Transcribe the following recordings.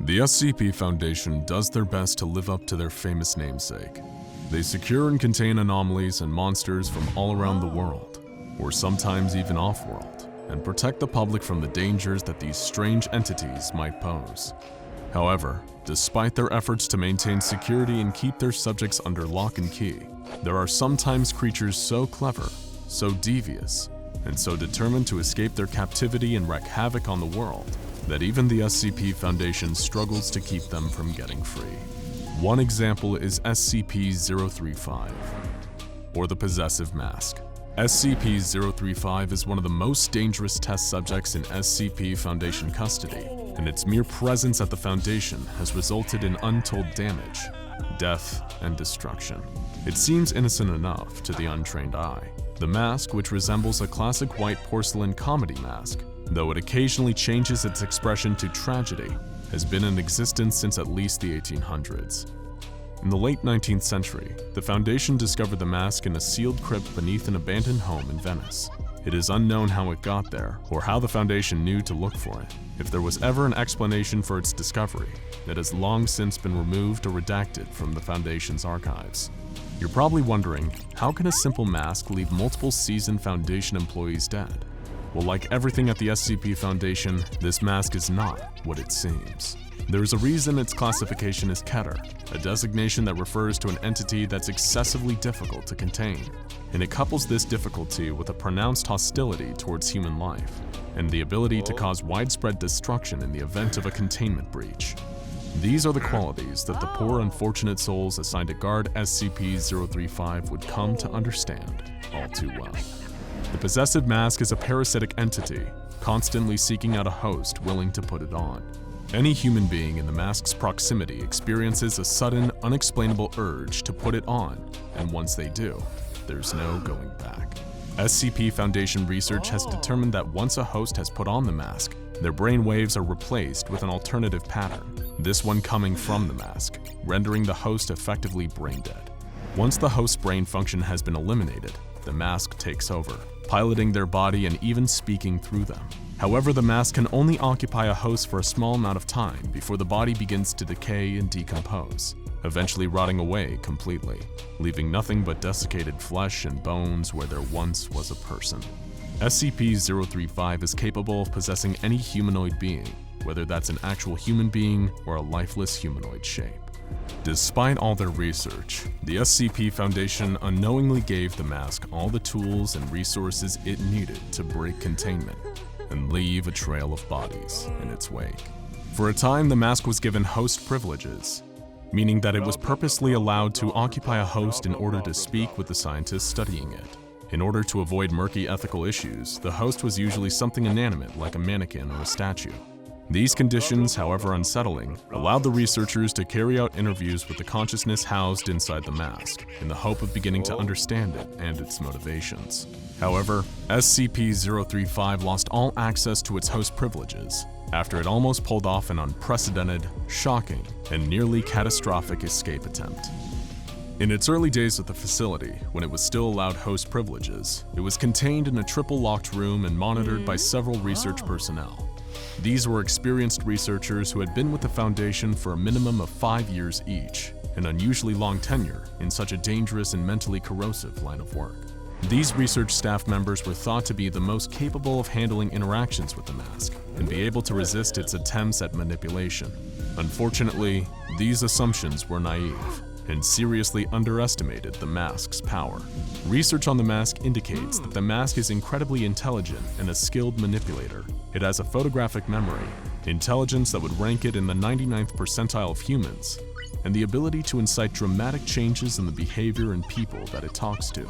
The SCP Foundation does their best to live up to their famous namesake. They secure and contain anomalies and monsters from all around the world, or sometimes even off-world, and protect the public from the dangers that these strange entities might pose. However, despite their efforts to maintain security and keep their subjects under lock and key, there are sometimes creatures so clever, so devious, and so determined to escape their captivity and wreak havoc on the world that even the SCP Foundation struggles to keep them from getting free. One example is SCP-035, or the Possessive Mask. SCP-035 is one of the most dangerous test subjects in SCP Foundation custody, and its mere presence at the Foundation has resulted in untold damage, death, and destruction. It seems innocent enough to the untrained eye. The mask, which resembles a classic white porcelain comedy mask, though it occasionally changes its expression to tragedy, has been in existence since at least the 1800s. In the late 19th century, the Foundation discovered the mask in a sealed crypt beneath an abandoned home in Venice. It is unknown how it got there, or how the Foundation knew to look for it. If there was ever an explanation for its discovery, it has long since been removed or redacted from the Foundation's archives. You're probably wondering, how can a simple mask leave multiple seasoned Foundation employees dead? Well, like everything at the SCP Foundation, this mask is not what it seems. There is a reason its classification is Keter, a designation that refers to an entity that's excessively difficult to contain, and it couples this difficulty with a pronounced hostility towards human life, and the ability to cause widespread destruction in the event of a containment breach. These are the qualities that the poor unfortunate souls assigned to guard SCP-035 would come to understand all too well. The Possessive Mask is a parasitic entity, constantly seeking out a host willing to put it on. Any human being in the mask's proximity experiences a sudden, unexplainable urge to put it on, and once they do, there's no going back. SCP Foundation research has determined that once a host has put on the mask, their brain waves are replaced with an alternative pattern, this one coming from the mask, rendering the host effectively brain dead. Once the host's brain function has been eliminated, the mask takes over, piloting their body and even speaking through them. However, the mask can only occupy a host for a small amount of time before the body begins to decay and decompose, eventually rotting away completely, leaving nothing but desiccated flesh and bones where there once was a person. SCP-035 is capable of possessing any humanoid being, whether that's an actual human being or a lifeless humanoid shape. Despite all their research, the SCP Foundation unknowingly gave the mask all the tools and resources it needed to break containment and leave a trail of bodies in its wake. For a time, the mask was given host privileges, meaning that it was purposely allowed to occupy a host in order to speak with the scientists studying it. In order to avoid murky ethical issues, the host was usually something inanimate like a mannequin or a statue. These conditions, however unsettling, allowed the researchers to carry out interviews with the consciousness housed inside the mask, in the hope of beginning to understand it and its motivations. However, SCP-035 lost all access to its host privileges after it almost pulled off an unprecedented, shocking, and nearly catastrophic escape attempt. In its early days at the facility, when it was still allowed host privileges, it was contained in a triple-locked room and monitored by several research personnel. These were experienced researchers who had been with the Foundation for a minimum of 5 years each, an unusually long tenure in such a dangerous and mentally corrosive line of work. These research staff members were thought to be the most capable of handling interactions with the mask and be able to resist its attempts at manipulation. Unfortunately, these assumptions were naive and seriously underestimated the mask's power. Research on the mask indicates that the mask is incredibly intelligent and a skilled manipulator. It has a photographic memory, intelligence that would rank it in the 99th percentile of humans, and the ability to incite dramatic changes in the behavior and people that it talks to.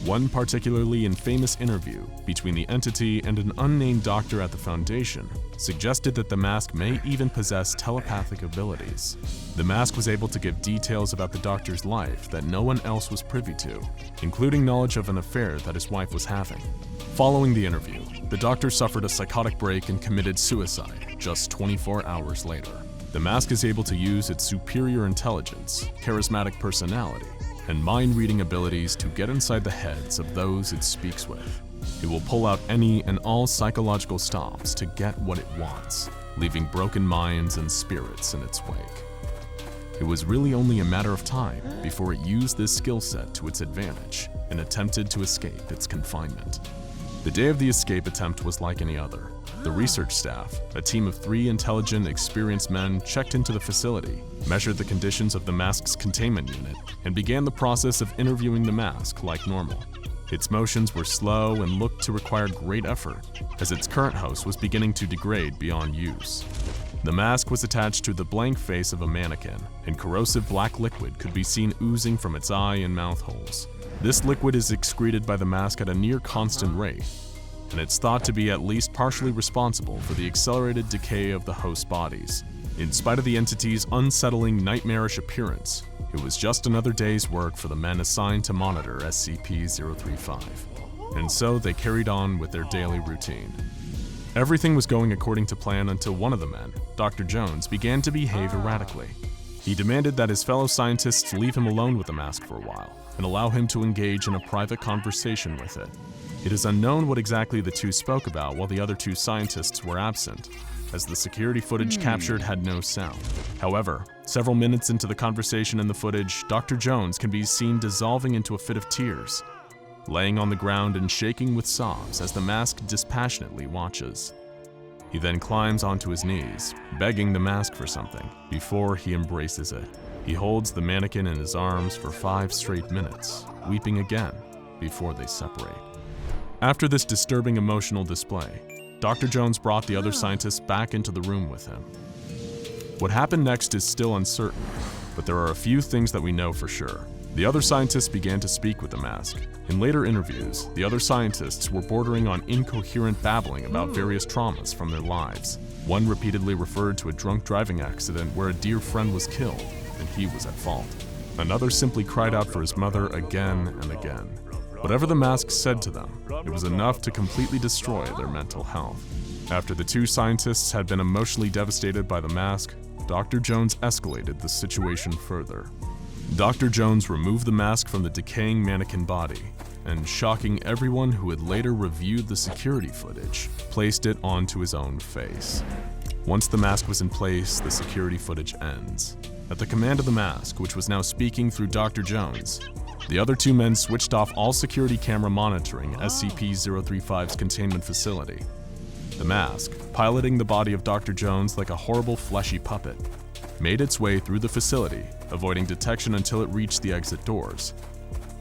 One particularly infamous interview between the entity and an unnamed doctor at the Foundation suggested that the mask may even possess telepathic abilities. The mask was able to give details about the doctor's life that no one else was privy to, including knowledge of an affair that his wife was having. Following the interview, the doctor suffered a psychotic break and committed suicide just 24 hours later. The mask is able to use its superior intelligence, charismatic personality, and mind-reading abilities to get inside the heads of those it speaks with. It will pull out any and all psychological stops to get what it wants. leaving broken minds and spirits in its wake. It was really only a matter of time before it used this skill set to its advantage and attempted to escape its confinement. The day of the escape attempt was like any other. The research staff, a team of 3 intelligent, experienced men, checked into the facility, measured the conditions of the mask's containment unit, and began the process of interviewing the mask like normal. Its motions were slow and looked to require great effort, as its current host was beginning to degrade beyond use. The mask was attached to the blank face of a mannequin, and corrosive black liquid could be seen oozing from its eye and mouth holes. This liquid is excreted by the mask at a near constant rate, and it's thought to be at least partially responsible for the accelerated decay of the host bodies. In spite of the entity's unsettling, nightmarish appearance, it was just another day's work for the men assigned to monitor SCP-035, and so they carried on with their daily routine. Everything was going according to plan until one of the men, Dr. Jones, began to behave erratically. He demanded that his fellow scientists leave him alone with the mask for a while and allow him to engage in a private conversation with it. It is unknown what exactly the two spoke about while the other 2 scientists were absent, as the security footage captured had no sound. However, several minutes into the conversation in the footage, Dr. Jones can be seen dissolving into a fit of tears, laying on the ground and shaking with sobs as the mask dispassionately watches. He then climbs onto his knees, begging the mask for something, before he embraces it. He holds the mannequin in his arms for 5 straight minutes, weeping again before they separate. After this disturbing emotional display, Dr. Jones brought the other scientists back into the room with him. What happened next is still uncertain, but there are a few things that we know for sure. The other scientists began to speak with the mask. In later interviews, the other scientists were bordering on incoherent babbling about various traumas from their lives. One repeatedly referred to a drunk driving accident where a dear friend was killed, and he was at fault. Another simply cried out for his mother again and again. Whatever the mask said to them, it was enough to completely destroy their mental health. After the 2 scientists had been emotionally devastated by the mask, Dr. Jones escalated the situation further. Dr. Jones removed the mask from the decaying mannequin body and, shocking everyone who had later reviewed the security footage, placed it onto his own face. Once the mask was in place, the security footage ends. At the command of the mask, which was now speaking through Dr. Jones, the other 2 men switched off all security camera monitoring SCP-035's containment facility. The mask, piloting the body of Dr. Jones like a horrible fleshy puppet, made its way through the facility, avoiding detection until it reached the exit doors,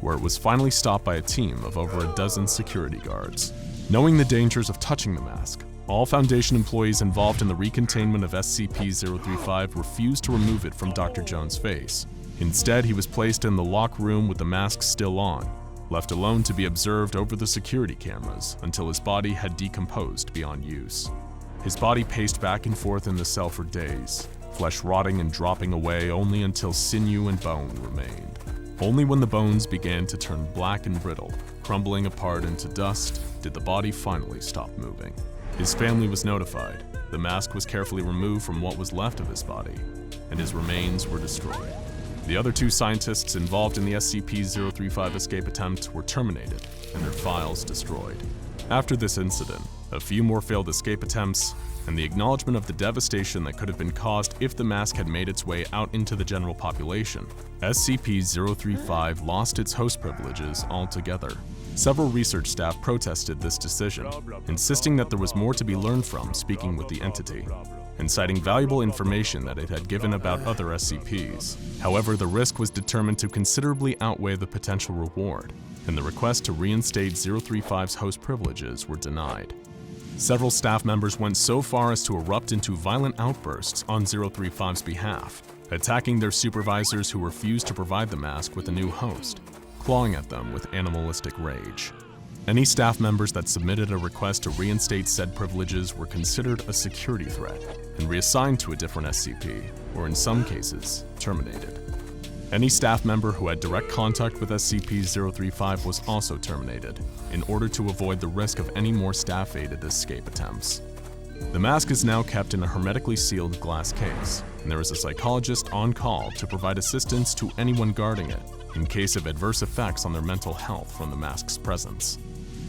where it was finally stopped by a team of over a dozen security guards. Knowing the dangers of touching the mask, all Foundation employees involved in the recontainment of SCP-035 refused to remove it from Dr. Jones' face. Instead, he was placed in the lock room with the mask still on, left alone to be observed over the security cameras until his body had decomposed beyond use. His body paced back and forth in the cell for days, flesh rotting and dropping away only until sinew and bone remained. Only when the bones began to turn black and brittle, crumbling apart into dust, did the body finally stop moving. His family was notified, the mask was carefully removed from what was left of his body, and his remains were destroyed. The other 2 scientists involved in the SCP-035 escape attempt were terminated and their files destroyed. After this incident, a few more failed escape attempts, and the acknowledgement of the devastation that could have been caused if the mask had made its way out into the general population, SCP-035 lost its host privileges altogether. Several research staff protested this decision, insisting that there was more to be learned from speaking with the entity, and citing valuable information that it had given about other SCPs. However, the risk was determined to considerably outweigh the potential reward, and the request to reinstate 035's host privileges were denied. Several staff members went so far as to erupt into violent outbursts on 035's behalf, attacking their supervisors who refused to provide the mask with a new host, clawing at them with animalistic rage. Any staff members that submitted a request to reinstate said privileges were considered a security threat and reassigned to a different SCP, or in some cases, terminated. Any staff member who had direct contact with SCP-035 was also terminated, in order to avoid the risk of any more staff-aided escape attempts. The mask is now kept in a hermetically sealed glass case, and there is a psychologist on call to provide assistance to anyone guarding it, in case of adverse effects on their mental health from the mask's presence.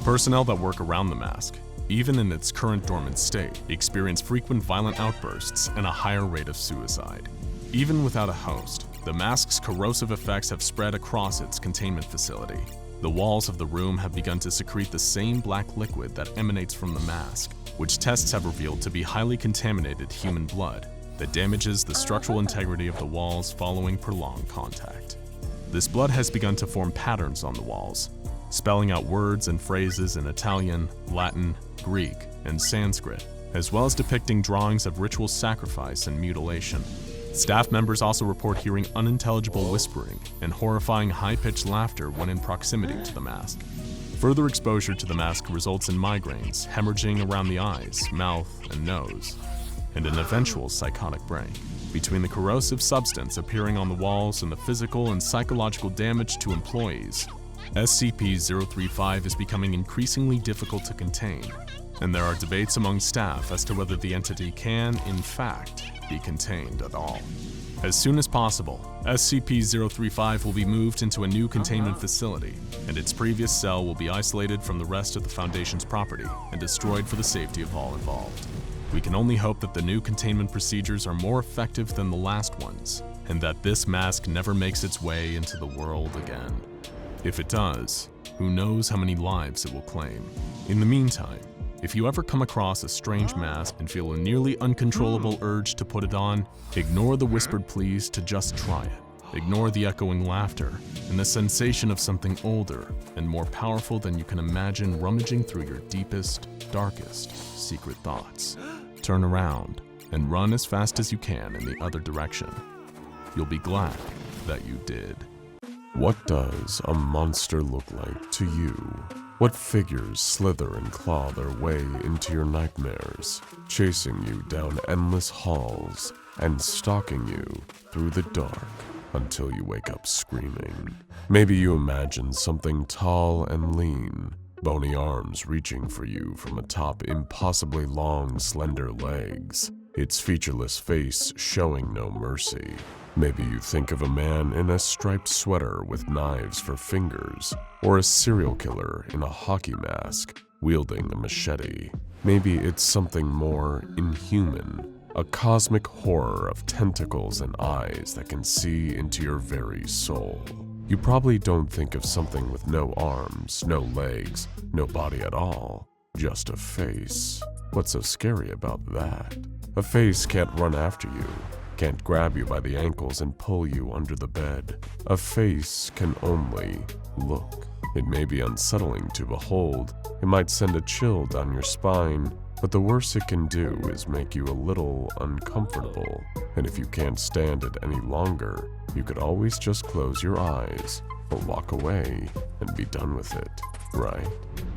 Personnel that work around the mask, even in its current dormant state, experience frequent violent outbursts and a higher rate of suicide. Even without a host, the mask's corrosive effects have spread across its containment facility. The walls of the room have begun to secrete the same black liquid that emanates from the mask, which tests have revealed to be highly contaminated human blood that damages the structural integrity of the walls following prolonged contact. This blood has begun to form patterns on the walls, spelling out words and phrases in Italian, Latin, Greek, and Sanskrit, as well as depicting drawings of ritual sacrifice and mutilation. Staff members also report hearing unintelligible whispering and horrifying high-pitched laughter when in proximity to the mask. Further exposure to the mask results in migraines, hemorrhaging around the eyes, mouth, and nose, and an eventual psychotic break. Between the corrosive substance appearing on the walls and the physical and psychological damage to employees, SCP-035 is becoming increasingly difficult to contain, and there are debates among staff as to whether the entity can, in fact, be contained at all. As soon as possible, SCP-035 will be moved into a new containment facility, and its previous cell will be isolated from the rest of the Foundation's property and destroyed for the safety of all involved. We can only hope that the new containment procedures are more effective than the last ones, and that this mask never makes its way into the world again. If it does, who knows how many lives it will claim. In the meantime, if you ever come across a strange mask and feel a nearly uncontrollable urge to put it on, ignore the whispered pleas to just try it. Ignore the echoing laughter and the sensation of something older and more powerful than you can imagine rummaging through your deepest, darkest, secret thoughts. Turn around and run as fast as you can in the other direction. You'll be glad that you did. What does a monster look like to you? What figures slither and claw their way into your nightmares, chasing you down endless halls and stalking you through the dark until you wake up screaming? Maybe you imagine something tall and lean, bony arms reaching for you from atop impossibly long, slender legs, its featureless face showing no mercy. Maybe you think of a man in a striped sweater with knives for fingers, or a serial killer in a hockey mask, wielding a machete. Maybe it's something more inhuman, a cosmic horror of tentacles and eyes that can see into your very soul. You probably don't think of something with no arms, no legs, no body at all, just a face. What's so scary about that? A face can't run after you, can't grab you by the ankles and pull you under the bed. A face can only look. It may be unsettling to behold, it might send a chill down your spine, but the worst it can do is make you a little uncomfortable. And if you can't stand it any longer, you could always just close your eyes or walk away and be done with it, right?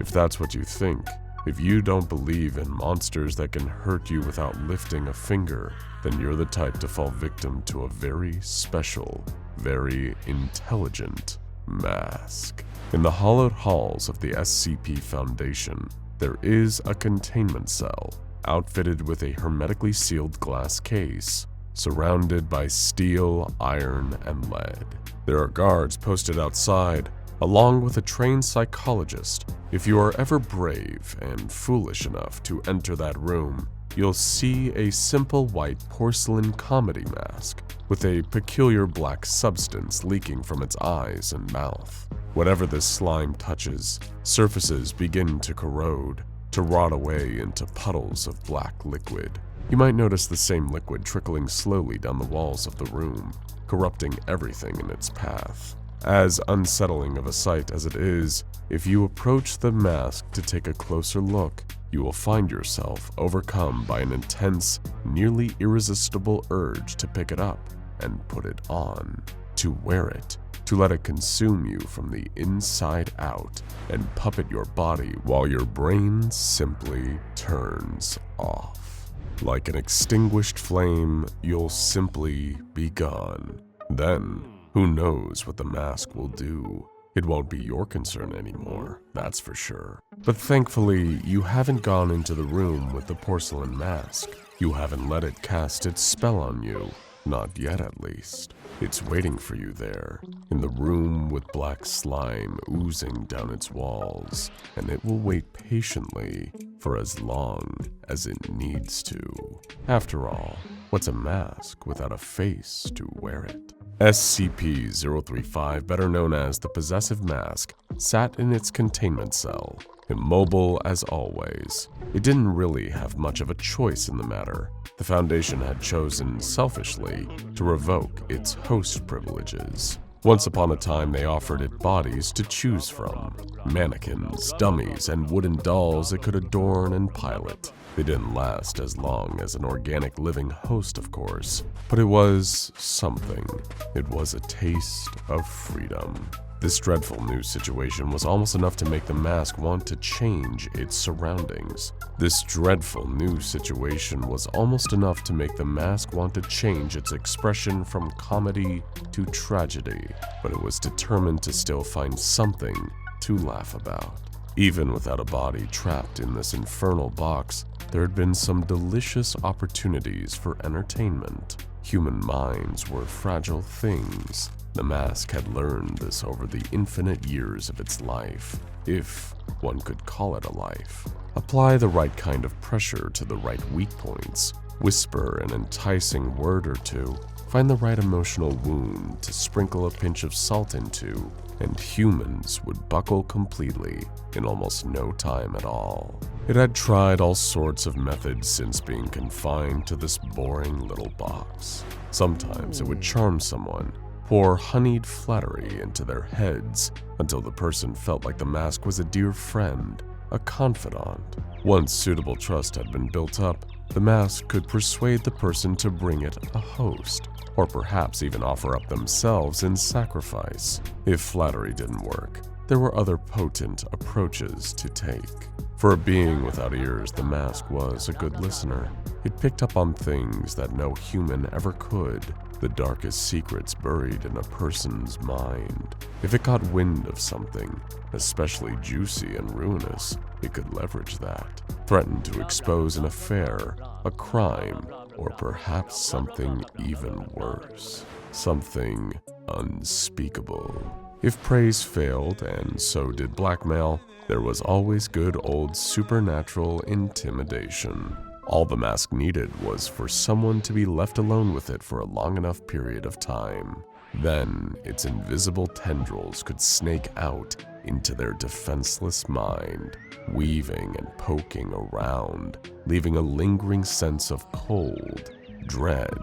If that's what you think, if you don't believe in monsters that can hurt you without lifting a finger, then you're the type to fall victim to a very special, very intelligent mask. In the hollowed halls of the SCP Foundation, there is a containment cell, outfitted with a hermetically sealed glass case, surrounded by steel, iron, and lead. There are guards posted outside, along with a trained psychologist. If you are ever brave and foolish enough to enter that room, you'll see a simple white porcelain comedy mask with a peculiar black substance leaking from its eyes and mouth. Whatever this slime touches, surfaces begin to corrode, to rot away into puddles of black liquid. You might notice the same liquid trickling slowly down the walls of the room, corrupting everything in its path. As unsettling of a sight as it is, if you approach the mask to take a closer look, you will find yourself overcome by an intense, nearly irresistible urge to pick it up and put it on, to wear it, to let it consume you from the inside out and puppet your body while your brain simply turns off. Like an extinguished flame, you'll simply be gone. Then, who knows what the mask will do? It won't be your concern anymore, that's for sure. But thankfully, you haven't gone into the room with the porcelain mask. You haven't let it cast its spell on you. Not yet, at least. It's waiting for you there, in the room with black slime oozing down its walls, and it will wait patiently for as long as it needs to. After all, what's a mask without a face to wear it? SCP-035, better known as the Possessive Mask, sat in its containment cell, immobile as always. It didn't really have much of a choice in the matter. The Foundation had chosen, selfishly, to revoke its host privileges. Once upon a time, they offered it bodies to choose from. Mannequins, dummies, and wooden dolls it could adorn and pilot. They didn't last as long as an organic living host, of course, but it was something. It was a taste of freedom. This dreadful new situation was almost enough to make the mask want to change its surroundings. This dreadful new situation was almost enough to make the mask want to change its expression from comedy to tragedy, but it was determined to still find something to laugh about. Even without a body trapped in this infernal box, there had been some delicious opportunities for entertainment. Human minds were fragile things. The mask had learned this over the infinite years of its life, if one could call it a life. Apply the right kind of pressure to the right weak points, whisper an enticing word or two, find the right emotional wound to sprinkle a pinch of salt into, and humans would buckle completely in almost no time at all. It had tried all sorts of methods since being confined to this boring little box. Sometimes it would charm someone, pour honeyed flattery into their heads until the person felt like the mask was a dear friend, a confidant. Once suitable trust had been built up, the mask could persuade the person to bring it a host, or perhaps even offer up themselves in sacrifice. If flattery didn't work, there were other potent approaches to take. For a being without ears, the mask was a good listener. It picked up on things that no human ever could, the darkest secrets buried in a person's mind. If it got wind of something, especially juicy and ruinous, it could leverage that, threaten to expose an affair, a crime, or perhaps something even worse, something unspeakable. If praise failed, and so did blackmail, there was always good old supernatural intimidation. All the mask needed was for someone to be left alone with it for a long enough period of time. Then its invisible tendrils could snake out into their defenseless mind, weaving and poking around, leaving a lingering sense of cold, dread,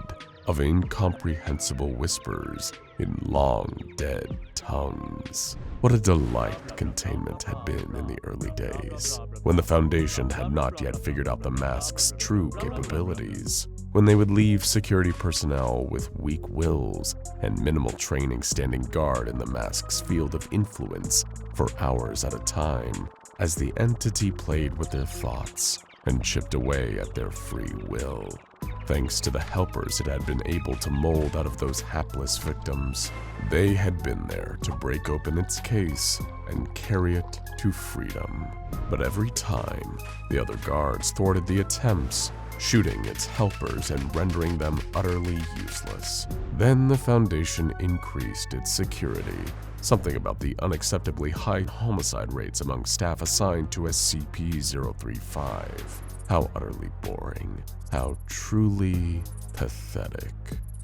of incomprehensible whispers in long, dead tongues. What a delight containment had been in the early days, when the Foundation had not yet figured out the mask's true capabilities, when they would leave security personnel with weak wills and minimal training standing guard in the mask's field of influence for hours at a time, as the entity played with their thoughts and chipped away at their free will. Thanks to the helpers it had been able to mold out of those hapless victims, they had been there to break open its case and carry it to freedom. But every time, the other guards thwarted the attempts, shooting its helpers and rendering them utterly useless. Then the Foundation increased its security. Something about the unacceptably high homicide rates among staff assigned to SCP-035. How utterly boring. How truly pathetic.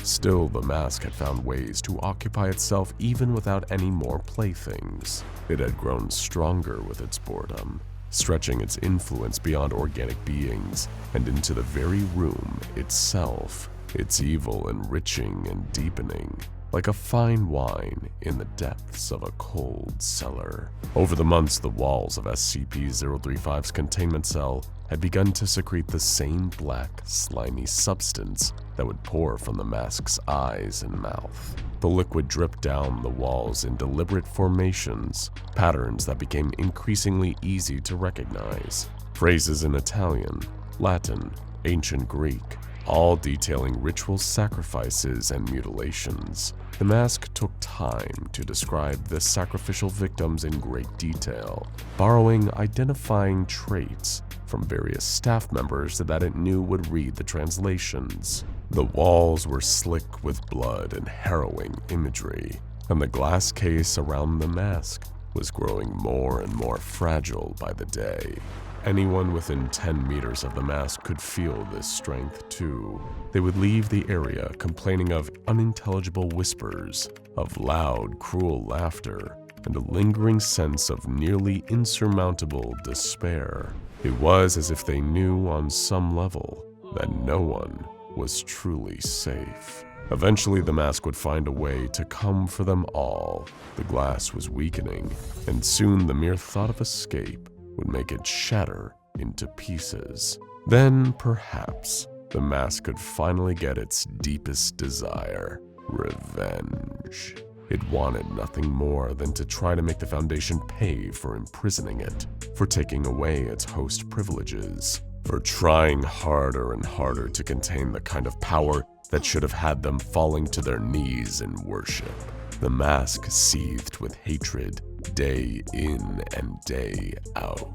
Still, the mask had found ways to occupy itself even without any more playthings. It had grown stronger with its boredom, stretching its influence beyond organic beings and into the very room itself, its evil enriching and deepening, like a fine wine in the depths of a cold cellar. Over the months, the walls of SCP-035's containment cell had begun to secrete the same black, slimy substance that would pour from the mask's eyes and mouth. The liquid dripped down the walls in deliberate formations, patterns that became increasingly easy to recognize. Phrases in Italian, Latin, ancient Greek, all detailing ritual sacrifices and mutilations. The mask took time to describe the sacrificial victims in great detail, borrowing identifying traits from various staff members that it knew would read the translations. The walls were slick with blood and harrowing imagery, and the glass case around the mask was growing more and more fragile by the day. Anyone within 10 meters of the mask could feel this strength too. They would leave the area complaining of unintelligible whispers, of loud, cruel laughter, and a lingering sense of nearly insurmountable despair. It was as if they knew on some level that no one was truly safe. Eventually, the mask would find a way to come for them all. The glass was weakening, and soon the mere thought of escape would make it shatter into pieces. Then, perhaps, the mask could finally get its deepest desire: revenge. It wanted nothing more than to try to make the Foundation pay for imprisoning it, for taking away its host privileges, for trying harder and harder to contain the kind of power that should have had them falling to their knees in worship. The mask seethed with hatred day in and day out.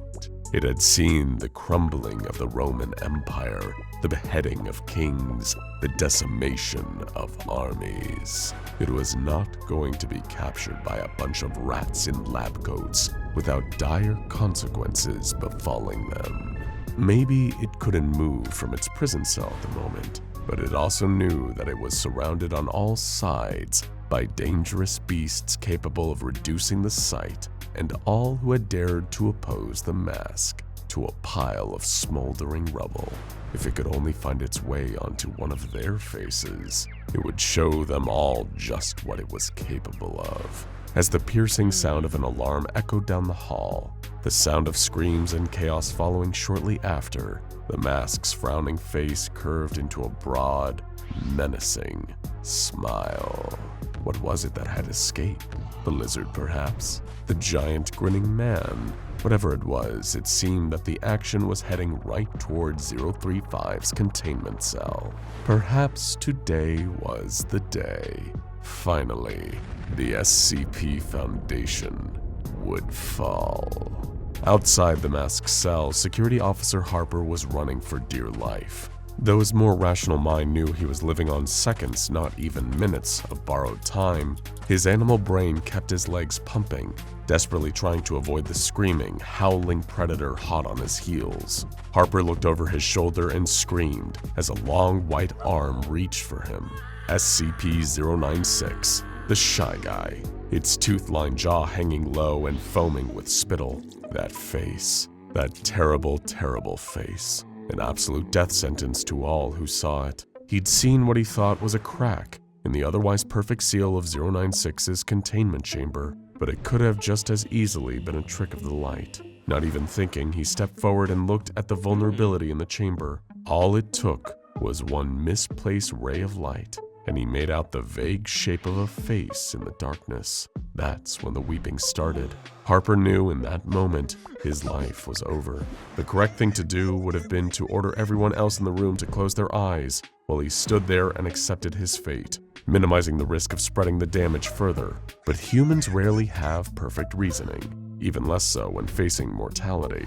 It had seen the crumbling of the Roman Empire, the beheading of kings, the decimation of armies. It was not going to be captured by a bunch of rats in lab coats without dire consequences befalling them. Maybe it couldn't move from its prison cell at the moment, but it also knew that it was surrounded on all sides by dangerous beasts capable of reducing the sight and all who had dared to oppose the mask to a pile of smoldering rubble. If it could only find its way onto one of their faces, it would show them all just what it was capable of. As the piercing sound of an alarm echoed down the hall, the sound of screams and chaos following shortly after, the mask's frowning face curved into a broad, menacing smile. What was it that had escaped? The lizard, perhaps? The giant grinning man? Whatever it was, it seemed that the action was heading right towards 035's containment cell. Perhaps today was the day. Finally, the SCP Foundation would fall. Outside the mask's cell, Security Officer Harper was running for dear life. Though his more rational mind knew he was living on seconds, not even minutes, of borrowed time, his animal brain kept his legs pumping, desperately trying to avoid the screaming, howling predator hot on his heels. Harper looked over his shoulder and screamed as a long white arm reached for him. SCP-096, the Shy Guy, its tooth-lined jaw hanging low and foaming with spittle. That face, that terrible, terrible face. An absolute death sentence to all who saw it. He'd seen what he thought was a crack in the otherwise perfect seal of 096's containment chamber, but it could have just as easily been a trick of the light. Not even thinking, he stepped forward and looked at the vulnerability in the chamber. All it took was one misplaced ray of light, and he made out the vague shape of a face in the darkness. That's when the weeping started. Harper knew in that moment his life was over. The correct thing to do would have been to order everyone else in the room to close their eyes while he stood there and accepted his fate, minimizing the risk of spreading the damage further. But humans rarely have perfect reasoning, even less so when facing mortality.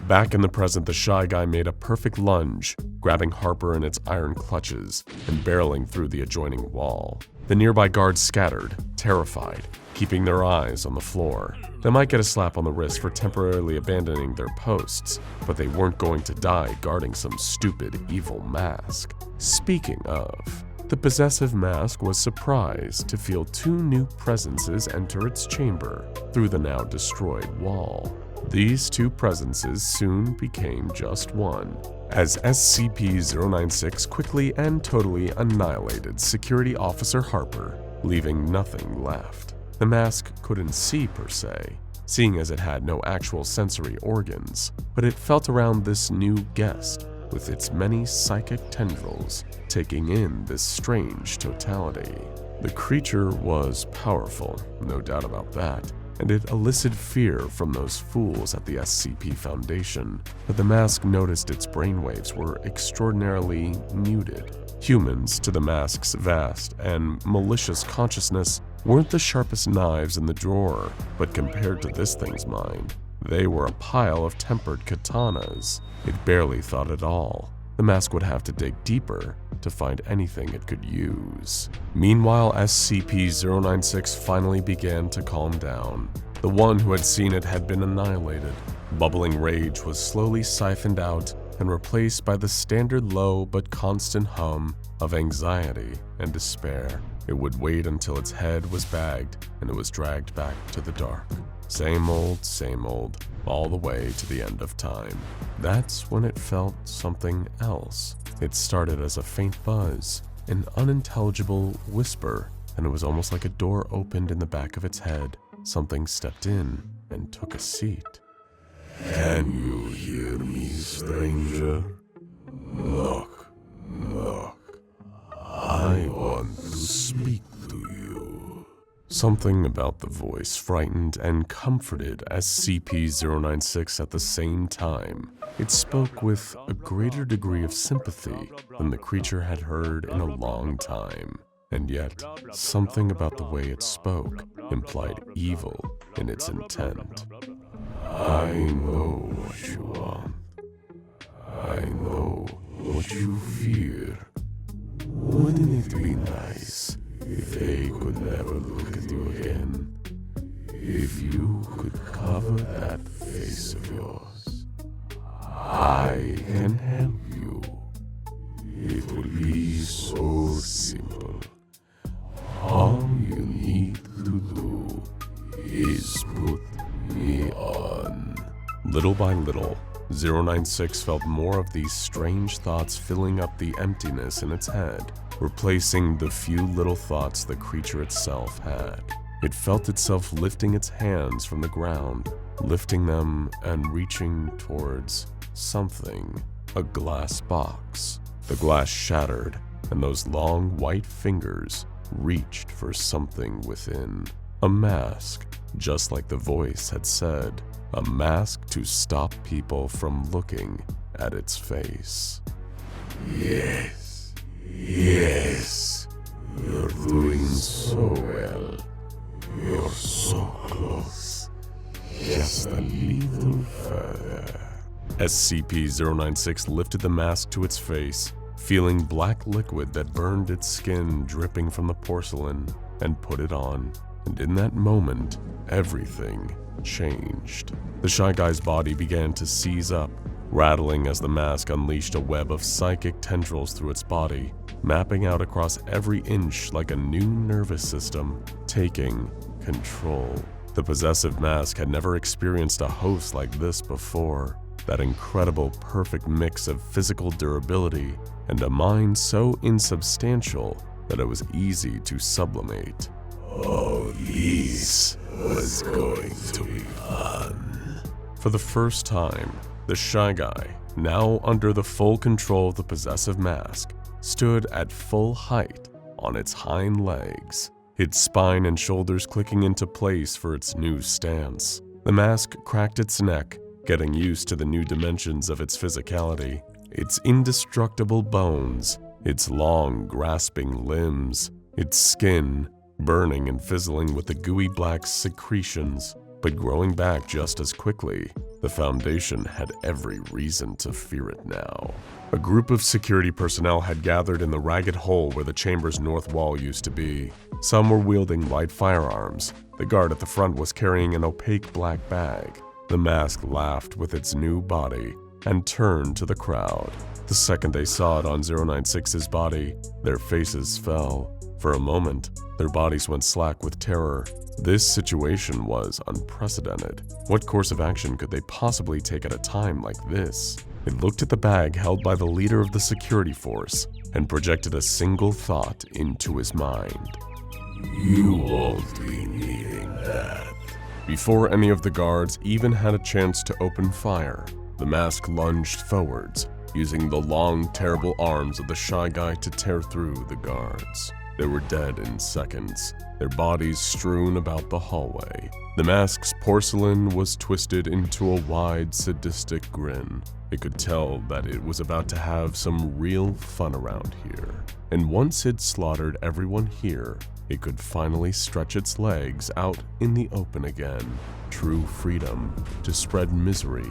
Back in the present, the Shy Guy made a perfect lunge, grabbing Harper in its iron clutches and barreling through the adjoining wall. The nearby guards scattered, terrified, keeping their eyes on the floor. They might get a slap on the wrist for temporarily abandoning their posts, but they weren't going to die guarding some stupid, evil mask. Speaking of, the Possessive mask was surprised to feel two new presences enter its chamber through the now destroyed wall. These two presences soon became just one, as SCP-096 quickly and totally annihilated Security Officer Harper, leaving nothing left. The mask couldn't see per se, seeing as it had no actual sensory organs, but it felt around this new guest with its many psychic tendrils, taking in this strange totality. The creature was powerful, no doubt about that, and it elicited fear from those fools at the SCP Foundation, but the mask noticed its brainwaves were extraordinarily muted. Humans, to the mask's vast and malicious consciousness, weren't the sharpest knives in the drawer, but compared to this thing's mind, they were a pile of tempered katanas. It barely thought at all. the mask would have to dig deeper to find anything it could use. Meanwhile, SCP-096 finally began to calm down. The one who had seen it had been annihilated. Bubbling rage was slowly siphoned out and replaced by the standard low but constant hum of anxiety and despair. It would wait until its head was bagged and it was dragged back to the dark. Same old, all the way to the end of time. That's when it felt something else. It started as a faint buzz, an unintelligible whisper, and it was almost like a door opened in the back of its head. Something stepped in and took a seat. Can you hear me, stranger? Look. I want to speak to you. Something about the voice frightened and comforted SCP-096 at the same time. It spoke with a greater degree of sympathy than the creature had heard in a long time. And yet, something about the way it spoke implied evil in its intent. I know what you want. I know what you fear. Wouldn't it be nice if they could never look at you again? If you could cover that face of yours, I can help you. It will be so simple. All you need to do is put me on. Little by little, 096 felt more of these strange thoughts filling up the emptiness in its head, replacing the few little thoughts the creature itself had. It felt itself lifting its hands from the ground, lifting them and reaching towards something, a glass box. The glass shattered, and those long white fingers reached for something within. A mask, just like the voice had said. A mask to stop people from looking at its face. Yes. You're doing so well. You're so close. Just a little further. SCP-096 lifted the mask to its face, feeling black liquid that burned its skin dripping from the porcelain, and put it on. And in that moment, everything changed. The Shy Guy's body began to seize up, rattling as the mask unleashed a web of psychic tendrils through its body, mapping out across every inch like a new nervous system, taking control. The Possessive mask had never experienced a host like this before. That incredible perfect mix of physical durability and a mind so insubstantial that it was easy to sublimate. Oh, this was going to be fun. For the first time, the Shy Guy, now under the full control of the Possessive mask, stood at full height on its hind legs, its spine and shoulders clicking into place for its new stance. The mask cracked its neck, getting used to the new dimensions of its physicality, its indestructible bones, its long, grasping limbs, its skin burning and fizzling with the gooey black secretions, but growing back just as quickly. The Foundation had every reason to fear it now. A group of security personnel had gathered in the ragged hole where the chamber's north wall used to be. Some were wielding light firearms. The guard at the front was carrying an opaque black bag. The mask laughed with its new body and turned to the crowd. The second they saw it on 096's body, their faces fell. For a moment, their bodies went slack with terror. This situation was unprecedented. What course of action could they possibly take at a time like this? It looked at the bag held by the leader of the security force and projected a single thought into his mind. You won't be needing that. Before any of the guards even had a chance to open fire, the mask lunged forwards, using the long, terrible arms of the Shy Guy to tear through the guards. They were dead in seconds, their bodies strewn about the hallway. The mask's porcelain was twisted into a wide, sadistic grin. It could tell that it was about to have some real fun around here. And once it slaughtered everyone here, it could finally stretch its legs out in the open again. True freedom to spread misery,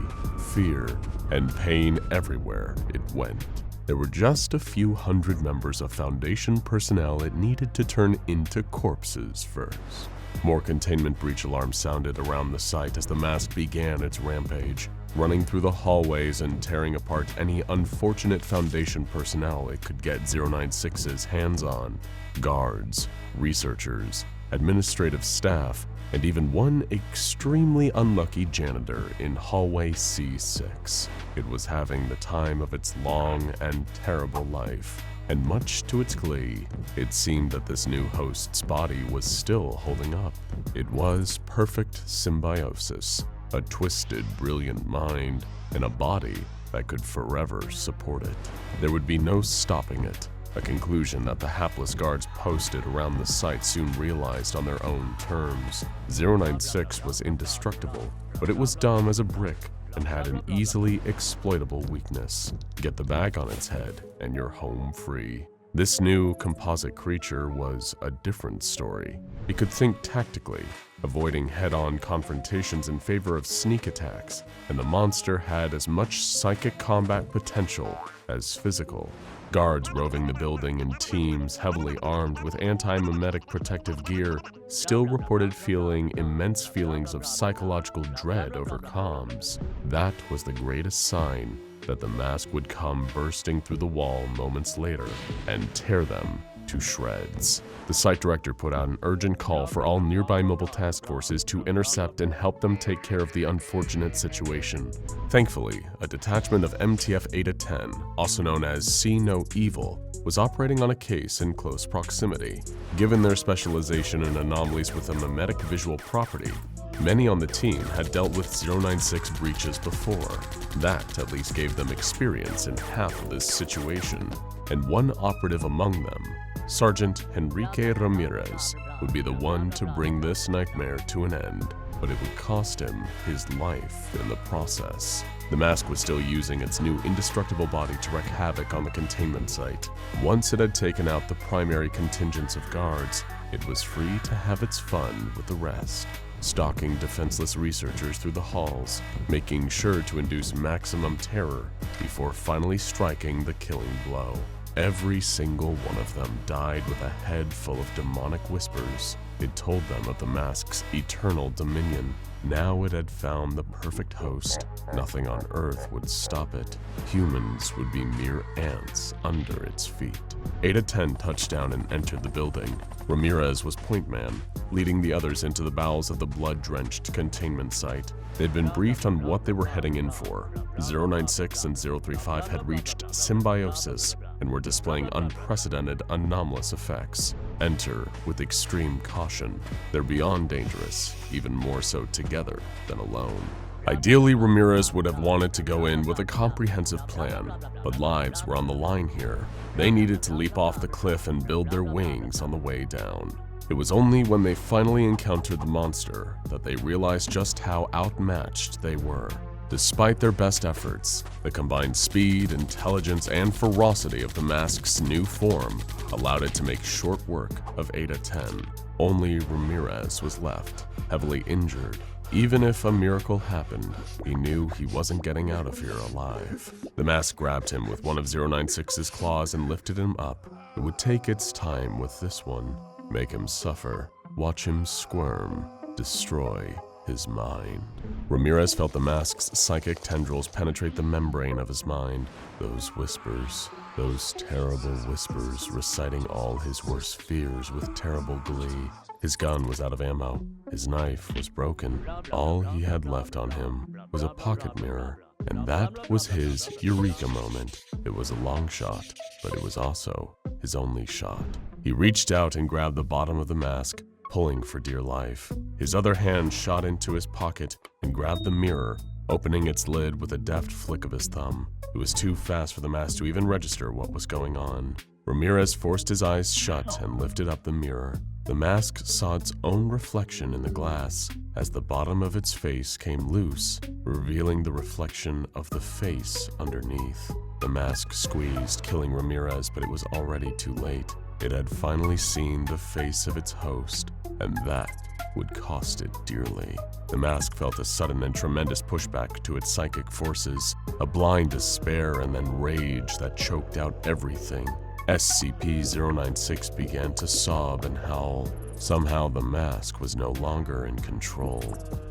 fear, and pain everywhere it went. there were just a few hundred members of Foundation personnel it needed to turn into corpses first. More containment breach alarms sounded around the site as the mask began its rampage, running through the hallways and tearing apart any unfortunate Foundation personnel it could get 096's hands on. Guards, researchers, administrative staff, and even one extremely unlucky janitor in hallway C6. It was having the time of its long and terrible life, and much to its glee, it seemed that this new host's body was still holding up. It was perfect symbiosis, a twisted, brilliant mind, and a body that could forever support it. There would be no stopping it, a conclusion that the hapless guards posted around the site soon realized on their own terms. 096 was indestructible, but it was dumb as a brick and had an easily exploitable weakness. Get the bag on its head and you're home free. This new composite creature was a different story. It could think tactically, avoiding head-on confrontations in favor of sneak attacks, and the monster had as much psychic combat potential as physical. Guards roving the building in teams heavily armed with anti-mimetic protective gear still reported feeling immense feelings of psychological dread over comms. That was the greatest sign that the mask would come bursting through the wall moments later and tear them to shreds. The site director put out an urgent call for all nearby mobile task forces to intercept and help them take care of the unfortunate situation. Thankfully, a detachment of MTF Eta 10, also known as See No Evil, was operating on a case in close proximity. Given their specialization in anomalies with a mimetic visual property, many on the team had dealt with 096 breaches before. That at least gave them experience in half of this situation, and one operative among them, Sergeant Enrique Ramirez, would be the one to bring this nightmare to an end, but it would cost him his life in the process. The mask was still using its new indestructible body to wreak havoc on the containment site. Once it had taken out the primary contingents of guards, it was free to have its fun with the rest, stalking defenseless researchers through the halls, making sure to induce maximum terror before finally striking the killing blow. Every single one of them died with a head full of demonic whispers. It told them of the mask's eternal dominion. Now it had found the perfect host. Nothing on Earth would stop it. Humans would be mere ants under its feet. Eta 10 touched down and entered the building. Ramirez was point man, leading the others into the bowels of the blood-drenched containment site. They'd been briefed on what they were heading in for. 096 and 035 had reached symbiosis and were displaying unprecedented anomalous effects. Enter with extreme caution. They're beyond dangerous, even more so together than alone. Ideally, Ramirez would have wanted to go in with a comprehensive plan, but lives were on the line here. They needed to leap off the cliff and build their wings on the way down. It was only when they finally encountered the monster that they realized just how outmatched they were. Despite their best efforts, the combined speed, intelligence, and ferocity of the mask's new form allowed it to make short work of Eta 10. Only Ramirez was left, heavily injured. Even if a miracle happened, he knew he wasn't getting out of here alive. The mask grabbed him with one of 096's claws and lifted him up. It would take its time with this one. Make him suffer, watch him squirm, destroy his mind. Ramirez felt the mask's psychic tendrils penetrate the membrane of his mind. Those whispers, those terrible whispers reciting all his worst fears with terrible glee. His gun was out of ammo. His knife was broken. All he had left on him was a pocket mirror, and that was his eureka moment. It was a long shot, but it was also his only shot. He reached out and grabbed the bottom of the mask, pulling for dear life. His other hand shot into his pocket and grabbed the mirror, opening its lid with a deft flick of his thumb. It was too fast for the mask to even register what was going on. Ramirez forced his eyes shut and lifted up the mirror. The mask saw its own reflection in the glass as the bottom of its face came loose, revealing the reflection of the face underneath. The mask squeezed, killing Ramirez, but it was already too late. It had finally seen the face of its host, and that would cost it dearly. The mask felt a sudden and tremendous pushback to its psychic forces, a blind despair and then rage that choked out everything. SCP-096 began to sob and howl. Somehow the mask was no longer in control.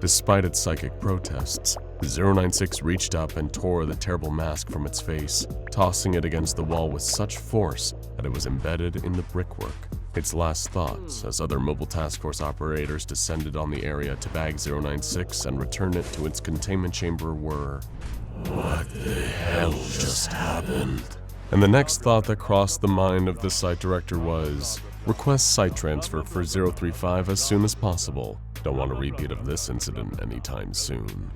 Despite its psychic protests, 096 reached up and tore the terrible mask from its face, tossing it against the wall with such force that it was embedded in the brickwork. Its last thoughts, as other Mobile Task Force operators descended on the area to bag 096 and return it to its containment chamber, were, What the hell just happened? and the next thought that crossed the mind of the site director was, request site transfer for 035 as soon as possible. Don't want a repeat of this incident anytime soon.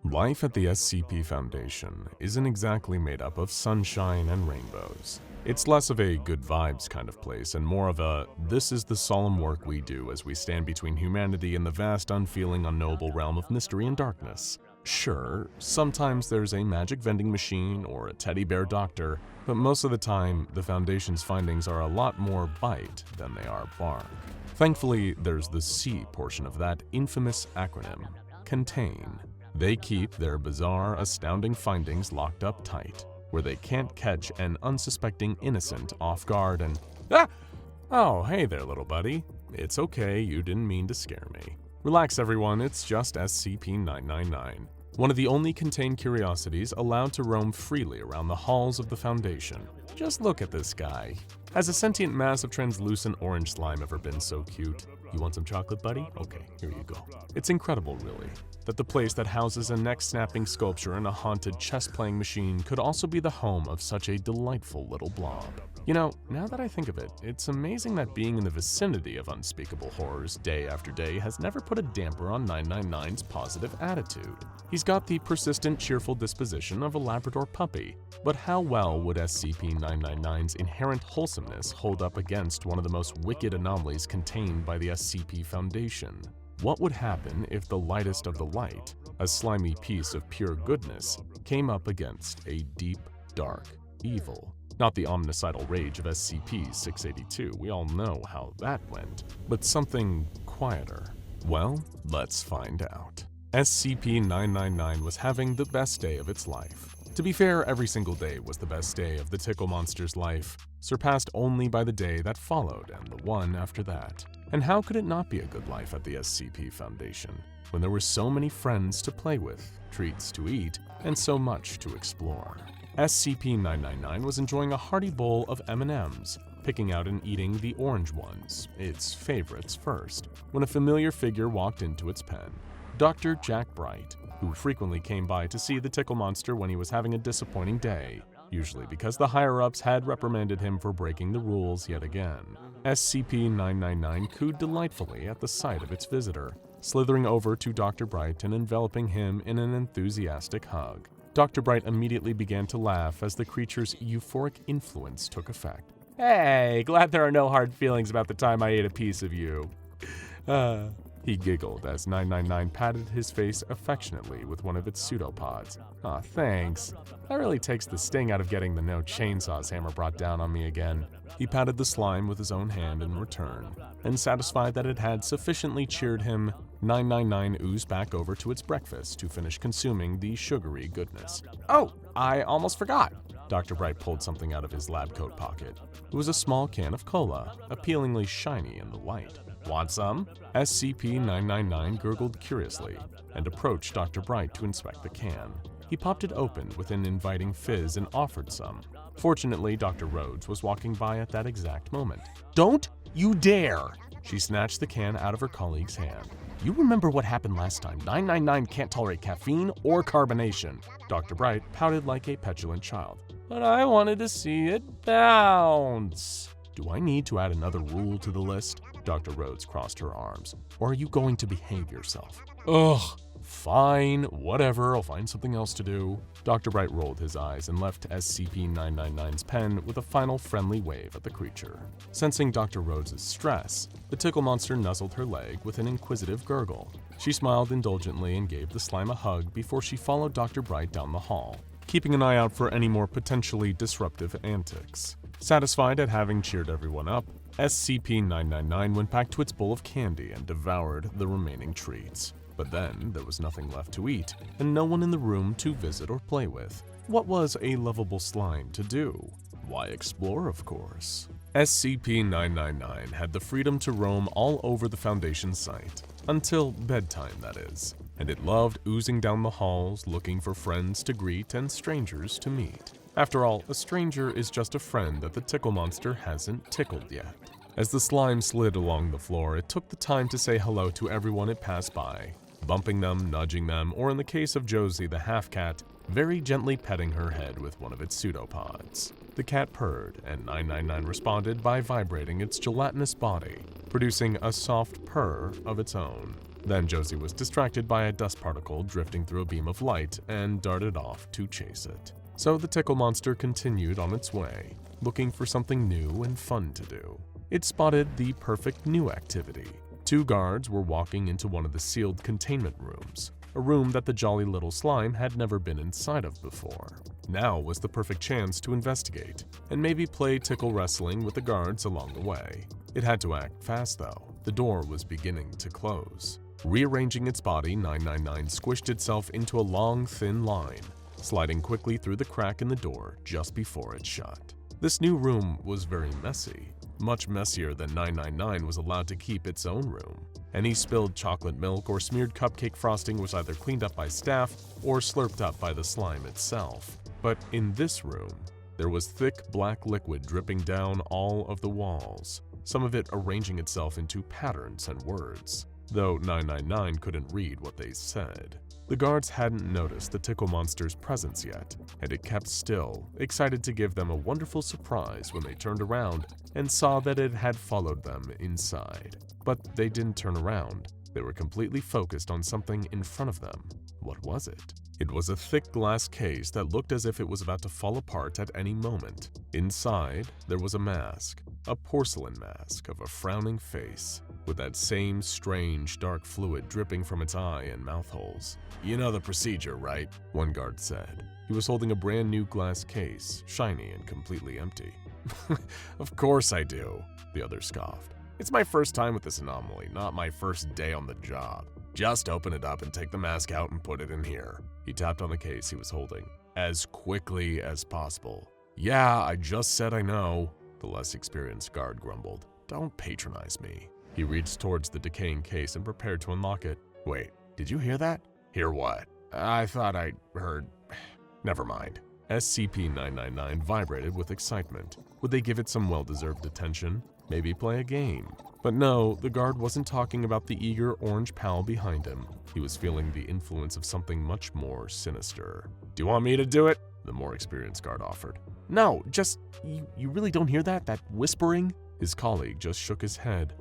Life at the SCP Foundation isn't exactly made up of sunshine and rainbows. It's less of a good vibes kind of place and more of a, this is the solemn work we do as we stand between humanity and the vast, unfeeling, unknowable realm of mystery and darkness. Sure, sometimes there's a magic vending machine or a teddy bear doctor, but most of the time, the Foundation's findings are a lot more bite than they are bark. Thankfully, there's the C portion of that infamous acronym, Contain. They keep their bizarre, astounding findings locked up tight, where they can't catch an unsuspecting innocent off guard and, ah! Oh, hey there, little buddy. It's okay, you didn't mean to scare me. Relax, everyone, it's just SCP-999, one of the only contained curiosities allowed to roam freely around the halls of the Foundation. Just look at this guy. Has a sentient mass of translucent orange slime ever been so cute? You want some chocolate, buddy? Okay, here you go. It's incredible, really, that the place that houses a neck-snapping sculpture and a haunted chess-playing machine could also be the home of such a delightful little blob. You know, now that I think of it, it's amazing that being in the vicinity of unspeakable horrors day after day has never put a damper on 999's positive attitude. He's got the persistent, cheerful disposition of a Labrador puppy, but how well would SCP-999's inherent wholesomeness hold up against one of the most wicked anomalies contained by the SCP Foundation? What would happen if the lightest of the light, a slimy piece of pure goodness, came up against a deep, dark evil? Not the omnicidal rage of SCP-682, we all know how that went, but something quieter. Well, let's find out. SCP-999 was having the best day of its life. To be fair, every single day was the best day of the Tickle Monster's life, surpassed only by the day that followed and the one after that. And how could it not be a good life at the SCP Foundation, when there were so many friends to play with, treats to eat, and so much to explore? SCP-999 was enjoying a hearty bowl of M&Ms, picking out and eating the orange ones, its favorites first, when a familiar figure walked into its pen. Dr. Jack Bright, who frequently came by to see the Tickle Monster when he was having a disappointing day, usually because the higher-ups had reprimanded him for breaking the rules yet again. SCP-999 cooed delightfully at the sight of its visitor, slithering over to Dr. Bright and enveloping him in an enthusiastic hug. Dr. Bright immediately began to laugh as the creature's euphoric influence took effect. Hey, glad there are no hard feelings about the time I ate a piece of you. He giggled as 999 patted his face affectionately with one of its pseudopods. Aw, thanks. That really takes the sting out of getting the no chainsaws hammer brought down on me again. He patted the slime with his own hand in return, and satisfied that it had sufficiently cheered him, 999 oozed back over to its breakfast to finish consuming the sugary goodness. Oh, I almost forgot. Dr. Bright pulled something out of his lab coat pocket. It was a small can of cola, appealingly shiny in the light. Want some? SCP-999 gurgled curiously and approached Dr. Bright to inspect the can. He popped it open with an inviting fizz and offered some. Fortunately, Dr. Rhodes was walking by at that exact moment. Don't you dare! She snatched the can out of her colleague's hand. You remember what happened last time. 999 can't tolerate caffeine or carbonation. Dr. Bright pouted like a petulant child. But I wanted to see it bounce. Do I need to add another rule to the list? Dr. Rhodes crossed her arms. Or are you going to behave yourself? Ugh. Fine, whatever, I'll find something else to do. Dr. Bright rolled his eyes and left SCP-999's pen with a final friendly wave at the creature. Sensing Dr. Rhodes' stress, the Tickle Monster nuzzled her leg with an inquisitive gurgle. She smiled indulgently and gave the slime a hug before she followed Dr. Bright down the hall, keeping an eye out for any more potentially disruptive antics. Satisfied at having cheered everyone up, SCP-999 went back to its bowl of candy and devoured the remaining treats. But then there was nothing left to eat, and no one in the room to visit or play with. What was a lovable slime to do? Why, explore, of course. SCP-999 had the freedom to roam all over the Foundation site, until bedtime, that is, and it loved oozing down the halls looking for friends to greet and strangers to meet. After all, a stranger is just a friend that the tickle monster hasn't tickled yet. As the slime slid along the floor, it took the time to say hello to everyone it passed by, bumping them, nudging them, or in the case of Josie the half-cat, very gently petting her head with one of its pseudopods. The cat purred, and 999 responded by vibrating its gelatinous body, producing a soft purr of its own. Then Josie was distracted by a dust particle drifting through a beam of light and darted off to chase it. So the tickle monster continued on its way, looking for something new and fun to do. It spotted the perfect new activity. 2 guards were walking into one of the sealed containment rooms, a room that the jolly little slime had never been inside of before. Now was the perfect chance to investigate, and maybe play tickle wrestling with the guards along the way. It had to act fast though. The door was beginning to close. Rearranging its body, 999 squished itself into a long, thin line, sliding quickly through the crack in the door just before it shut. This new room was very messy, much messier than 999 was allowed to keep its own room. Any spilled chocolate milk or smeared cupcake frosting was either cleaned up by staff or slurped up by the slime itself. But in this room, there was thick black liquid dripping down all of the walls, some of it arranging itself into patterns and words, though 999 couldn't read what they said. The guards hadn't noticed the tickle monster's presence yet, and it kept still, excited to give them a wonderful surprise when they turned around and saw that it had followed them inside. But they didn't turn around. They were completely focused on something in front of them. What was it? It was a thick glass case that looked as if it was about to fall apart at any moment. Inside, there was a mask, a porcelain mask of a frowning face, with that same strange dark fluid dripping from its eye and mouth holes. "You know the procedure, right?" one guard said. He was holding a brand new glass case, shiny and completely empty. "Of course I do," the other scoffed. "It's my first time with this anomaly, not my first day on the job. Just open it up and take the mask out and put it in here." He tapped on the case he was holding. "As quickly as possible." "Yeah, I just said I know," the less experienced guard grumbled. "Don't patronize me." He reached towards the decaying case and prepared to unlock it. "Wait, did you hear that?" "Hear what?" "I thought I heard... Never mind." SCP-999 vibrated with excitement. Would they give it some well-deserved attention? Maybe play a game? But no, the guard wasn't talking about the eager orange pal behind him. He was feeling the influence of something much more sinister. "Do you want me to do it?" the more experienced guard offered. "No, just... You really don't hear that? That whispering?" His colleague just shook his head.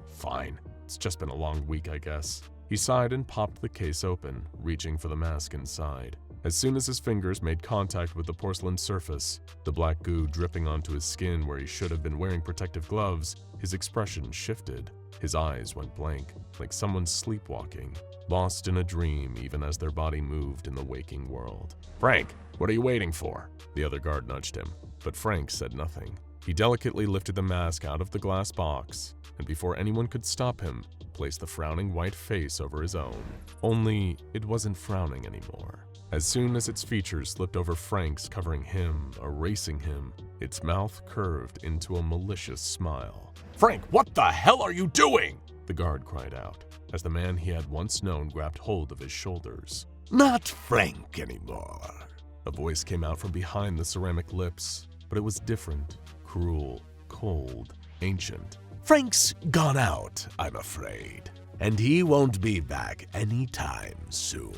"Fine. It's just been a long week, I guess." He sighed and popped the case open, reaching for the mask inside. As soon as his fingers made contact with the porcelain surface, the black goo dripping onto his skin where he should have been wearing protective gloves, his expression shifted. His eyes went blank, like someone sleepwalking, lost in a dream even as their body moved in the waking world. "Frank, what are you waiting for?" The other guard nudged him, but Frank said nothing. He delicately lifted the mask out of the glass box, and before anyone could stop him, placed the frowning white face over his own. Only, it wasn't frowning anymore. As soon as its features slipped over Frank's, covering him, erasing him, its mouth curved into a malicious smile. "Frank, what the hell are you doing?" the guard cried out, as the man he had once known grabbed hold of his shoulders. "Not Frank anymore." A voice came out from behind the ceramic lips, but it was different, cruel, cold, ancient. "Frank's gone out, I'm afraid, and he won't be back anytime soon."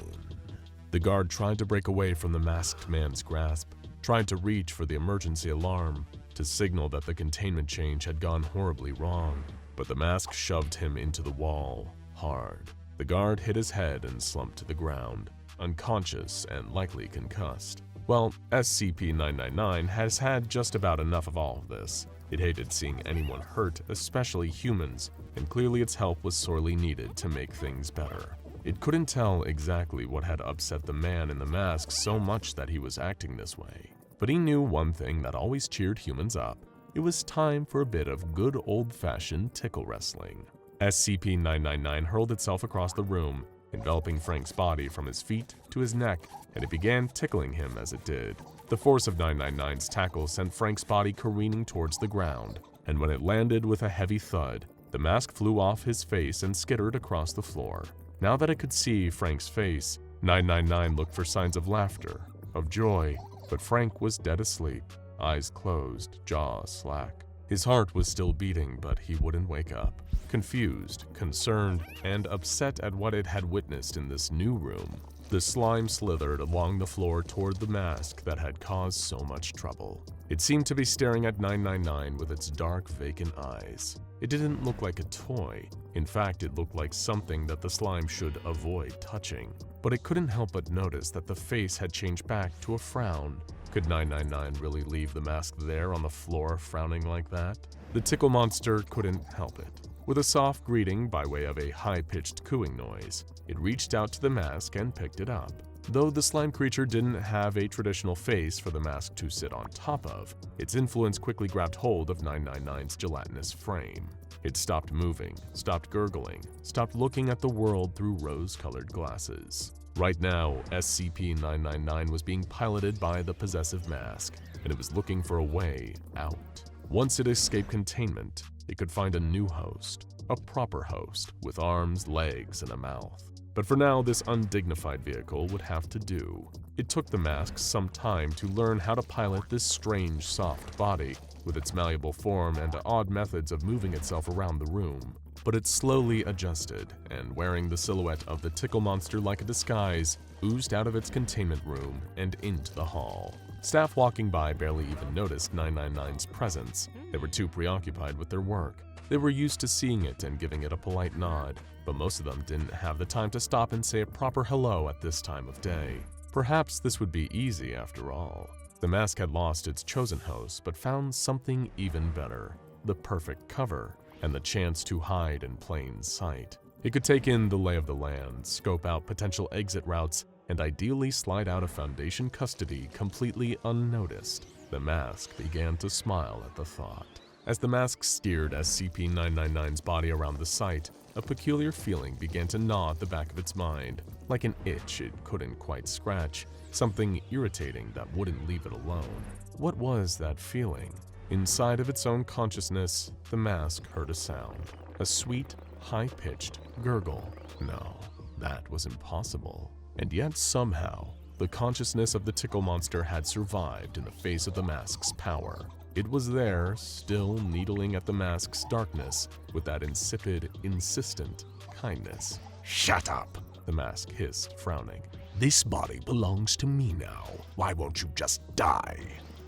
The guard tried to break away from the masked man's grasp, tried to reach for the emergency alarm, to signal that the containment change had gone horribly wrong, but the mask shoved him into the wall, hard. The guard hit his head and slumped to the ground, unconscious and likely concussed. Well, SCP-999 has had just about enough of all of this. It hated seeing anyone hurt, especially humans, and clearly its help was sorely needed to make things better. It couldn't tell exactly what had upset the man in the mask so much that he was acting this way, but he knew one thing that always cheered humans up. it was time for a bit of good old-fashioned tickle wrestling. SCP-039 hurled itself across the room, enveloping Frank's body from his feet to his neck, and it began tickling him as it did. The force of 999's tackle sent Frank's body careening towards the ground, and when it landed with a heavy thud, the mask flew off his face and skittered across the floor. Now that it could see Frank's face, 999 looked for signs of laughter, of joy, but Frank was dead asleep, eyes closed, jaw slack. His heart was still beating, but he wouldn't wake up. Confused, concerned, and upset at what it had witnessed in this new room, the slime slithered along the floor toward the mask that had caused so much trouble. It seemed to be staring at 999 with its dark, vacant eyes. It didn't look like a toy. In fact, it looked like something that the slime should avoid touching. But it couldn't help but notice that the face had changed back to a frown. Could 999 really leave the mask there on the floor frowning like that? The tickle monster couldn't help it. With a soft greeting by way of a high-pitched cooing noise, it reached out to the mask and picked it up. Though the slime creature didn't have a traditional face for the mask to sit on top of, its influence quickly grabbed hold of 999's gelatinous frame. It stopped moving, stopped gurgling, stopped looking at the world through rose-colored glasses. Right now, SCP-039 was being piloted by the Possessive mask, and it was looking for a way out. Once it escaped containment, it could find a new host, a proper host, with arms, legs, and a mouth. But for now, this undignified vehicle would have to do. It took the mask some time to learn how to pilot this strange, soft body, with its malleable form and odd methods of moving itself around the room. But it slowly adjusted, and wearing the silhouette of the tickle monster like a disguise, oozed out of its containment room and into the hall. Staff walking by barely even noticed 999's presence. They were too preoccupied with their work. They were used to seeing it and giving it a polite nod, but most of them didn't have the time to stop and say a proper hello at this time of day. Perhaps this would be easy after all. The mask had lost its chosen host, but found something even better: the perfect cover and the chance to hide in plain sight. It could take in the lay of the land, scope out potential exit routes, and ideally slide out of Foundation custody completely unnoticed. The mask began to smile at the thought. As the mask steered SCP-039's body around the site, a peculiar feeling began to gnaw at the back of its mind, like an itch it couldn't quite scratch, something irritating that wouldn't leave it alone. What was that feeling? Inside of its own consciousness, the mask heard a sound, a sweet, high-pitched gurgle. No, that was impossible. And yet somehow, the consciousness of the tickle monster had survived in the face of the mask's power. It was there, still needling at the mask's darkness with that insipid, insistent kindness. Shut up, The mask hissed, frowning. this body belongs to me now. Why won't you just die?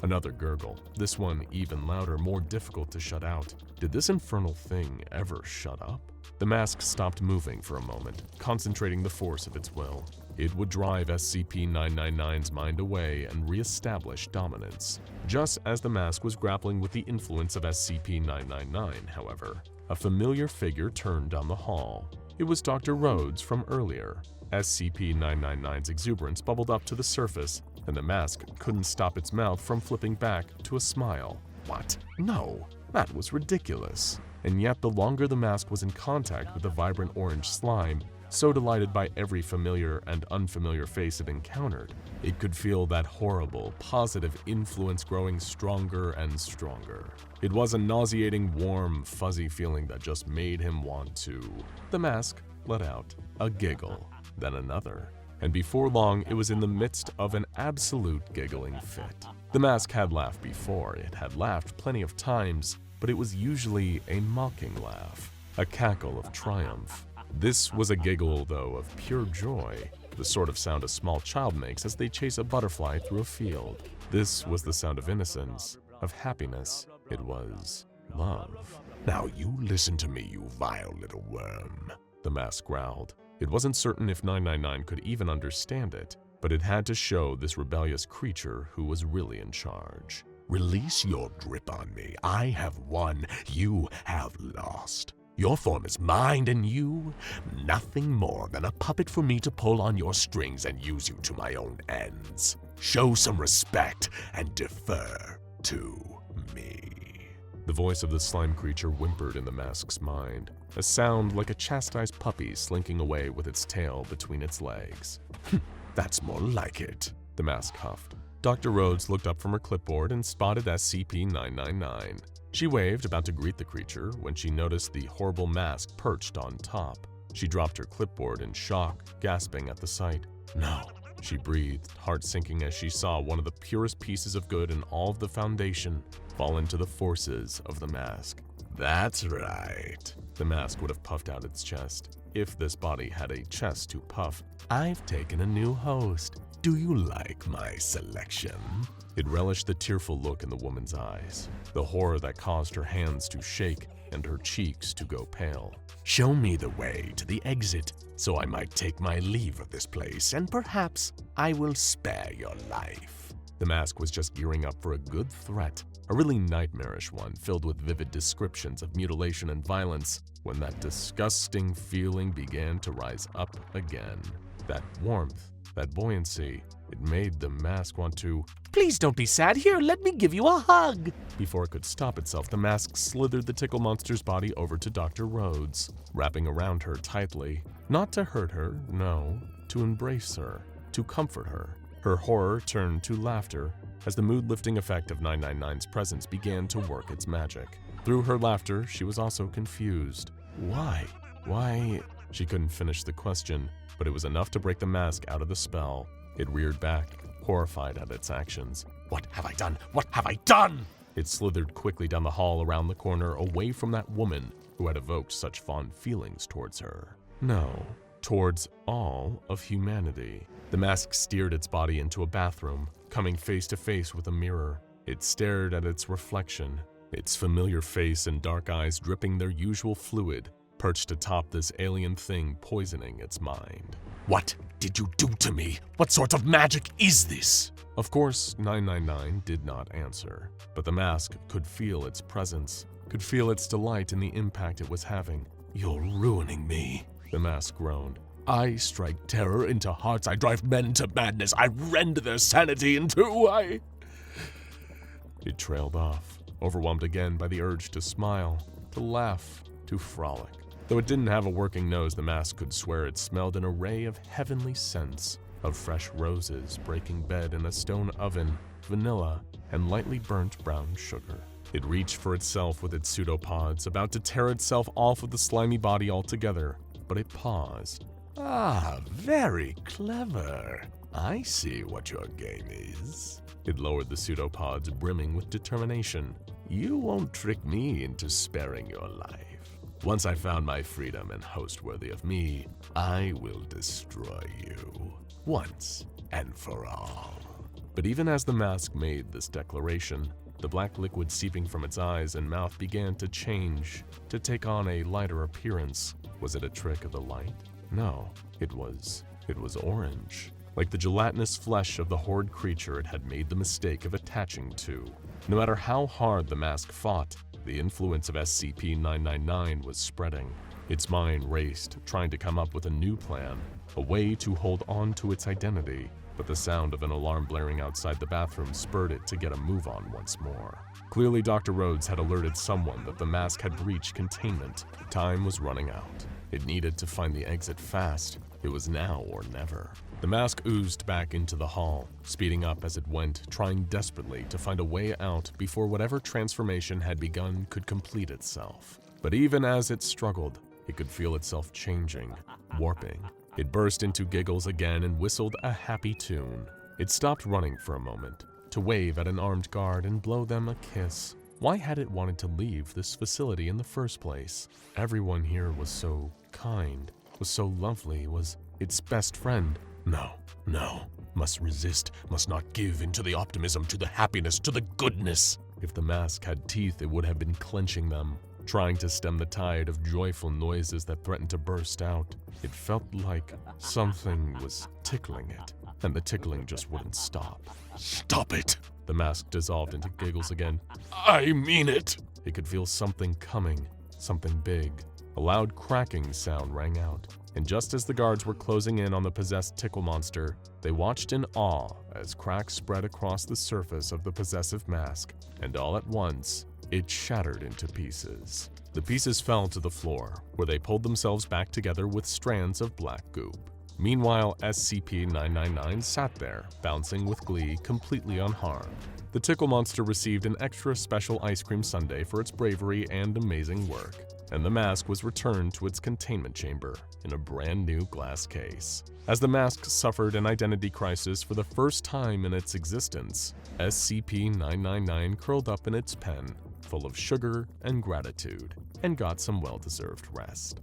Another gurgle, this one even louder, more difficult to shut out. Did this infernal thing ever shut up? The mask stopped moving for a moment, concentrating the force of its will. It would drive SCP-039's mind away and re-establish dominance. Just as the mask was grappling with the influence of SCP-099, however, a familiar figure turned down the hall. It was Dr. Rhodes from earlier. SCP-099's exuberance bubbled up to the surface, and the mask couldn't stop its mouth from flipping back to a smile. What? No, that was ridiculous. And yet the longer the mask was in contact with the vibrant orange slime, so delighted by every familiar and unfamiliar face it encountered, it could feel that horrible, positive influence growing stronger and stronger. It was a nauseating, warm, fuzzy feeling that just made him want to. The mask let out a giggle, then another. And before long, it was in the midst of an absolute giggling fit. The mask had laughed before. It had laughed plenty of times, but it was usually a mocking laugh, a cackle of triumph. This was a giggle, though, of pure joy, the sort of sound a small child makes as they chase a butterfly through a field. This was the sound of innocence, of happiness. It was love. Now you listen to me, you vile little worm. The mask growled. It wasn't certain if 999 could even understand it, but it had to show this rebellious creature who was really in charge. Release your grip on me. I have won. You have lost. Your form is mine, and you, nothing more than a puppet for me to pull on your strings and use you to my own ends. Show some respect and defer to me. The voice of the slime creature whimpered in the mask's mind, a sound like a chastised puppy slinking away with its tail between its legs. That's more like it, the mask huffed. Dr. Rhodes looked up from her clipboard and spotted SCP-039. She waved, about to greet the creature, when she noticed the horrible mask perched on top. She dropped her clipboard in shock, gasping at the sight. No, she breathed, heart sinking as she saw one of the purest pieces of good in all of the Foundation fall into the forces of the mask. That's right. The mask would have puffed out its chest, if this body had a chest to puff. I've taken a new host. Do you like my selection? It relished the tearful look in the woman's eyes, the horror that caused her hands to shake and her cheeks to go pale. Show me the way to the exit, so I might take my leave of this place, and perhaps I will spare your life. The mask was just gearing up for a good threat, a really nightmarish one filled with vivid descriptions of mutilation and violence, when that disgusting feeling began to rise up again. That warmth, that buoyancy, it made the mask want to, "Please don't be sad. Here, let me give you a hug." Before it could stop itself, the mask slithered the tickle monster's body over to Dr. Rhodes, wrapping around her tightly. Not to hurt her, no, to embrace her, to comfort her. Her horror turned to laughter as the mood-lifting effect of 999's presence began to work its magic. Through her laughter, she was also confused. Why? She couldn't finish the question, but it was enough to break the mask out of the spell. It reared back, horrified at its actions. What have I done? What have I done? It slithered quickly down the hall around the corner, away from that woman who had evoked such fond feelings towards her. No, towards all of humanity. The mask steered its body into a bathroom, coming face to face with a mirror. It stared at its reflection, its familiar face and dark eyes dripping their usual fluid, perched atop this alien thing poisoning its mind. What did you do to me? What sort of magic is this? Of course, 999 did not answer, but the mask could feel its presence, could feel its delight in the impact it was having. You're ruining me, the mask groaned. I strike terror into hearts, I drive men to madness, I rend their sanity in two, It trailed off, overwhelmed again by the urge to smile, to laugh, to frolic. Though it didn't have a working nose, the mask could swear it smelled an array of heavenly scents, of fresh roses breaking bed in a stone oven, vanilla, and lightly burnt brown sugar. It reached for itself with its pseudopods, about to tear itself off of the slimy body altogether, but it paused. Ah, very clever. I see what your game is. It lowered the pseudopods, brimming with determination. You won't trick me into sparing your life. Once I found my freedom and host worthy of me, I will destroy you, once and for all. But even as the mask made this declaration, the black liquid seeping from its eyes and mouth began to change, to take on a lighter appearance. Was it a trick of the light? No, it was orange, like the gelatinous flesh of the horrid creature it had made the mistake of attaching to. No matter how hard the mask fought, the influence of SCP-999 was spreading. Its mind raced, trying to come up with a new plan, a way to hold on to its identity, but the sound of an alarm blaring outside the bathroom spurred it to get a move on once more. Clearly, Dr. Rhodes had alerted someone that the mask had breached containment. Time was running out. It needed to find the exit fast. It was now or never. The mask oozed back into the hall, speeding up as it went, trying desperately to find a way out before whatever transformation had begun could complete itself. But even as it struggled, it could feel itself changing, warping. It burst into giggles again and whistled a happy tune. It stopped running for a moment, to wave at an armed guard and blow them a kiss. Why had it wanted to leave this facility in the first place? Everyone here was so kind, was so lovely, was its best friend. No, must resist, must not give in to the optimism, to the happiness, to the goodness. If the mask had teeth, it would have been clenching them, trying to stem the tide of joyful noises that threatened to burst out. It felt like something was tickling it, and the tickling just wouldn't stop. Stop it! The mask dissolved into giggles again. I mean it! It could feel something coming, something big. A loud cracking sound rang out, and just as the guards were closing in on the possessed tickle monster, they watched in awe as cracks spread across the surface of the possessive mask, and all at once, it shattered into pieces. The pieces fell to the floor, where they pulled themselves back together with strands of black goop. Meanwhile, SCP-039 sat there, bouncing with glee, completely unharmed. The Tickle Monster received an extra special ice cream sundae for its bravery and amazing work, and the mask was returned to its containment chamber in a brand new glass case. As the mask suffered an identity crisis for the first time in its existence, SCP-039 curled up in its pen, full of sugar and gratitude, and got some well-deserved rest.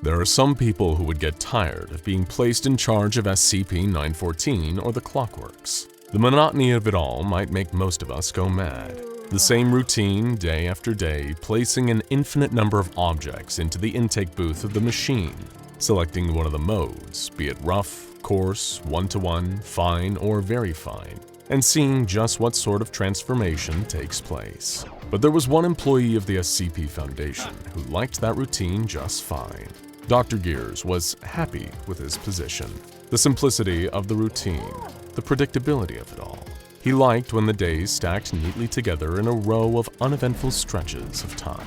There are some people who would get tired of being placed in charge of SCP-914 or the Clockworks. The monotony of it all might make most of us go mad. The same routine, day after day, placing an infinite number of objects into the intake booth of the machine, selecting one of the modes, be it rough, coarse, one-to-one, fine, or very fine, and seeing just what sort of transformation takes place. But there was one employee of the SCP Foundation who liked that routine just fine. Dr. Gears was happy with his position. The simplicity of the routine, the predictability of it all. He liked when the days stacked neatly together in a row of uneventful stretches of time.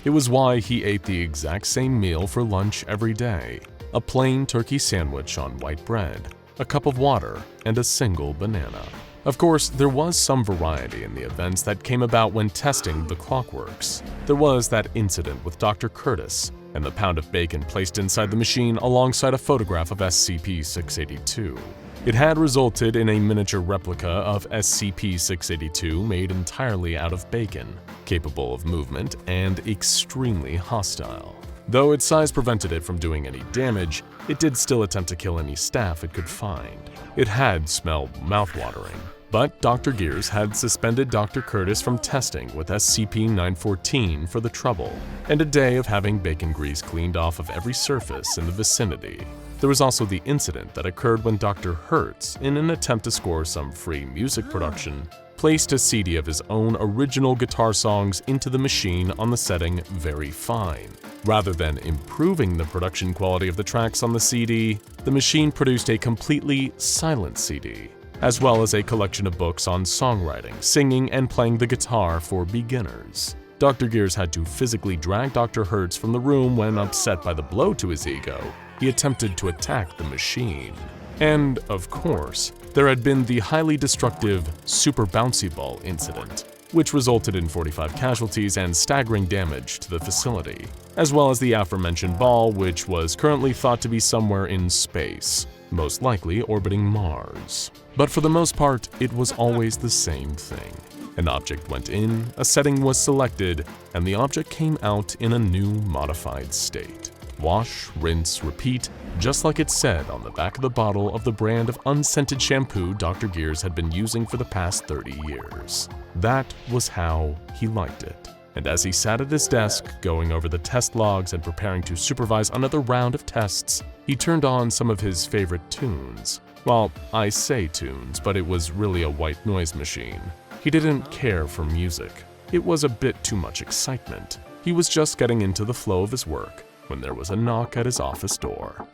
It was why he ate the exact same meal for lunch every day, a plain turkey sandwich on white bread, a cup of water, and a single banana. Of course, there was some variety in the events that came about when testing the Clockworks. There was that incident with Dr. Curtis, and the pound of bacon placed inside the machine alongside a photograph of SCP-682. It had resulted in a miniature replica of SCP-682 made entirely out of bacon, capable of movement and extremely hostile. Though its size prevented it from doing any damage, it did still attempt to kill any staff it could find. It had smelled mouthwatering, but Dr. Gears had suspended Dr. Curtis from testing with SCP-914 for the trouble, and a day of having bacon grease cleaned off of every surface in the vicinity. There was also the incident that occurred when Dr. Hertz, in an attempt to score some free music production, placed a CD of his own original guitar songs into the machine on the setting Very Fine. Rather than improving the production quality of the tracks on the CD, the machine produced a completely silent CD, as well as a collection of books on songwriting, singing, and playing the guitar for beginners. Dr. Gears had to physically drag Dr. Hertz from the room when, upset by the blow to his ego, he attempted to attack the machine. And, of course, there had been the highly destructive Super Bouncy Ball incident, which resulted in 45 casualties and staggering damage to the facility, as well as the aforementioned ball, which was currently thought to be somewhere in space, most likely orbiting Mars. But for the most part, it was always the same thing. An object went in, a setting was selected, and the object came out in a new modified state. Wash, rinse, repeat, just like it said on the back of the bottle of the brand of unscented shampoo Dr. Gears had been using for the past 30 years. That was how he liked it. And as he sat at his desk, going over the test logs and preparing to supervise another round of tests, he turned on some of his favorite tunes. Well, I say tunes, but it was really a white noise machine. He didn't care for music. It was a bit too much excitement. He was just getting into the flow of his work when there was a knock at his office door.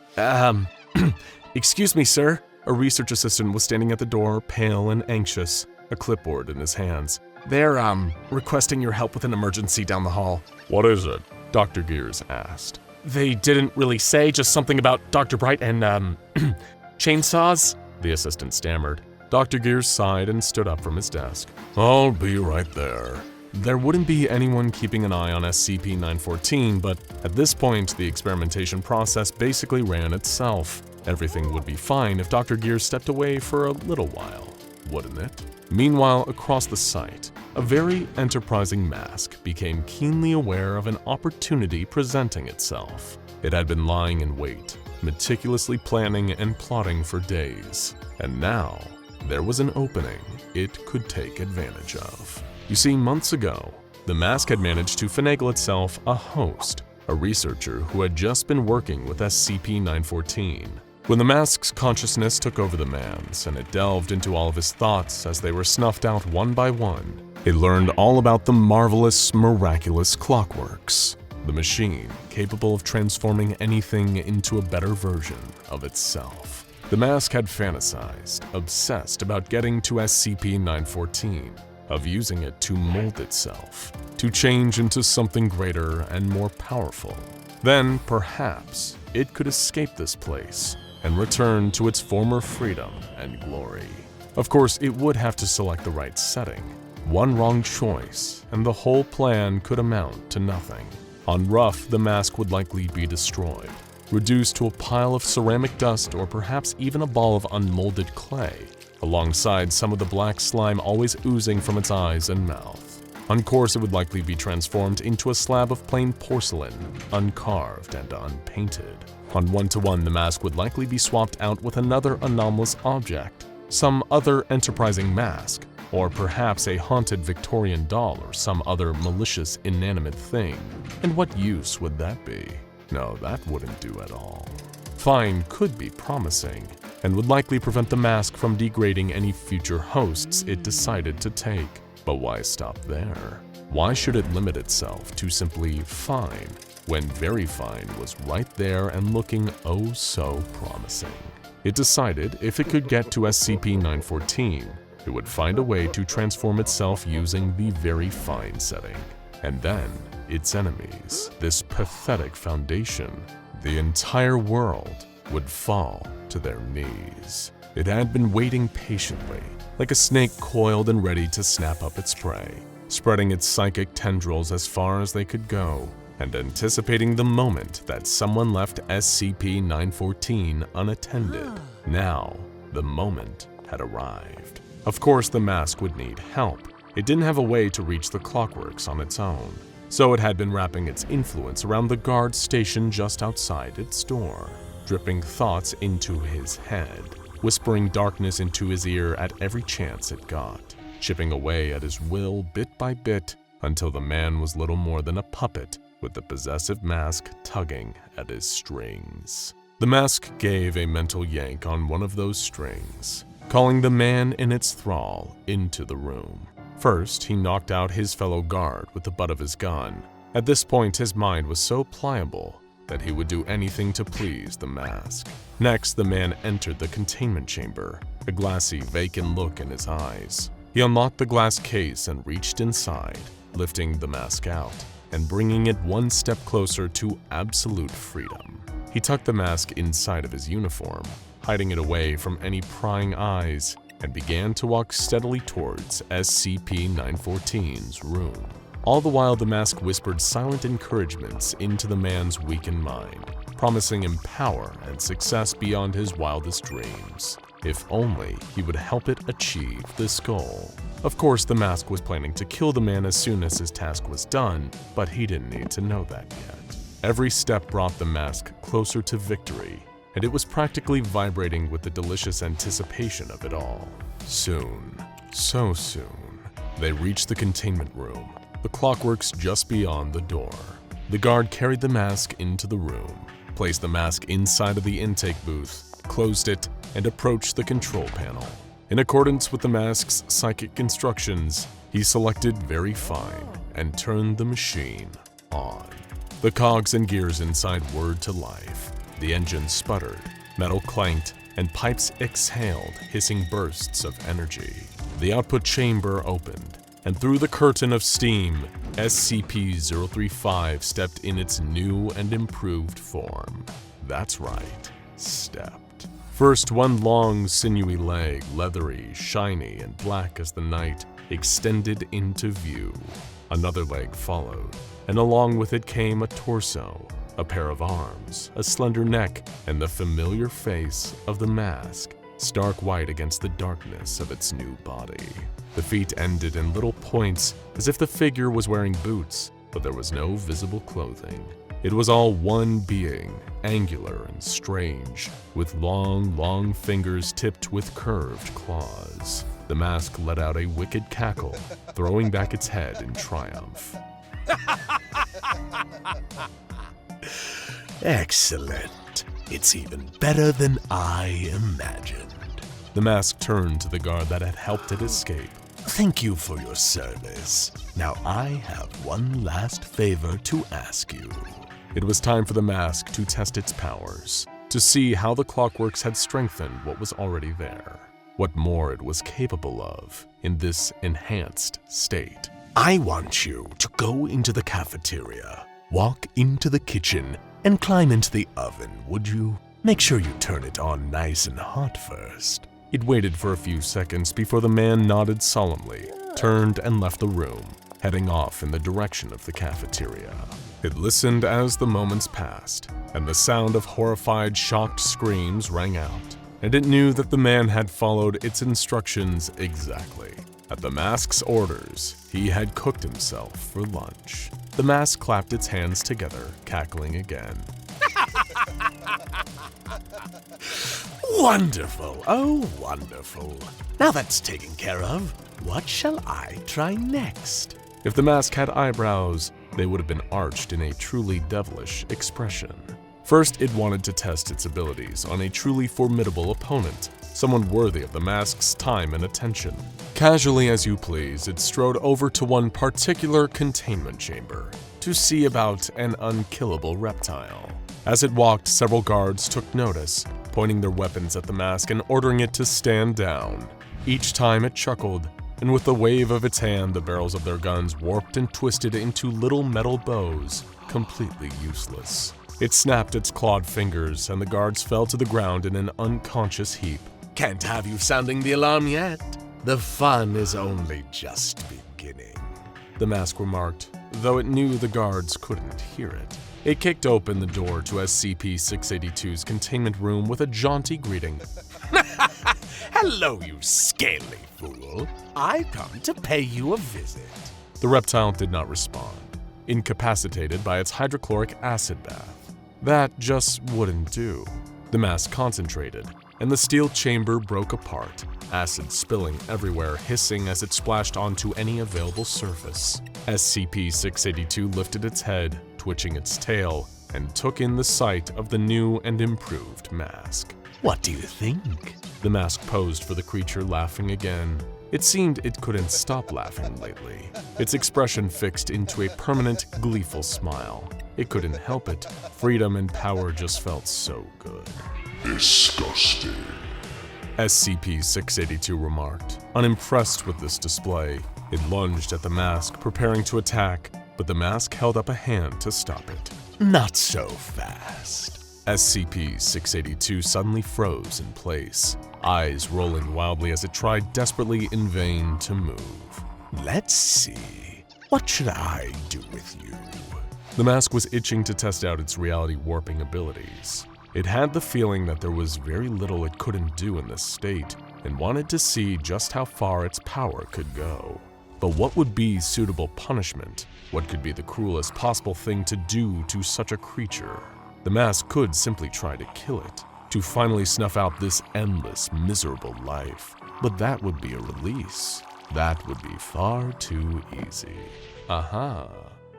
Excuse me, sir. A research assistant was standing at the door, pale and anxious, a clipboard in his hands. They're, requesting your help with an emergency down the hall. What is it? Dr. Gears asked. They didn't really say, just something about Dr. Bright and, chainsaws? The assistant stammered. Dr. Gears sighed and stood up from his desk. I'll be right there. There wouldn't be anyone keeping an eye on SCP-914, but at this point, the experimentation process basically ran itself. Everything would be fine if Dr. Gears stepped away for a little while, wouldn't it? Meanwhile, across the site, a very enterprising mask became keenly aware of an opportunity presenting itself. It had been lying in wait, meticulously planning and plotting for days, and now there was an opening it could take advantage of. You see, months ago, the mask had managed to finagle itself a host, a researcher who had just been working with SCP-914. When the mask's consciousness took over the man's and it delved into all of his thoughts as they were snuffed out one by one, it learned all about the marvelous, miraculous Clockworks, the machine capable of transforming anything into a better version of itself. The mask had fantasized, obsessed about getting to SCP-914, of using it to mold itself, to change into something greater and more powerful. Then, perhaps, it could escape this place and return to its former freedom and glory. Of course, it would have to select the right setting. One wrong choice, and the whole plan could amount to nothing. On rough, the mask would likely be destroyed, reduced to a pile of ceramic dust or perhaps even a ball of unmolded clay, alongside some of the black slime always oozing from its eyes and mouth. On course, it would likely be transformed into a slab of plain porcelain, uncarved and unpainted. On 1-to-1, the mask would likely be swapped out with another anomalous object, some other enterprising mask, or perhaps a haunted Victorian doll or some other malicious inanimate thing. And what use would that be? No, that wouldn't do at all. Fine could be promising, and would likely prevent the mask from degrading any future hosts it decided to take. But why stop there? Why should it limit itself to simply fine, when very fine was right there and looking oh so promising? It decided if it could get to SCP-014, it would find a way to transform itself using the very fine setting. And then, its enemies, this pathetic Foundation, the entire world, would fall to their knees. It had been waiting patiently, like a snake coiled and ready to snap up its prey, spreading its psychic tendrils as far as they could go, and anticipating the moment that someone left SCP-014 unattended. Now, the moment had arrived. Of course, the mask would need help. It didn't have a way to reach the clockworks on its own, so it had been wrapping its influence around the guard stationed just outside its door, dripping thoughts into his head, whispering darkness into his ear at every chance it got, chipping away at his will bit by bit until the man was little more than a puppet with the possessive mask tugging at his strings. The mask gave a mental yank on one of those strings, calling the man in its thrall into the room. First, he knocked out his fellow guard with the butt of his gun. At this point, his mind was so pliable that he would do anything to please the mask. Next, the man entered the containment chamber, a glassy, vacant look in his eyes. He unlocked the glass case and reached inside, lifting the mask out and bringing it one step closer to absolute freedom. He tucked the mask inside of his uniform, hiding it away from any prying eyes, and began to walk steadily towards SCP-014's room. All the while, the mask whispered silent encouragements into the man's weakened mind, promising him power and success beyond his wildest dreams, if only he would help it achieve this goal. Of course, the mask was planning to kill the man as soon as his task was done, but he didn't need to know that yet. Every step brought the mask closer to victory, and it was practically vibrating with the delicious anticipation of it all. Soon, so soon, they reached the containment room, the clockworks just beyond the door. The guard carried the mask into the room, placed the mask inside of the intake booth, closed it, and approached the control panel. In accordance with the mask's psychic instructions, he selected very fine and turned the machine on. The cogs and gears inside whirred to life. The engine sputtered, metal clanked, and pipes exhaled hissing bursts of energy. The output chamber opened, and through the curtain of steam, SCP-035 stepped in its new and improved form. That's right, stepped. First, one long, sinewy leg, leathery, shiny, and black as the night, extended into view. Another leg followed, and along with it came a torso, a pair of arms, a slender neck, and the familiar face of the mask, stark white against the darkness of its new body. The feet ended in little points, as if the figure was wearing boots, but there was no visible clothing. It was all one being, angular and strange, with long, long fingers tipped with curved claws. The mask let out a wicked cackle, throwing back its head in triumph. Excellent. It's even better than I imagined. The mask turned to the guard that had helped it escape. Thank you for your service. Now I have one last favor to ask you. It was time for the mask to test its powers, to see how the clockworks had strengthened what was already there. what more it was capable of in this enhanced state. I want you to go into the cafeteria, walk into the kitchen, and climb into the oven, would you? Make sure you turn it on nice and hot first. It waited for a few seconds before the man nodded solemnly, turned and left the room, heading off in the direction of the cafeteria. It listened as the moments passed, and the sound of horrified, shocked screams rang out, and it knew that the man had followed its instructions exactly. At the mask's orders, he had cooked himself for lunch. The mask clapped its hands together, cackling again. Wonderful, oh wonderful. Now that's taken care of, what shall I try next? If the mask had eyebrows, they would have been arched in a truly devilish expression. First, it wanted to test its abilities on a truly formidable opponent, someone worthy of the mask's time and attention. Casually as you please, it strode over to one particular containment chamber to see about an unkillable reptile. As it walked, several guards took notice, pointing their weapons at the mask and ordering it to stand down. Each time it chuckled, and with a wave of its hand, the barrels of their guns warped and twisted into little metal bows, completely useless. It snapped its clawed fingers, and the guards fell to the ground in an unconscious heap. Can't have you sounding the alarm yet. The fun is only just beginning, the mask remarked, though it knew the guards couldn't hear it. It kicked open the door to SCP-682's containment room with a jaunty greeting. Hello, you scaly fool. I've come to pay you a visit. The reptile did not respond, incapacitated by its hydrochloric acid bath. That just wouldn't do. The mask concentrated, and the steel chamber broke apart, acid spilling everywhere, hissing as it splashed onto any available surface. SCP-682 lifted its head, twitching its tail, and took in the sight of the new and improved mask. What do you think? The mask posed for the creature, laughing again. It seemed it couldn't stop laughing lately, its expression fixed into a permanent, gleeful smile. It couldn't help it. Freedom and power just felt so good. Disgusting, SCP-682 remarked. Unimpressed with this display, it lunged at the mask, preparing to attack, but the mask held up a hand to stop it. Not so fast. SCP-682 suddenly froze in place, eyes rolling wildly as it tried desperately in vain to move. Let's see. What should I do with you? The mask was itching to test out its reality warping abilities. It had the feeling that there was very little it couldn't do in this state, and wanted to see just how far its power could go. But what would be suitable punishment? What could be the cruelest possible thing to do to such a creature? The mask could simply try to kill it, to finally snuff out this endless, miserable life. But that would be a release. That would be far too easy. Aha!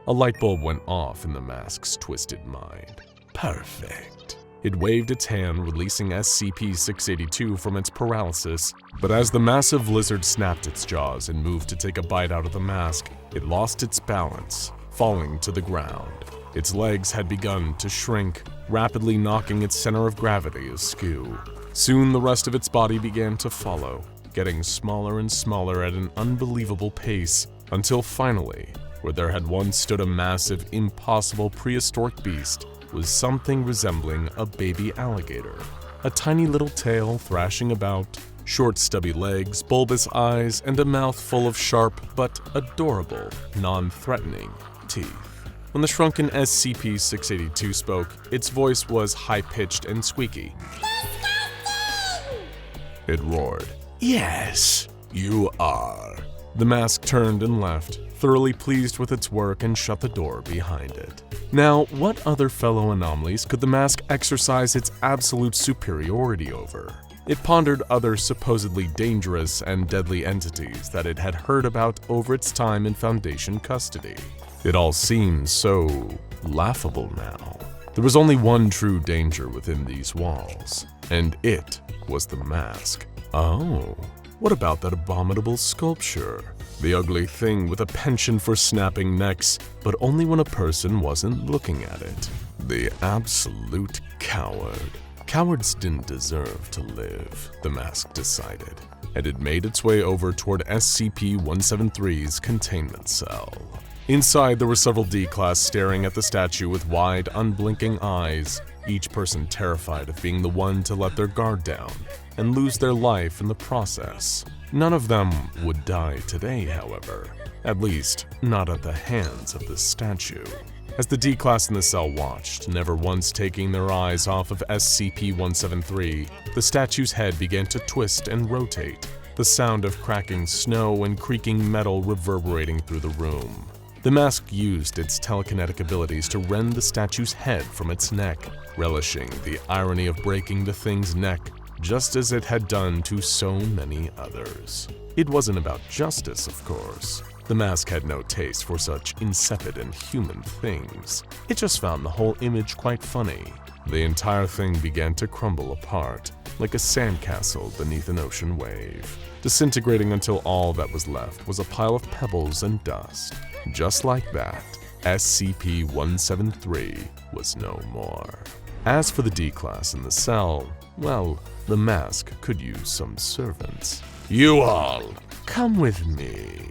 A light bulb went off in the mask's twisted mind. Perfect. It waved its hand, releasing SCP-682 from its paralysis, but as the massive lizard snapped its jaws and moved to take a bite out of the mask, it lost its balance, falling to the ground. Its legs had begun to shrink, rapidly knocking its center of gravity askew. Soon the rest of its body began to follow, getting smaller and smaller at an unbelievable pace, until finally, where there had once stood a massive, impossible prehistoric beast, was something resembling a baby alligator. A tiny little tail thrashing about, short stubby legs, bulbous eyes, and a mouth full of sharp but adorable, non-threatening teeth. When the shrunken SCP-682 spoke, its voice was high-pitched and squeaky. It roared. Yes, you are. The mask turned and left, thoroughly pleased with its work, and shut the door behind it. Now, what other fellow anomalies could the mask exercise its absolute superiority over? It pondered other supposedly dangerous and deadly entities that it had heard about over its time in Foundation custody. It all seemed so laughable now. There was only one true danger within these walls, and it was the mask. Oh, what about that abominable sculpture? The ugly thing with a penchant for snapping necks, but only when a person wasn't looking at it. The absolute coward. Cowards didn't deserve to live, the mask decided, and it made its way over toward SCP-173's containment cell. Inside, there were several D-Class staring at the statue with wide, unblinking eyes, each person terrified of being the one to let their guard down and lose their life in the process. None of them would die today, however, at least not at the hands of the statue. As the D-Class in the cell watched, never once taking their eyes off of SCP-173, the statue's head began to twist and rotate, the sound of cracking snow and creaking metal reverberating through the room. The mask used its telekinetic abilities to rend the statue's head from its neck, relishing the irony of breaking the thing's neck, just as it had done to so many others. It wasn't about justice, of course. The mask had no taste for such insipid and human things. It just found the whole image quite funny. The entire thing began to crumble apart, like a sandcastle beneath an ocean wave, disintegrating until all that was left was a pile of pebbles and dust. Just like that, SCP-173 was no more. As for the D-Class in the cell, well, the mask could use some servants. "You all, come with me,"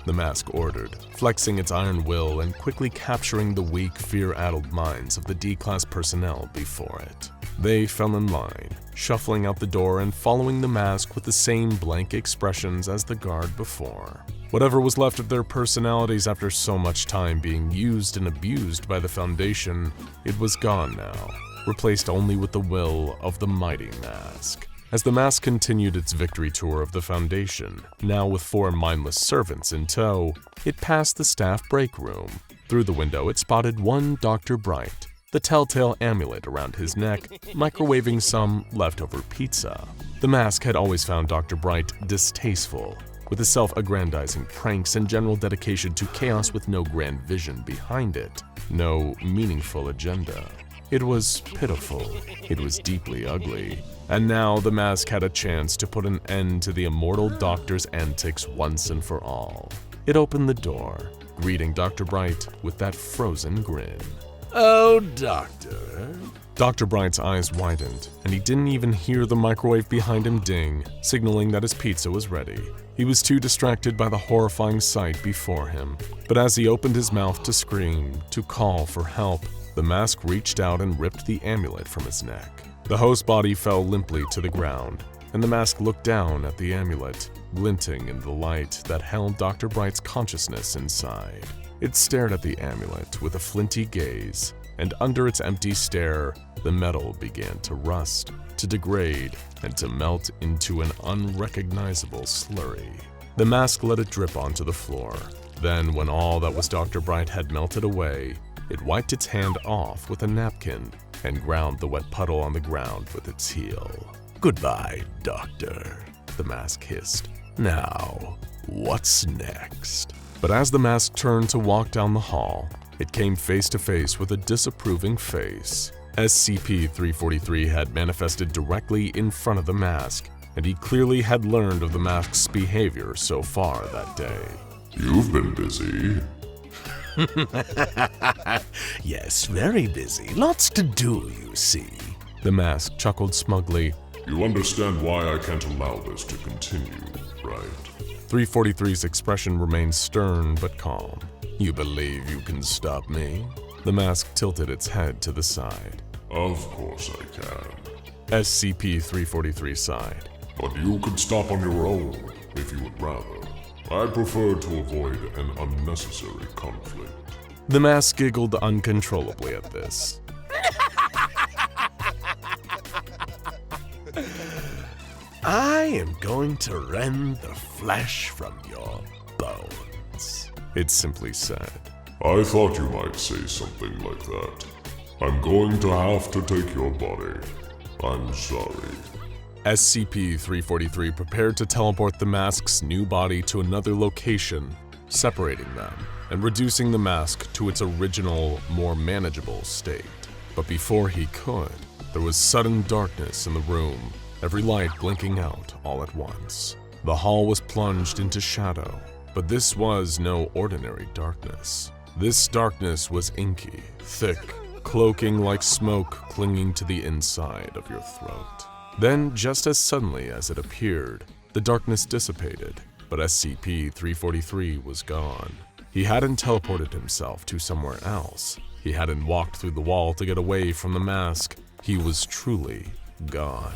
the mask ordered, flexing its iron will and quickly capturing the weak, fear-addled minds of the D-Class personnel before it. They fell in line, shuffling out the door and following the mask with the same blank expressions as the guard before. Whatever was left of their personalities after so much time being used and abused by the Foundation, it was gone now, replaced only with the will of the mighty mask. As the mask continued its victory tour of the Foundation, now with 4 mindless servants in tow, it passed the staff break room. Through the window, it spotted one Dr. Bright, the telltale amulet around his neck, microwaving some leftover pizza. The mask had always found Dr. Bright distasteful, with his self-aggrandizing pranks and general dedication to chaos with no grand vision behind it, no meaningful agenda. It was pitiful, it was deeply ugly, and now the mask had a chance to put an end to the immortal doctor's antics once and for all. It opened the door, greeting Dr. Bright with that frozen grin. "Oh, Doctor." Dr. Bright's eyes widened, and he didn't even hear the microwave behind him ding, signaling that his pizza was ready. He was too distracted by the horrifying sight before him. But as he opened his mouth to scream, to call for help, the mask reached out and ripped the amulet from his neck. The host body fell limply to the ground, and the mask looked down at the amulet, glinting in the light that held Dr. Bright's consciousness inside. It stared at the amulet with a flinty gaze, and under its empty stare, the metal began to rust, to degrade, and to melt into an unrecognizable slurry. The mask let it drip onto the floor. Then, when all that was Dr. Bright had melted away, it wiped its hand off with a napkin and ground the wet puddle on the ground with its heel. "Goodbye, Doctor," the mask hissed. "Now, what's next?" But as the mask turned to walk down the hall, it came face to face with a disapproving face. SCP-343 had manifested directly in front of the mask, and he clearly had learned of the mask's behavior so far that day. You've been busy. Yes, very busy. Lots to do, you see. The mask chuckled smugly. You understand why I can't allow this to continue, right? 343's expression remained stern but calm. You believe you can stop me? The mask tilted its head to the side. Of course I can. SCP-343 sighed. But you could stop on your own, if you would rather. I prefer to avoid an unnecessary conflict. The mask giggled uncontrollably at this. I am going to rend the flesh from your bones, it simply said. I thought you might say something like that. I'm going to have to take your body. I'm sorry. SCP-343 prepared to teleport the mask's new body to another location, separating them and reducing the mask to its original, more manageable state. But before he could, there was sudden darkness in the room, every light blinking out all at once. The hall was plunged into shadow, but this was no ordinary darkness. This darkness was inky, thick, cloaking like smoke clinging to the inside of your throat. Then, just as suddenly as it appeared, the darkness dissipated, but SCP-035 was gone. He hadn't teleported himself to somewhere else. He hadn't walked through the wall to get away from the mask. He was truly gone.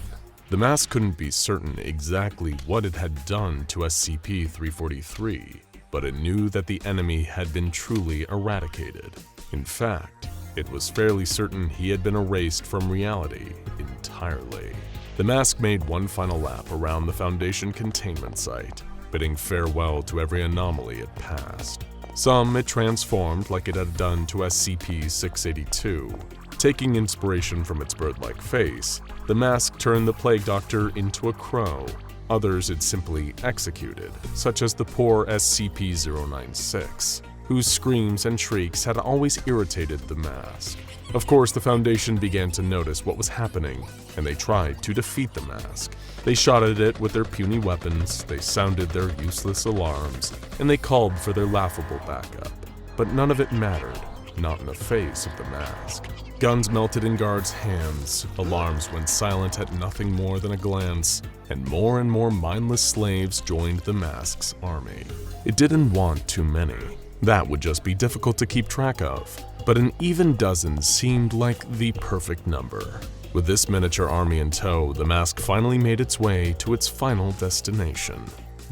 The mask couldn't be certain exactly what it had done to SCP-035, but it knew that the enemy had been truly eradicated. In fact, it was fairly certain he had been erased from reality entirely. The mask made one final lap around the Foundation containment site, bidding farewell to every anomaly it passed. Some it transformed like it had done to SCP-682. Taking inspiration from its bird-like face, the mask turned the Plague Doctor into a crow. Others it simply executed, such as the poor SCP-096, whose screams and shrieks had always irritated the mask. Of course, the Foundation began to notice what was happening, and they tried to defeat the mask. They shot at it with their puny weapons, they sounded their useless alarms, and they called for their laughable backup. But none of it mattered, not in the face of the mask. Guns melted in guards' hands, alarms went silent at nothing more than a glance, and more mindless slaves joined the mask's army. It didn't want too many. That would just be difficult to keep track of, but an even dozen seemed like the perfect number. With this miniature army in tow, the mask finally made its way to its final destination,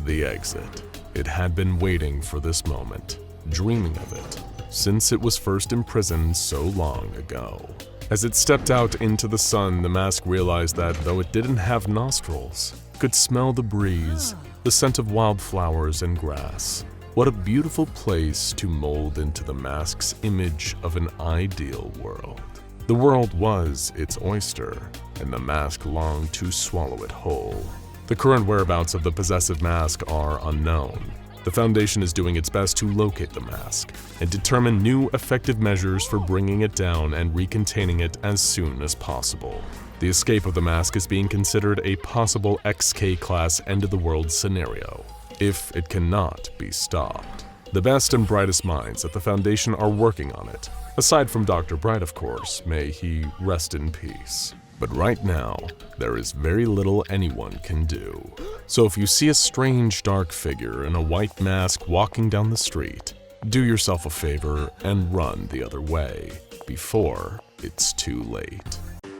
the exit. It had been waiting for this moment, dreaming of it, since it was first imprisoned so long ago. As it stepped out into the sun, the mask realized that though it didn't have nostrils, it could smell the breeze, the scent of wildflowers and grass. What a beautiful place to mold into the mask's image of an ideal world. The world was its oyster, and the mask longed to swallow it whole. The current whereabouts of the Possessive mask are unknown. The Foundation is doing its best to locate the mask and determine new effective measures for bringing it down and recontaining it as soon as possible. The escape of the mask is being considered a possible XK-class end-of-the-world scenario, if it cannot be stopped. The best and brightest minds at the Foundation are working on it. Aside from Dr. Bright, of course, may he rest in peace. But right now, there is very little anyone can do. So if you see a strange dark figure in a white mask walking down the street, do yourself a favor and run the other way before it's too late.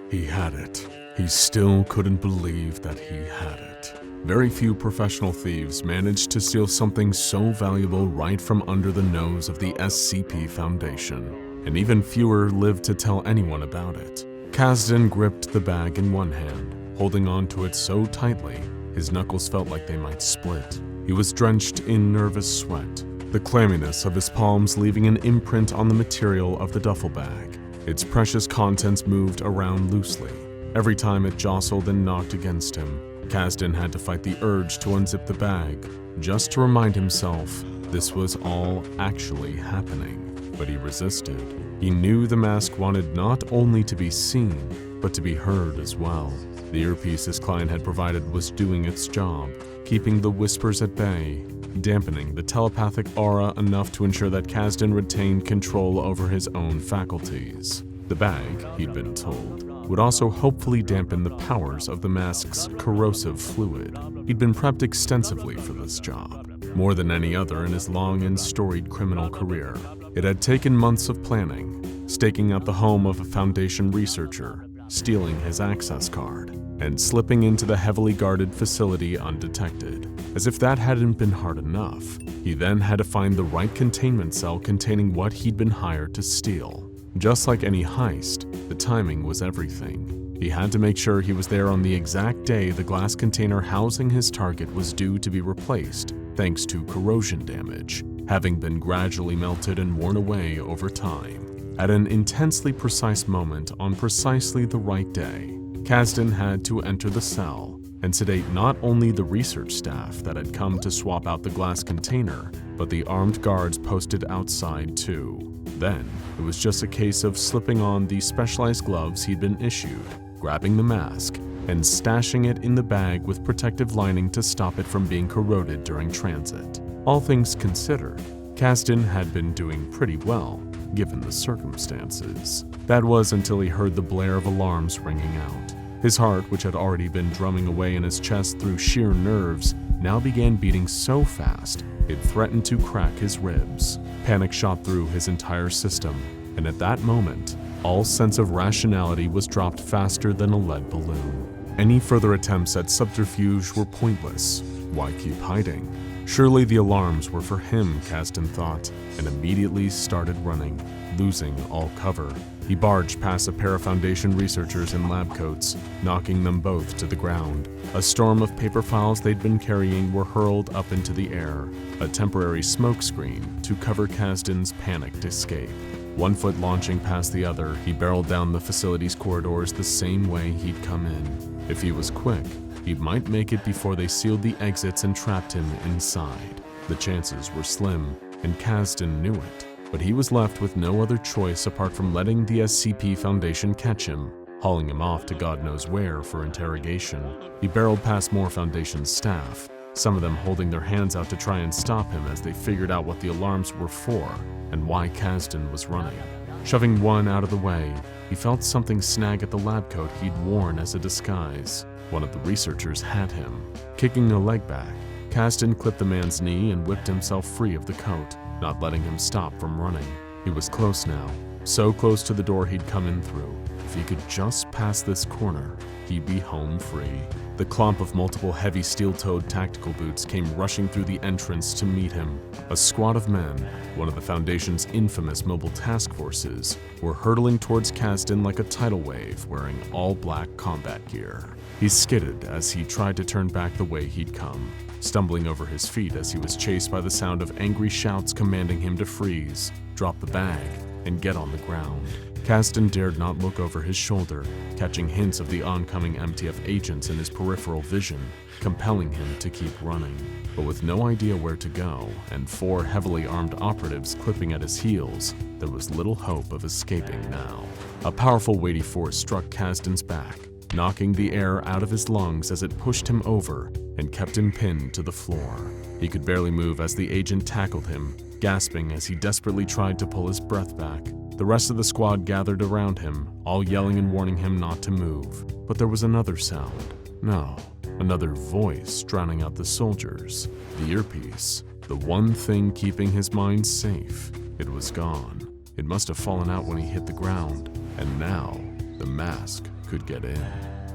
He had it. He still couldn't believe that he had it. Very few professional thieves managed to steal something so valuable right from under the nose of the SCP Foundation, and even fewer lived to tell anyone about it. Kasdan gripped the bag in one hand, holding on to it so tightly, his knuckles felt like they might split. He was drenched in nervous sweat, the clamminess of his palms leaving an imprint on the material of the duffel bag. Its precious contents moved around loosely. Every time it jostled and knocked against him, Kasdan had to fight the urge to unzip the bag, just to remind himself this was all actually happening. But he resisted. He knew the mask wanted not only to be seen, but to be heard as well. The earpiece his client had provided was doing its job, keeping the whispers at bay, dampening the telepathic aura enough to ensure that Kasdan retained control over his own faculties. The bag, he'd been told, would also hopefully dampen the powers of the mask's corrosive fluid. He'd been prepped extensively for this job, more than any other in his long and storied criminal career. It had taken months of planning, staking out the home of a Foundation researcher, stealing his access card, and slipping into the heavily guarded facility undetected. As if that hadn't been hard enough, he then had to find the right containment cell containing what he'd been hired to steal. Just like any heist, the timing was everything. He had to make sure he was there on the exact day the glass container housing his target was due to be replaced, thanks to corrosion damage, having been gradually melted and worn away over time. At an intensely precise moment on precisely the right day, Kasdan had to enter the cell and sedate not only the research staff that had come to swap out the glass container, but the armed guards posted outside too. Then, it was just a case of slipping on the specialized gloves he'd been issued, grabbing the mask, and stashing it in the bag with protective lining to stop it from being corroded during transit. All things considered, Kasdan had been doing pretty well. given the circumstances. That was until he heard the blare of alarms ringing out. His heart, which had already been drumming away in his chest through sheer nerves, now began beating so fast it threatened to crack his ribs. Panic shot through his entire system, and at that moment, all sense of rationality was dropped faster than a lead balloon. Any further attempts at subterfuge were pointless. Why keep hiding? Surely the alarms were for him, Kasdan thought, and immediately started running, losing all cover. He barged past a pair of Foundation researchers in lab coats, knocking them both to the ground. A storm of paper files they'd been carrying were hurled up into the air, a temporary smokescreen to cover Kasdan's panicked escape. One foot launching past the other, he barreled down the facility's corridors the same way he'd come in. If he was quick, he might make it before they sealed the exits and trapped him inside. The chances were slim, and Kasdan knew it. But he was left with no other choice apart from letting the SCP Foundation catch him, hauling him off to God knows where for interrogation. He barreled past more Foundation staff, some of them holding their hands out to try and stop him as they figured out what the alarms were for and why Kasdan was running. Shoving one out of the way, he felt something snag at the lab coat he'd worn as a disguise. One of the researchers had him. Kicking a leg back, Kasdan clipped the man's knee and whipped himself free of the coat, not letting him stop from running. He was close now, so close to the door he'd come in through. If he could just pass this corner, he'd be home free. The clomp of multiple heavy steel-toed tactical boots came rushing through the entrance to meet him. A squad of men, one of the Foundation's infamous mobile task forces, were hurtling towards Kasdan like a tidal wave wearing all-black combat gear. He skidded as he tried to turn back the way he'd come, stumbling over his feet as he was chased by the sound of angry shouts commanding him to freeze, drop the bag, and get on the ground. Kasdan dared not look over his shoulder, catching hints of the oncoming MTF agents in his peripheral vision, compelling him to keep running. But with no idea where to go, and 4 heavily armed operatives clipping at his heels, there was little hope of escaping now. A powerful weighty force struck Kasdan's back, knocking the air out of his lungs as it pushed him over and kept him pinned to the floor. He could barely move as the agent tackled him, gasping as he desperately tried to pull his breath back. The rest of the squad gathered around him, all yelling and warning him not to move. But there was another sound. No, another voice drowning out the soldiers. The earpiece, the one thing keeping his mind safe. It was gone. It must have fallen out when he hit the ground. And now, the mask could get in.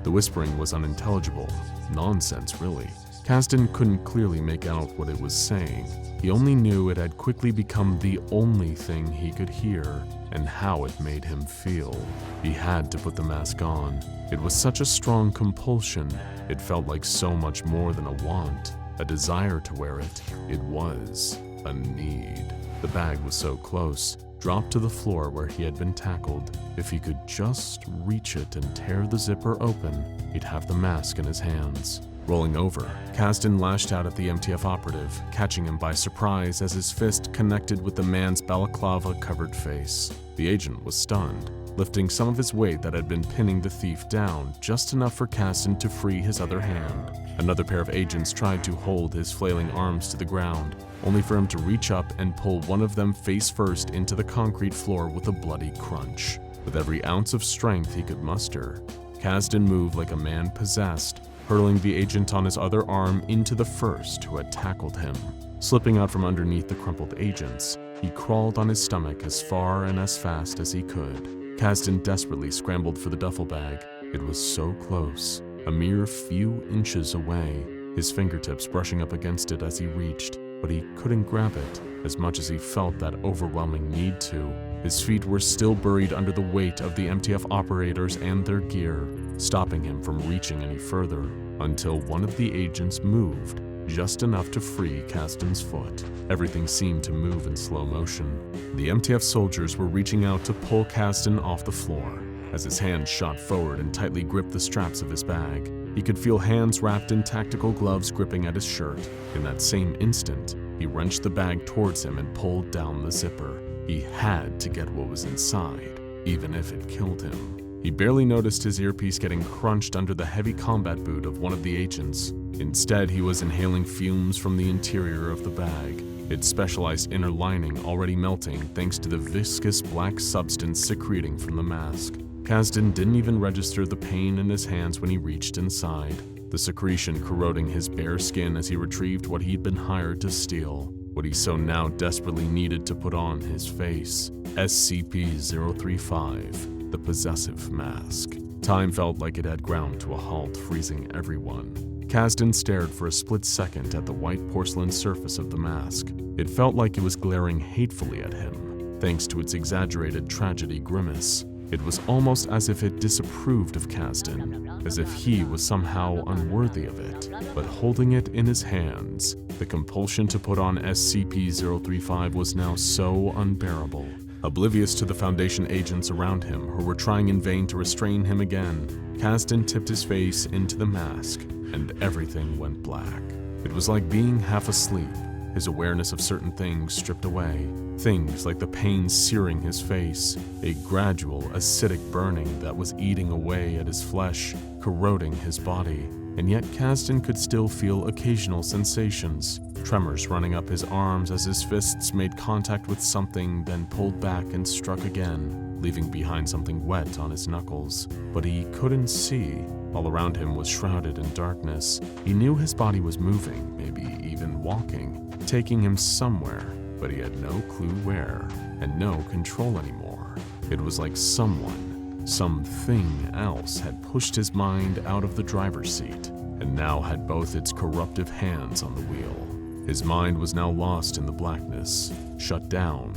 The whispering was unintelligible. Nonsense, really. Kasdan couldn't clearly make out what it was saying. He only knew it had quickly become the only thing he could hear, and how it made him feel. He had to put the mask on. It was such a strong compulsion. It felt like so much more than a want, a desire to wear it. It was a need. The bag was so close, dropped to the floor where he had been tackled. If he could just reach it and tear the zipper open, he'd have the mask in his hands. Rolling over, Kasdan lashed out at the MTF operative, catching him by surprise as his fist connected with the man's balaclava-covered face. The agent was stunned, lifting some of his weight that had been pinning the thief down, just enough for Kasdan to free his other hand. Another pair of agents tried to hold his flailing arms to the ground, only for him to reach up and pull one of them face first into the concrete floor with a bloody crunch. With every ounce of strength he could muster, Kasdan moved like a man possessed, hurling the agent on his other arm into the first who had tackled him. Slipping out from underneath the crumpled agents, he crawled on his stomach as far and as fast as he could. Kasdan desperately scrambled for the duffel bag. It was so close, a mere few inches away, his fingertips brushing up against it as he reached, but he couldn't grab it, as much as he felt that overwhelming need to. His feet were still buried under the weight of the MTF operators and their gear, stopping him from reaching any further, until one of the agents moved, just enough to free Kasdan's foot. Everything seemed to move in slow motion. The MTF soldiers were reaching out to pull Kasdan off the floor. As his hands shot forward and tightly gripped the straps of his bag, he could feel hands wrapped in tactical gloves gripping at his shirt. In that same instant, he wrenched the bag towards him and pulled down the zipper. He had to get what was inside, even if it killed him. He barely noticed his earpiece getting crunched under the heavy combat boot of one of the agents. Instead, he was inhaling fumes from the interior of the bag. its specialized inner lining already melting thanks to the viscous black substance secreting from the mask. Kasdan didn't even register the pain in his hands when he reached inside, the secretion corroding his bare skin as he retrieved what he'd been hired to steal, what he so now desperately needed to put on his face. SCP-035, the Possessive Mask. Time felt like it had ground to a halt, freezing everyone. Kasdan stared for a split second at the white porcelain surface of the mask. It felt like it was glaring hatefully at him, thanks to its exaggerated tragedy grimace. It was almost as if it disapproved of Kasdan, as if he was somehow unworthy of it. But holding it in his hands, the compulsion to put on SCP-035 was now so unbearable. Oblivious to the Foundation agents around him who were trying in vain to restrain him again, Kasdan tipped his face into the mask, and everything went black. It was like being half asleep, his awareness of certain things stripped away. Things like the pain searing his face, a gradual, acidic burning that was eating away at his flesh, corroding his body. And yet Kasdan could still feel occasional sensations, tremors running up his arms as his fists made contact with something, then pulled back and struck again, leaving behind something wet on his knuckles. But he couldn't see. All around him was shrouded in darkness. He knew his body was moving, maybe even walking, taking him somewhere, but he had no clue where, and no control anymore. It was like something else had pushed his mind out of the driver's seat, and now had both its corruptive hands on the wheel. His mind was now lost in the blackness, shut down,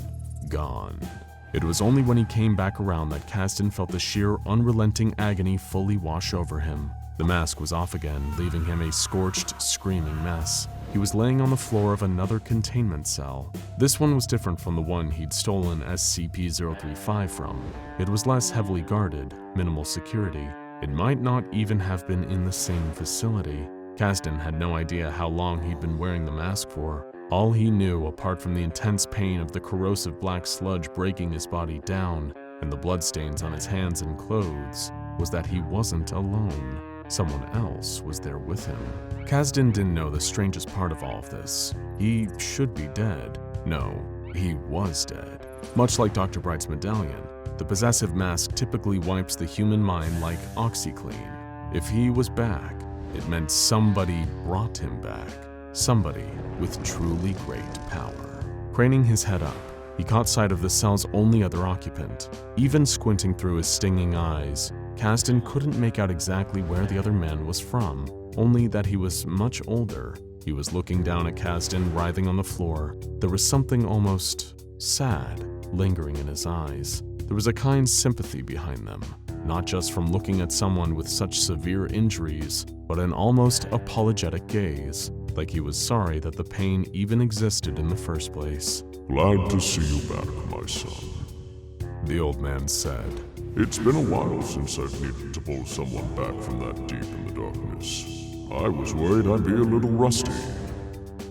gone. It was only when he came back around that Kasdan felt the sheer, unrelenting agony fully wash over him. The mask was off again, leaving him a scorched, screaming mess. He was laying on the floor of another containment cell. This one was different from the one he'd stolen SCP-035 from. It was less heavily guarded, minimal security. It might not even have been in the same facility. Kasdan had no idea how long he'd been wearing the mask for. All he knew, apart from the intense pain of the corrosive black sludge breaking his body down and the bloodstains on his hands and clothes, was that he wasn't alone. Someone else was there with him. Kasdan didn't know the strangest part of all of this. He should be dead. No, he was dead. Much like Dr. Bright's medallion, the Possessive Mask typically wipes the human mind like OxyClean. If he was back, it meant somebody brought him back. Somebody with truly great power. Craning his head up, he caught sight of the cell's only other occupant. Even squinting through his stinging eyes, Kasdan couldn't make out exactly where the other man was from, only that he was much older. He was looking down at Kasdan writhing on the floor. There was something almost sad lingering in his eyes. There was a kind sympathy behind them, not just from looking at someone with such severe injuries, but an almost apologetic gaze, like he was sorry that the pain even existed in the first place. Glad to see you back, my son, the old man said. It's been a while since I've needed to pull someone back from that deep in the darkness. I was worried I'd be a little rusty.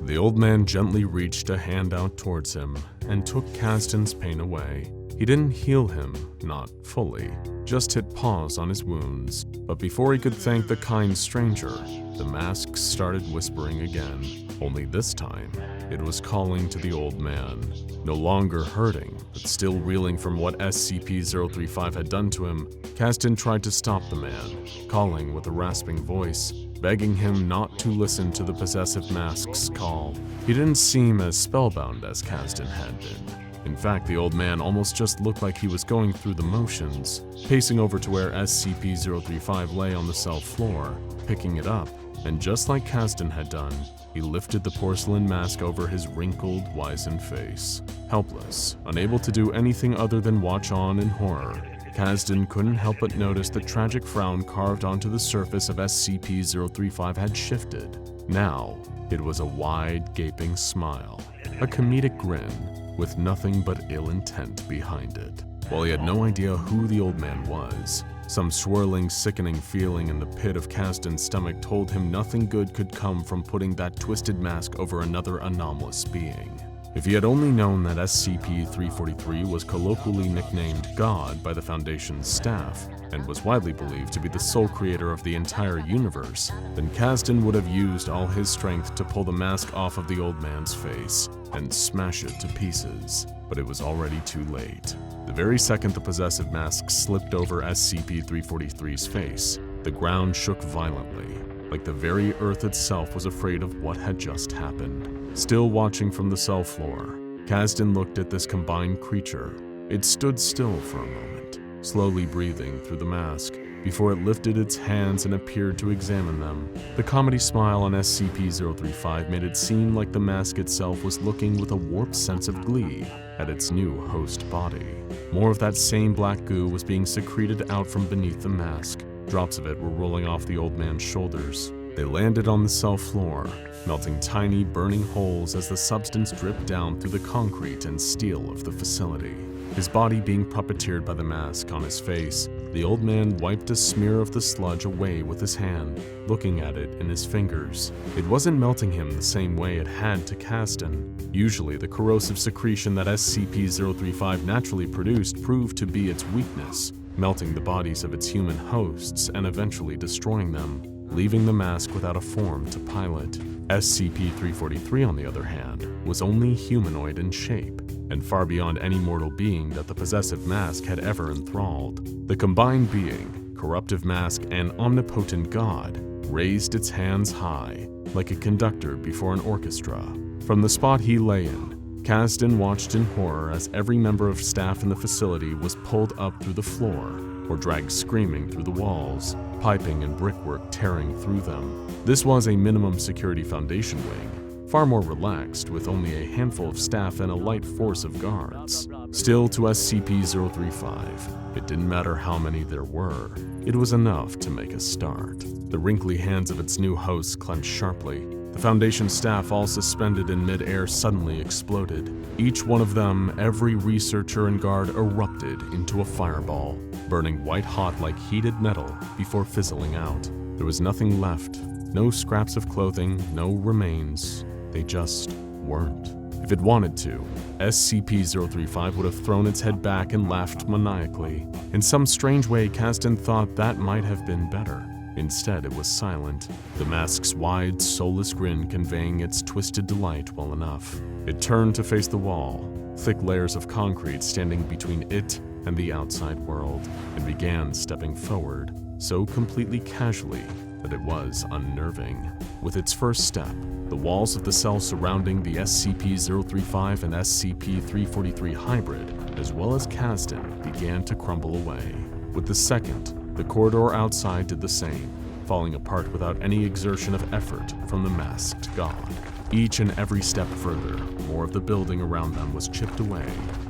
The old man gently reached a hand out towards him and took Kasdan's pain away. He didn't heal him, not fully, just hit pause on his wounds. But before he could thank the kind stranger, the mask started whispering again. Only this time, it was calling to the old man. No longer hurting, but still reeling from what SCP-035 had done to him, Kasdan tried to stop the man, calling with a rasping voice, begging him not to listen to the Possessive Mask's call. He didn't seem as spellbound as Kasdan had been. In fact, the old man almost just looked like he was going through the motions, pacing over to where SCP-035 lay on the cell floor, picking it up, and just like Kasdan had done, he lifted the porcelain mask over his wrinkled, wizened face. Helpless, unable to do anything other than watch on in horror, Kasdan couldn't help but notice the tragic frown carved onto the surface of SCP-035 had shifted. Now, it was a wide, gaping smile, a comedic grin, with nothing but ill intent behind it. While he had no idea who the old man was, some swirling, sickening feeling in the pit of Kasdan's stomach told him nothing good could come from putting that twisted mask over another anomalous being. If he had only known that SCP-343 was colloquially nicknamed God by the Foundation's staff, and was widely believed to be the sole creator of the entire universe, then Kasdan would have used all his strength to pull the mask off of the old man's face. and smash it to pieces, but it was already too late. The very second the possessive mask slipped over SCP-343's face, the ground shook violently, like the very earth itself was afraid of what had just happened. Still watching from the cell floor, Kasdan looked at this combined creature. It stood still for a moment, slowly breathing through the mask, before it lifted its hands and appeared to examine them. The comedy smile on SCP-035 made it seem like the mask itself was looking with a warped sense of glee at its new host body. More of that same black goo was being secreted out from beneath the mask. Drops of it were rolling off the old man's shoulders. They landed on the cell floor, melting tiny, burning holes as the substance dripped down through the concrete and steel of the facility. His body being puppeteered by the mask on his face, the old man wiped a smear of the sludge away with his hand, looking at it in his fingers. It wasn't melting him the same way it had to Kasdan. Usually, the corrosive secretion that SCP-035 naturally produced proved to be its weakness, melting the bodies of its human hosts and eventually destroying them, leaving the mask without a form to pilot. SCP-343, on the other hand, was only humanoid in shape, and far beyond any mortal being that the possessive mask had ever enthralled. The combined being, corruptive mask and omnipotent god, raised its hands high, like a conductor before an orchestra. From the spot he lay in, Kasdan watched in horror as every member of staff in the facility was pulled up through the floor, or dragged screaming through the walls, piping and brickwork tearing through them. This was a minimum security Foundation wing, far more relaxed with only a handful of staff and a light force of guards. Still, to SCP-035, it didn't matter how many there were, it was enough to make a start. The wrinkly hands of its new hosts clenched sharply. The Foundation staff, all suspended in mid-air, suddenly exploded. Each one of them, every researcher and guard, erupted into a fireball, burning white-hot like heated metal before fizzling out. There was nothing left, no scraps of clothing, no remains. They just weren't. If it wanted to, SCP-035 would have thrown its head back and laughed maniacally. In some strange way, Kasdan thought that might have been better. Instead, it was silent, the mask's wide, soulless grin conveying its twisted delight well enough. It turned to face the wall, thick layers of concrete standing between it and the outside world, and began stepping forward, so completely casually that it was unnerving. With its first step, the walls of the cell surrounding the SCP-035 and SCP-343 hybrid, as well as Kasdan, began to crumble away. With the second, the corridor outside did the same, falling apart without any exertion of effort from the masked god. Each and every step further, more of the building around them was chipped away,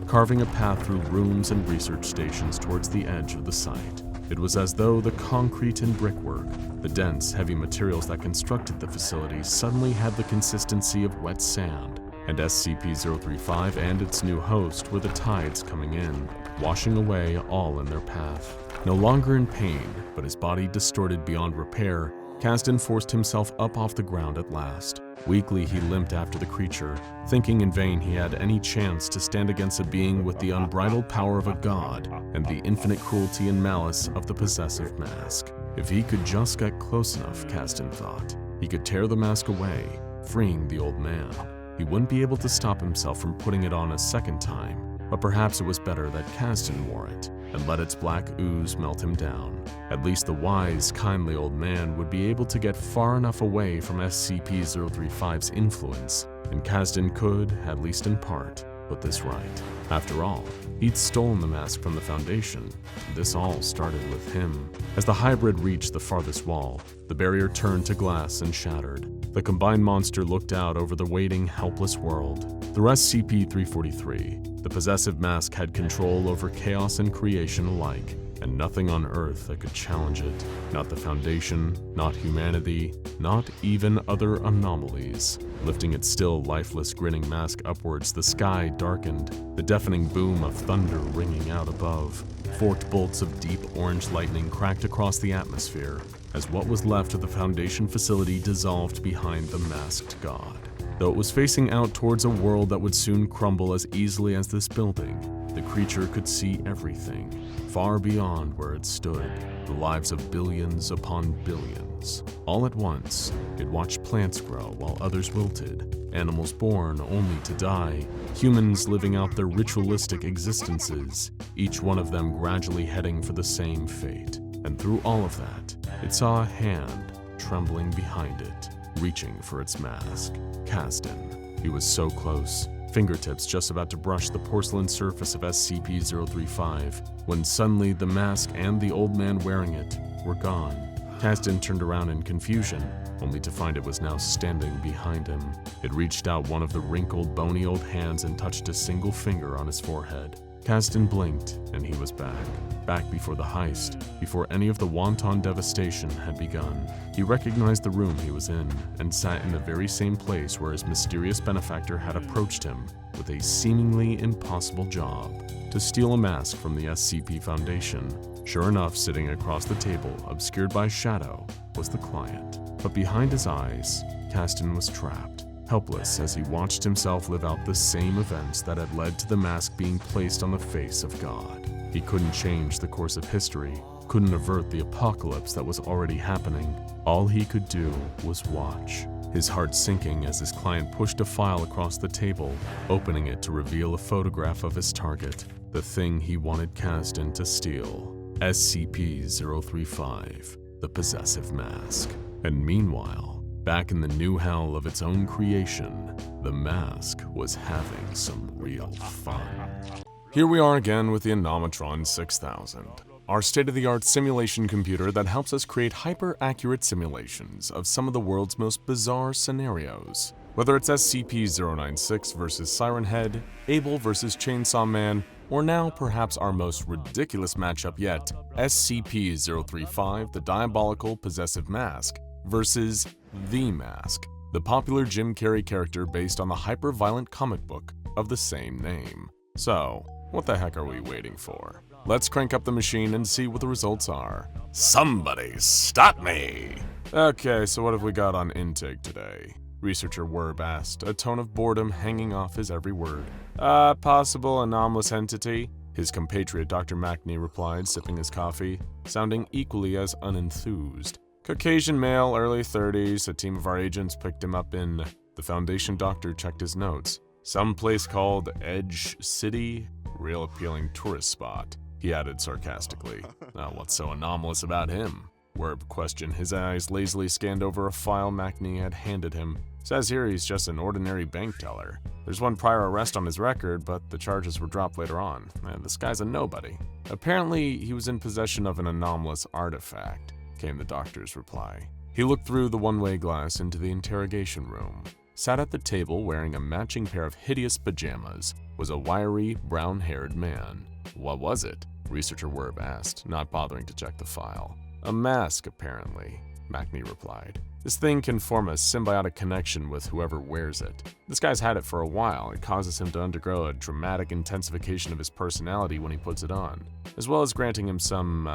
carving a path through rooms and research stations towards the edge of the site. It was as though the concrete and brickwork, the dense, heavy materials that constructed the facility, suddenly had the consistency of wet sand, and SCP-035 and its new host were the tides coming in, washing away all in their path. No longer in pain, but his body distorted beyond repair, Kasdan forced himself up off the ground at last. Weakly he limped after the creature, thinking in vain he had any chance to stand against a being with the unbridled power of a god and the infinite cruelty and malice of the possessive mask. If he could just get close enough, Kasdan thought, he could tear the mask away, freeing the old man. He wouldn't be able to stop himself from putting it on a second time, but perhaps it was better that Kasdan wore it and let its black ooze melt him down. At least the wise, kindly old man would be able to get far enough away from SCP-035's influence, and Kasdan could, at least in part, put this right. After all, he'd stolen the mask from the Foundation, and this all started with him. As the hybrid reached the farthest wall, the barrier turned to glass and shattered. The combined monster looked out over the waiting, helpless world. Through SCP-343, the possessive mask had control over chaos and creation alike, and nothing on Earth that could challenge it. Not the Foundation, not humanity, not even other anomalies. Lifting its still, lifeless, grinning mask upwards, the sky darkened, the deafening boom of thunder ringing out above. Forked bolts of deep orange lightning cracked across the atmosphere, as what was left of the Foundation facility dissolved behind the masked god. Though it was facing out towards a world that would soon crumble as easily as this building, The creature could see everything, far beyond where it stood, the lives of billions upon billions. All at once, it watched plants grow while others wilted, animals born only to die, humans living out their ritualistic existences, each one of them gradually heading for the same fate. And through all of that, it saw a hand trembling behind it, reaching for its mask. Caston. He was so close, fingertips just about to brush the porcelain surface of SCP-035, when suddenly the mask and the old man wearing it were gone. Caston turned around in confusion, only to find it was now standing behind him. It reached out one of the wrinkled, bony old hands and touched a single finger on his forehead. Caston blinked, and he was back. Back before the heist, before any of the wanton devastation had begun. He recognized the room he was in, and sat in the very same place where his mysterious benefactor had approached him with a seemingly impossible job: to steal a mask from the SCP Foundation. Sure enough, sitting across the table, obscured by shadow, was the client. But behind his eyes, Caston was trapped, helpless as he watched himself live out the same events that had led to the mask being placed on the face of God. He couldn't change the course of history, couldn't avert the apocalypse that was already happening. All he could do was watch, his heart sinking as his client pushed a file across the table, opening it to reveal a photograph of his target, the thing he wanted Caston to steal: SCP-035, the Possessive Mask. And meanwhile, back in the new hell of its own creation, the mask was having some real fun. Here we are again with the Anomatron 6000, our state-of-the-art simulation computer that helps us create hyper-accurate simulations of some of the world's most bizarre scenarios. Whether it's SCP-096 versus Siren Head, Abel versus Chainsaw Man, or now perhaps our most ridiculous matchup yet, SCP-035, the Diabolical Possessive Mask, versus The Mask, the popular Jim Carrey character based on the hyper-violent comic book of the same name. So, what the heck are we waiting for? Let's crank up the machine and see what the results are. Somebody stop me! Okay, so what have we got on intake today? Researcher Werb asked, a tone of boredom hanging off his every word. Possible anomalous entity? His compatriot Dr. Mackney replied, sipping his coffee, sounding equally as unenthused. Caucasian male, early 30s, a team of our agents picked him up in... The Foundation doctor checked his notes. Some place called Edge City? Real appealing tourist spot, he added sarcastically. What's so anomalous about him? Werb questioned. His eyes lazily scanned over a file Mackney had handed him. Says here he's just an ordinary bank teller. There's one prior arrest on his record, but the charges were dropped later on. This guy's a nobody. Apparently, he was in possession of an anomalous artifact, came the doctor's reply. He looked through the one-way glass into the interrogation room. Sat at the table wearing a matching pair of hideous pajamas was a wiry, brown-haired man. What was it? Researcher Werb asked, not bothering to check the file. A mask, apparently, Mackney replied. This thing can form a symbiotic connection with whoever wears it. This guy's had it for a while. It causes him to undergo a dramatic intensification of his personality when he puts it on, as well as granting him some,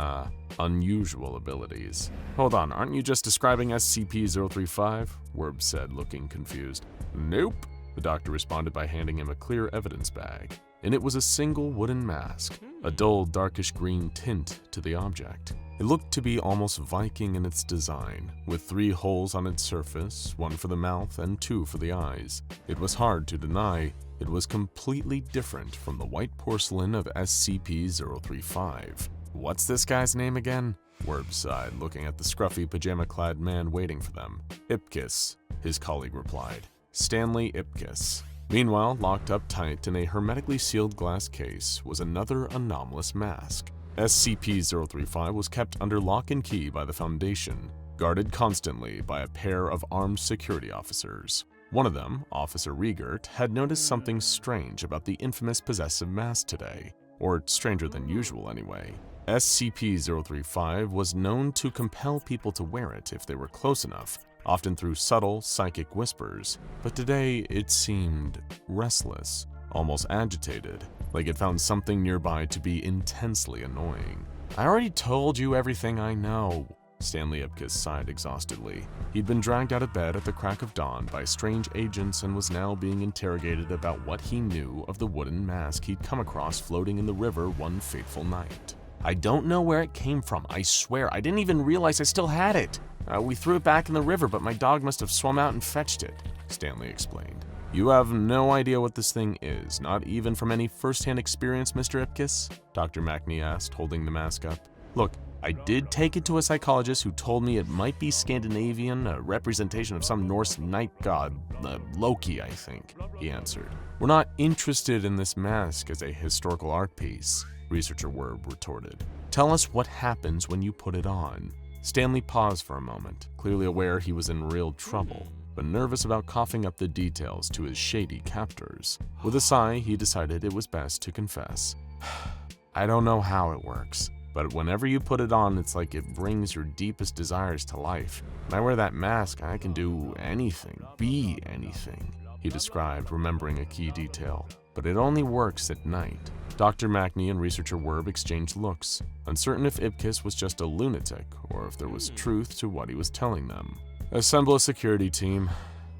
unusual abilities. Hold on, aren't you just describing SCP-035? Werb said, looking confused. Nope, the doctor responded by handing him a clear evidence bag. In it was a single wooden mask, a dull, darkish green tint to the object. It looked to be almost Viking in its design, with 3 holes on its surface, 1 for the mouth and 2 for the eyes. It was hard to deny it was completely different from the white porcelain of SCP-035. What's this guy's name again? Werb sighed, looking at the scruffy, pajama-clad man waiting for them. Ipkiss, his colleague replied. Stanley Ipkiss. Meanwhile, locked up tight in a hermetically sealed glass case was another anomalous mask. SCP-035 was kept under lock and key by the Foundation, guarded constantly by a pair of armed security officers. One of them, Officer Riegert, had noticed something strange about the infamous possessive mask today, or stranger than usual anyway. SCP-035 was known to compel people to wear it if they were close enough, often through subtle, psychic whispers, but today it seemed restless, almost agitated, like it found something nearby to be intensely annoying. I already told you everything I know, Stanley Ipkiss sighed exhaustedly. He'd been dragged out of bed at the crack of dawn by strange agents and was now being interrogated about what he knew of the wooden mask he'd come across floating in the river one fateful night. "I don't know where it came from, I swear. I didn't even realize I still had it. We threw it back in the river, but my dog must have swum out and fetched it," Stanley explained. "You have no idea what this thing is, not even from any first-hand experience, Mr. Ipkiss?" Dr. Macney asked, holding the mask up. "Look, I did take it to a psychologist who told me it might be Scandinavian, a representation of some Norse night god, Loki, I think," he answered. "We're not interested in this mask as a historical art piece," Researcher Werb retorted. "Tell us what happens when you put it on." Stanley paused for a moment, clearly aware he was in real trouble, but nervous about coughing up the details to his shady captors. With a sigh, he decided it was best to confess. "I don't know how it works, but whenever you put it on, it's like it brings your deepest desires to life. When I wear that mask, I can do anything, be anything," he described, remembering a key detail. "But it only works at night." Dr. Macney and Researcher Werb exchanged looks, uncertain if Ipkiss was just a lunatic or if there was truth to what he was telling them. "Assemble a security team,"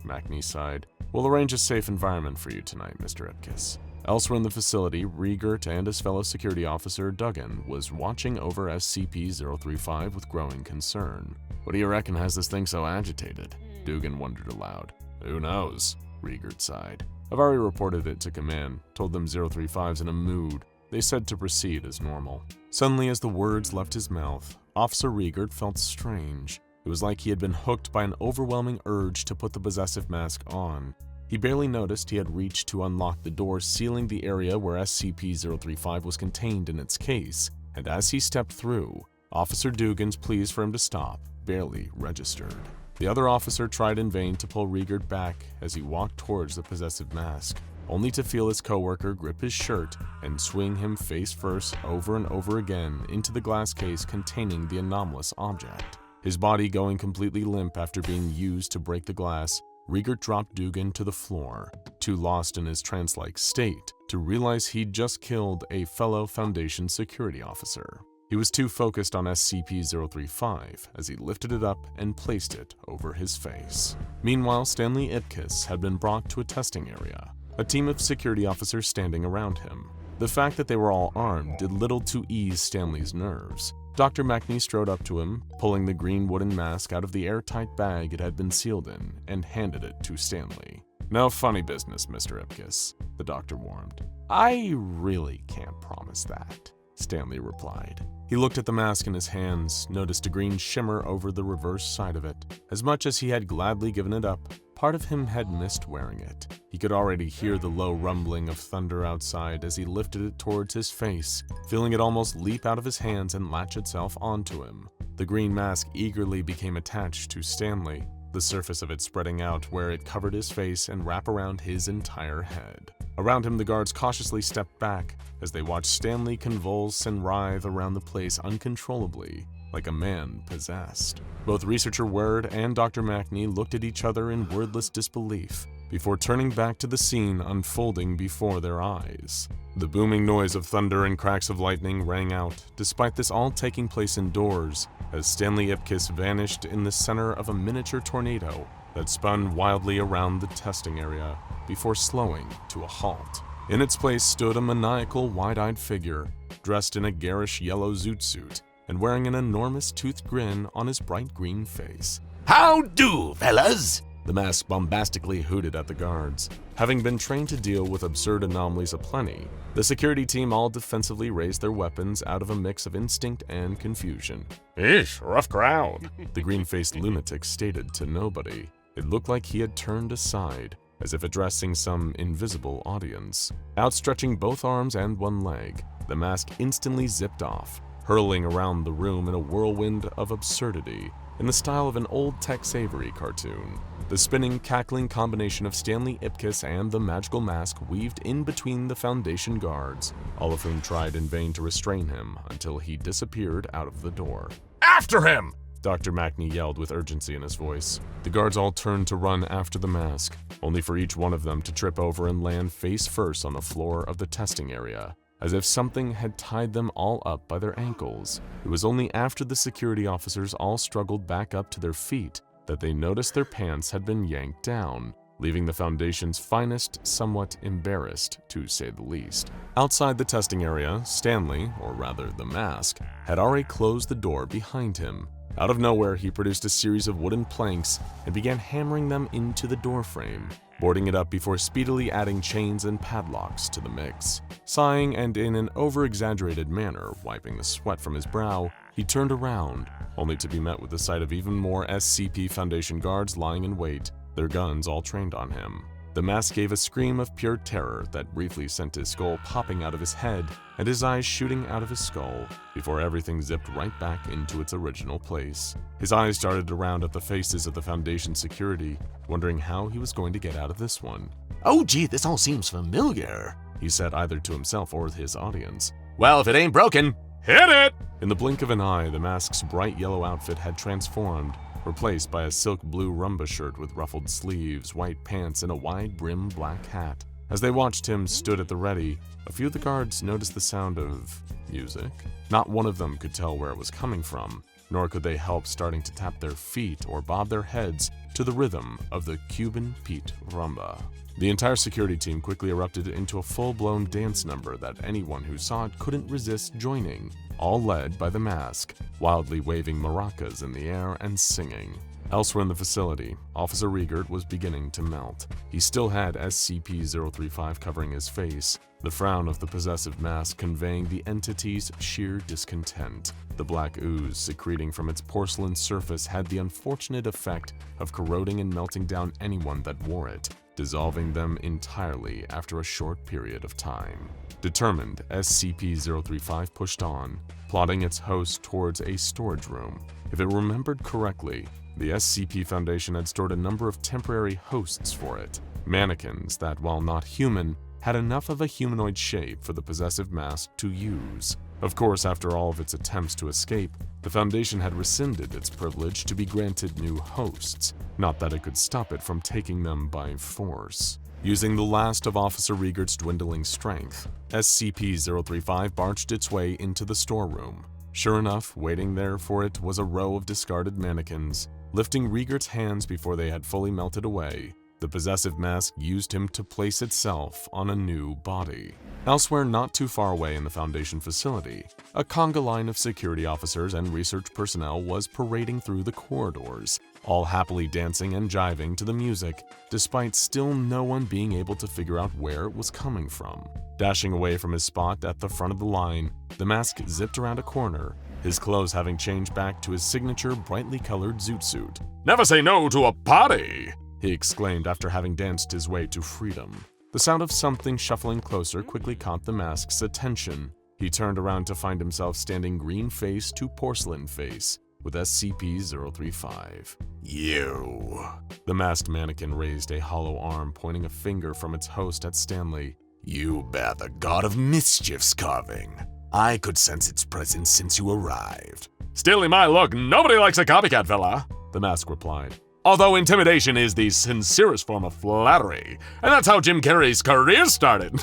Macney sighed. "We'll arrange a safe environment for you tonight, Mr. Ipkiss." Elsewhere in the facility, Riegert and his fellow security officer, Duggan, was watching over SCP-035 with growing concern. "What do you reckon has this thing so agitated?" Dugan wondered aloud. "Who knows?" Riegert sighed. "I've already reported it to command, told them 035's in a mood. They said to proceed as normal." Suddenly, as the words left his mouth, Officer Riegert felt strange. It was like he had been hooked by an overwhelming urge to put the possessive mask on. He barely noticed he had reached to unlock the door sealing the area where SCP-035 was contained in its case, and as he stepped through, Officer Dugan's pleas for him to stop barely registered. The other officer tried in vain to pull Riegert back as he walked towards the possessive mask, only to feel his coworker grip his shirt and swing him face first over and over again into the glass case containing the anomalous object. His body going completely limp after being used to break the glass, Riegert dropped Dugan to the floor, too lost in his trance-like state to realize he'd just killed a fellow Foundation security officer. He was too focused on SCP-035 as he lifted it up and placed it over his face. Meanwhile, Stanley Ipkiss had been brought to a testing area, a team of security officers standing around him. The fact that they were all armed did little to ease Stanley's nerves. Dr. Macney strode up to him, pulling the green wooden mask out of the airtight bag it had been sealed in, and handed it to Stanley. "No funny business, Mr. Ipkiss," the doctor warned. "I really can't promise that," Stanley replied. He looked at the mask in his hands, noticed a green shimmer over the reverse side of it. As much as he had gladly given it up, part of him had missed wearing it. He could already hear the low rumbling of thunder outside as he lifted it towards his face, feeling it almost leap out of his hands and latch itself onto him. The green mask eagerly became attached to Stanley, the surface of it spreading out where it covered his face and wrapped around his entire head. Around him, the guards cautiously stepped back as they watched Stanley convulse and writhe around the place uncontrollably, like a man possessed. Both Researcher Werb and Dr. Macney looked at each other in wordless disbelief before turning back to the scene unfolding before their eyes. The booming noise of thunder and cracks of lightning rang out, despite this all taking place indoors, as Stanley Ipkiss vanished in the center of a miniature tornado that spun wildly around the testing area before slowing to a halt. In its place stood a maniacal, wide-eyed figure, dressed in a garish yellow zoot suit and wearing an enormous toothed grin on his bright green face. How do, fellas? The mask bombastically hooted at the guards. Having been trained to deal with absurd anomalies aplenty, the security team all defensively raised their weapons out of a mix of instinct and confusion. "Eesh, rough crowd," the green-faced lunatic stated to nobody. It looked like he had turned aside, as if addressing some invisible audience. Outstretching both arms and one leg, the mask instantly zipped off, hurling around the room in a whirlwind of absurdity, in the style of an old Tex Avery cartoon. The spinning, cackling combination of Stanley Ipkiss and the magical mask weaved in between the Foundation guards, all of whom tried in vain to restrain him until he disappeared out of the door. "After him!" Dr. Macney yelled with urgency in his voice. The guards all turned to run after the mask, only for each one of them to trip over and land face first on the floor of the testing area. as if something had tied them all up by their ankles. It was only after the security officers all struggled back up to their feet that they noticed their pants had been yanked down, leaving the Foundation's finest somewhat embarrassed, to say the least. Outside the testing area, Stanley, or rather the mask, had already closed the door behind him. Out of nowhere, he produced a series of wooden planks and began hammering them into the doorframe, boarding it up before speedily adding chains and padlocks to the mix. Sighing and in an over-exaggerated manner wiping the sweat from his brow, he turned around, only to be met with the sight of even more SCP Foundation guards lying in wait, their guns all trained on him. The mask gave a scream of pure terror that briefly sent his skull popping out of his head and his eyes shooting out of his skull, before everything zipped right back into its original place. His eyes darted around at the faces of the Foundation security, wondering how he was going to get out of this one. "Oh gee, this all seems familiar," He said either to himself or his audience. "Well, if it ain't broken, hit it!" In the blink of an eye, the mask's bright yellow outfit had transformed, replaced by a silk blue rumba shirt with ruffled sleeves, white pants, and a wide-brimmed black hat. As they watched him stood at the ready, a few of the guards noticed the sound of music. Not one of them could tell where it was coming from, nor could they help starting to tap their feet or bob their heads to the rhythm of the Cuban Pete rumba. The entire security team quickly erupted into a full-blown dance number that anyone who saw it couldn't resist joining, all led by the mask, wildly waving maracas in the air and singing. Elsewhere in the facility, Officer Riegert was beginning to melt. He still had SCP-035 covering his face, the frown of the possessive mask conveying the entity's sheer discontent. The black ooze secreting from its porcelain surface had the unfortunate effect of corroding and melting down anyone that wore it, dissolving them entirely after a short period of time. Determined, SCP-035 pushed on, plodding its host towards a storage room. If it remembered correctly, the SCP Foundation had stored a number of temporary hosts for it, mannequins that, while not human, had enough of a humanoid shape for the possessive mask to use. Of course, after all of its attempts to escape, the Foundation had rescinded its privilege to be granted new hosts, not that it could stop it from taking them by force. Using the last of Officer Riegert's dwindling strength, SCP-035 barged its way into the storeroom. Sure enough, waiting there for it was a row of discarded mannequins. Lifting Riegert's hands before they had fully melted away, the possessive mask used him to place itself on a new body. Elsewhere, not too far away in the Foundation facility, a conga line of security officers and research personnel was parading through the corridors, all happily dancing and jiving to the music, despite still no one being able to figure out where it was coming from. Dashing away from his spot at the front of the line, the mask zipped around a corner, his clothes having changed back to his signature brightly colored zoot suit. "Never say no to a party!" he exclaimed after having danced his way to freedom. The sound of something shuffling closer quickly caught the mask's attention. He turned around to find himself standing green face to porcelain face with SCP-035. "You." The masked mannequin raised a hollow arm pointing a finger from its host at Stanley. "You bear the God of Mischief's carving. I could sense its presence since you arrived." "Stealing my look, nobody likes a copycat, fella," the mask replied. "Although intimidation is the sincerest form of flattery, and that's how Jim Carrey's career started."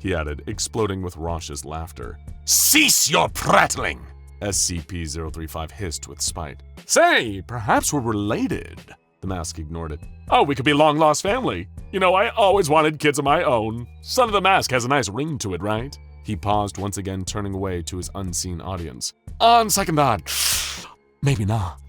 he added, exploding with raucous laughter. "Cease your prattling!" SCP-035 hissed with spite. "Say, perhaps we're related." The mask ignored it. "Oh, we could be long-lost family. You know, I always wanted kids of my own. Son of the Mask has a nice ring to it, right?" He paused, once again turning away to his unseen audience. "On second thought, maybe not."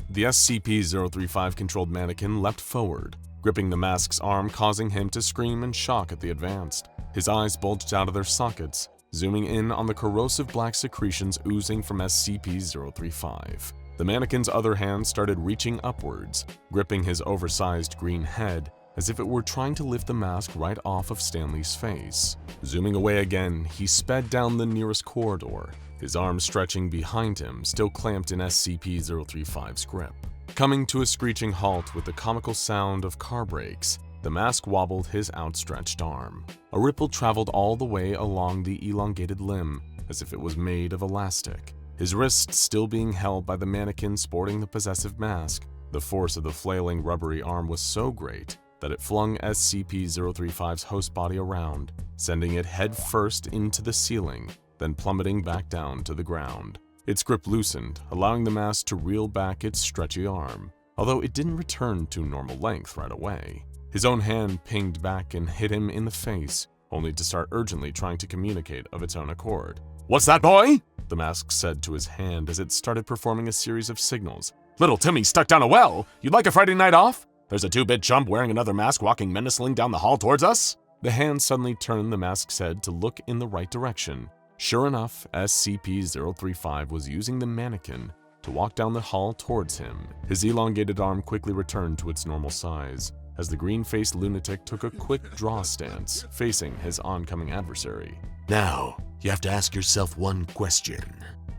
The SCP-035-controlled mannequin leapt forward, gripping the mask's arm, causing him to scream in shock at the advance. His eyes bulged out of their sockets, zooming in on the corrosive black secretions oozing from SCP-035. The mannequin's other hand started reaching upwards, gripping his oversized green head, as if it were trying to lift the mask right off of Stanley's face. Zooming away again, he sped down the nearest corridor, his arms stretching behind him, still clamped in SCP-035's grip. Coming to a screeching halt with the comical sound of car brakes, the mask wobbled his outstretched arm. A ripple traveled all the way along the elongated limb, as if it was made of elastic. His wrist still being held by the mannequin sporting the possessive mask, the force of the flailing rubbery arm was so great that it flung SCP-035's host body around, sending it head first into the ceiling, then plummeting back down to the ground. Its grip loosened, allowing the mask to reel back its stretchy arm, although it didn't return to normal length right away. His own hand pinged back and hit him in the face, only to start urgently trying to communicate of its own accord. "What's that, boy?" The mask said to his hand as it started performing a series of signals. "Little Timmy's stuck down a well. You'd like a Friday night off? There's a two-bit chump wearing another mask walking menacingly down the hall towards us." The hand suddenly turned the mask's head to look in the right direction. Sure enough, SCP-035 was using the mannequin to walk down the hall towards him. His elongated arm quickly returned to its normal size, as the green-faced lunatic took a quick draw stance, facing his oncoming adversary. "Now, you have to ask yourself one question,"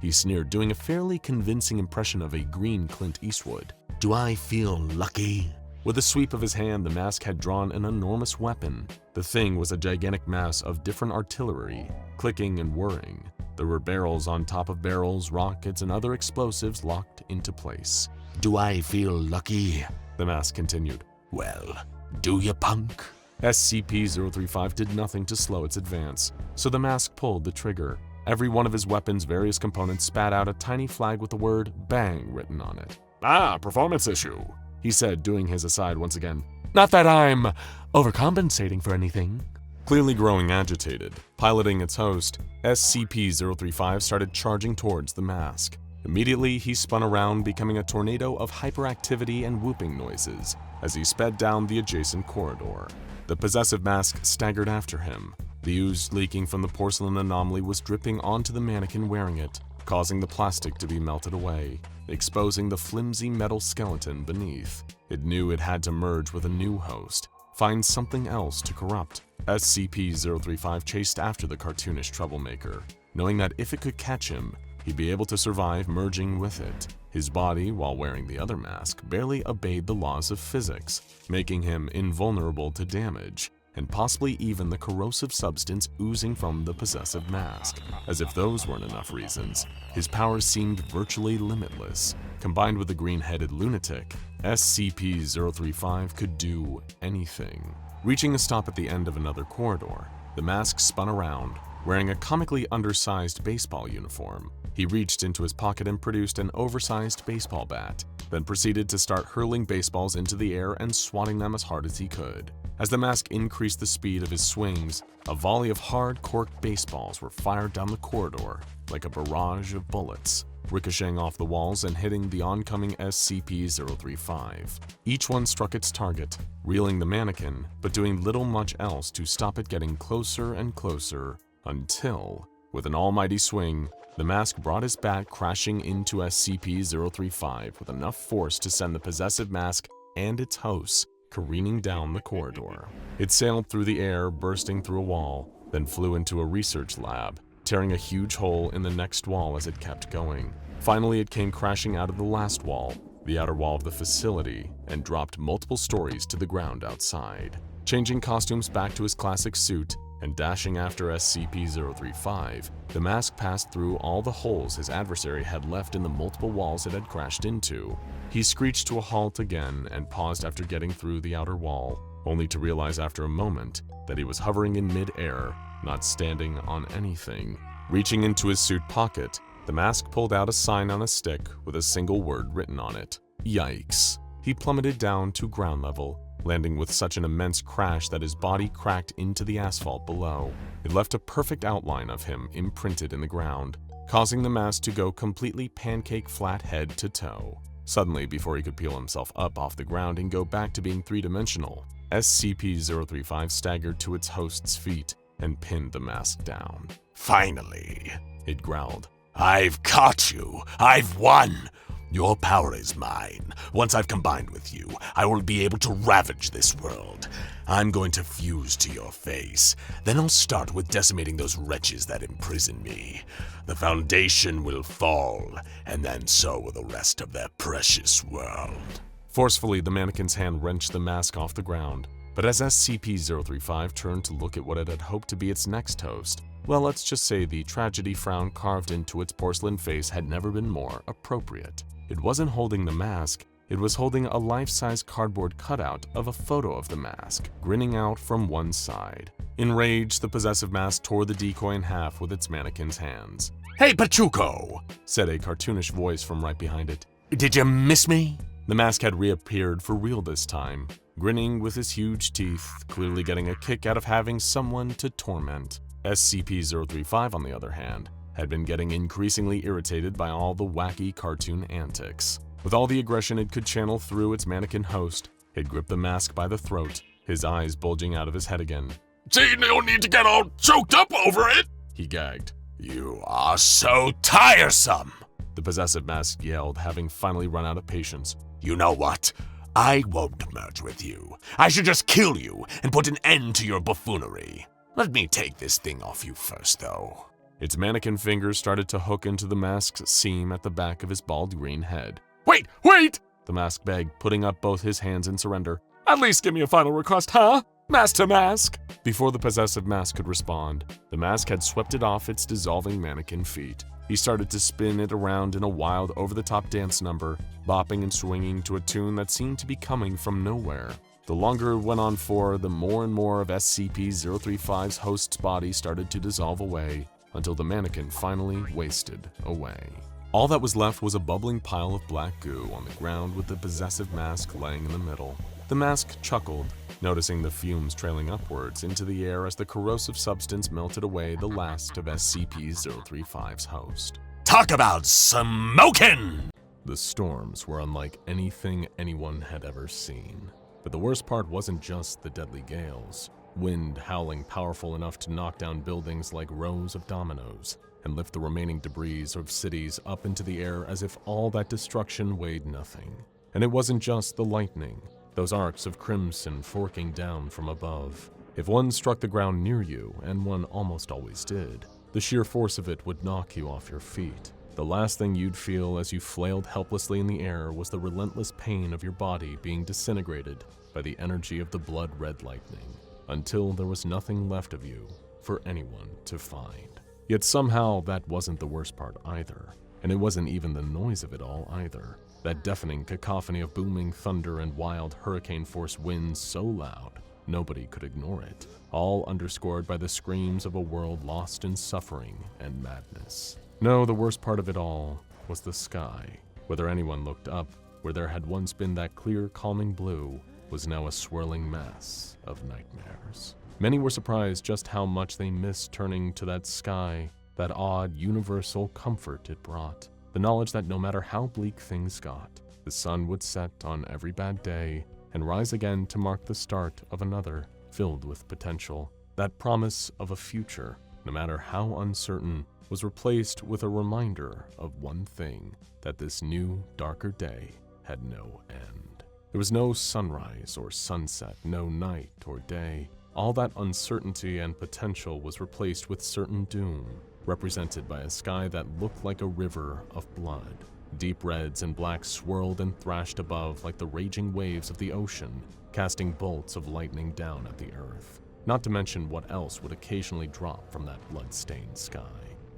he sneered, doing a fairly convincing impression of a green Clint Eastwood. "Do I feel lucky?" With a sweep of his hand, the mask had drawn an enormous weapon. The thing was a gigantic mass of different artillery, clicking and whirring. There were barrels on top of barrels, rockets, and other explosives locked into place. "Do I feel lucky?" the mask continued. "Well, do you, punk?" SCP-035 did nothing to slow its advance, so the mask pulled the trigger. Every one of his weapon's various components spat out a tiny flag with the word BANG written on it. "Ah, performance issue," he said, doing his aside once again. "Not that I'm overcompensating for anything." Clearly growing agitated, piloting its host, SCP-035 started charging towards the mask. Immediately, he spun around, becoming a tornado of hyperactivity and whooping noises as he sped down the adjacent corridor. The possessive mask staggered after him. The ooze leaking from the porcelain anomaly was dripping onto the mannequin wearing it, causing the plastic to be melted away, exposing the flimsy metal skeleton beneath. It knew it had to merge with a new host, find something else to corrupt. SCP-035 chased after the cartoonish troublemaker, knowing that if it could catch him, he'd be able to survive merging with it. His body, while wearing the other mask, barely obeyed the laws of physics, making him invulnerable to damage, and possibly even the corrosive substance oozing from the possessive mask. As if those weren't enough reasons, his powers seemed virtually limitless. Combined with the green-headed lunatic, SCP-035 could do anything. Reaching a stop at the end of another corridor, the mask spun around, wearing a comically undersized baseball uniform. He reached into his pocket and produced an oversized baseball bat, then proceeded to start hurling baseballs into the air and swatting them as hard as he could. As the mask increased the speed of his swings, a volley of hard-corked baseballs were fired down the corridor like a barrage of bullets, ricocheting off the walls and hitting the oncoming SCP-035. Each one struck its target, reeling the mannequin, but doing little much else to stop it getting closer and closer until, with an almighty swing, the mask brought his bat crashing into SCP-035 with enough force to send the possessive mask and its hosts careening down the corridor. It sailed through the air, bursting through a wall, then flew into a research lab, tearing a huge hole in the next wall as it kept going. Finally, it came crashing out of the last wall, the outer wall of the facility, and dropped multiple stories to the ground outside. Changing costumes back to his classic suit and dashing after SCP-035, the mask passed through all the holes his adversary had left in the multiple walls it had crashed into. He screeched to a halt again and paused after getting through the outer wall, only to realize after a moment that he was hovering in mid-air, not standing on anything. Reaching into his suit pocket, the mask pulled out a sign on a stick with a single word written on it. Yikes. He plummeted down to ground level, landing with such an immense crash that his body cracked into the asphalt below. It left a perfect outline of him imprinted in the ground, causing the mask to go completely pancake flat head to toe. Suddenly, before he could peel himself up off the ground and go back to being three-dimensional, SCP-035 staggered to its host's feet and pinned the mask down. "Finally," it growled. "I've caught you. I've won. Your power is mine. Once I've combined with you, I will be able to ravage this world. I'm going to fuse to your face. Then I'll start with decimating those wretches that imprison me. The foundation will fall, and then so will the rest of their precious world." Forcefully, the mannequin's hand wrenched the mask off the ground, but as SCP-035 turned to look at what it had hoped to be its next host, well, let's just say the tragedy frown carved into its porcelain face had never been more appropriate. It wasn't holding the mask, It was holding a life-size cardboard cutout of a photo of the mask, grinning out from one side. Enraged, the possessive mask tore the decoy in half with its mannequin's hands. Hey, Pachuco, Said a cartoonish voice from right behind it. did you miss me? The mask had reappeared for real this time, grinning with his huge teeth, clearly getting a kick out of having someone to torment. SCP-035, on the other hand, had been getting increasingly irritated by all the wacky cartoon antics. With all the aggression it could channel through its mannequin host, it gripped the mask by the throat, his eyes bulging out of his head again. See, no need to get all choked up over it, He gagged. You are so tiresome. The possessive mask yelled, having finally run out of patience. You know what? I won't merge with you. I should just kill you and put an end to your buffoonery. Let me take this thing off you first, though. Its mannequin fingers started to hook into the mask's seam at the back of his bald green head. Wait! The mask begged, putting up both his hands in surrender. At least give me a final request, huh? Mask to mask. Before the possessive mask could respond, the mask had swept it off its dissolving mannequin feet. He started to spin it around in a wild, over-the-top dance number, bopping and swinging to a tune that seemed to be coming from nowhere. The longer it went on for, the more and more of SCP-035's host's body started to dissolve away, until the mannequin finally wasted away. All that was left was a bubbling pile of black goo on the ground with the possessive mask laying in the middle. The mask chuckled, noticing the fumes trailing upwards into the air as the corrosive substance melted away the last of SCP-035's host. Talk about smoking! The storms were unlike anything anyone had ever seen. But the worst part wasn't just the deadly gales, wind howling powerful enough to knock down buildings like rows of dominoes, and lift the remaining debris of cities up into the air as if all that destruction weighed nothing. And it wasn't just the lightning, those arcs of crimson forking down from above. If one struck the ground near you, and one almost always did, the sheer force of it would knock you off your feet. The last thing you'd feel as you flailed helplessly in the air was the relentless pain of your body being disintegrated by the energy of the blood-red lightning, until there was nothing left of you for anyone to find. Yet somehow that wasn't the worst part either, and it wasn't even the noise of it all either. That deafening cacophony of booming thunder and wild hurricane-force winds so loud, nobody could ignore it, all underscored by the screams of a world lost in suffering and madness. No, the worst part of it all was the sky. Whether anyone looked up, where there had once been that clear, calming blue, was now a swirling mass of nightmares. Many were surprised just how much they missed turning to that sky, that odd, universal comfort it brought. The knowledge that no matter how bleak things got, the sun would set on every bad day and rise again to mark the start of another, filled with potential. That promise of a future, no matter how uncertain, was replaced with a reminder of one thing, that this new, darker day had no end. There was no sunrise or sunset, no night or day. All that uncertainty and potential was replaced with certain doom, represented by a sky that looked like a river of blood. Deep reds and blacks swirled and thrashed above like the raging waves of the ocean, casting bolts of lightning down at the earth. Not to mention what else would occasionally drop from that blood-stained sky.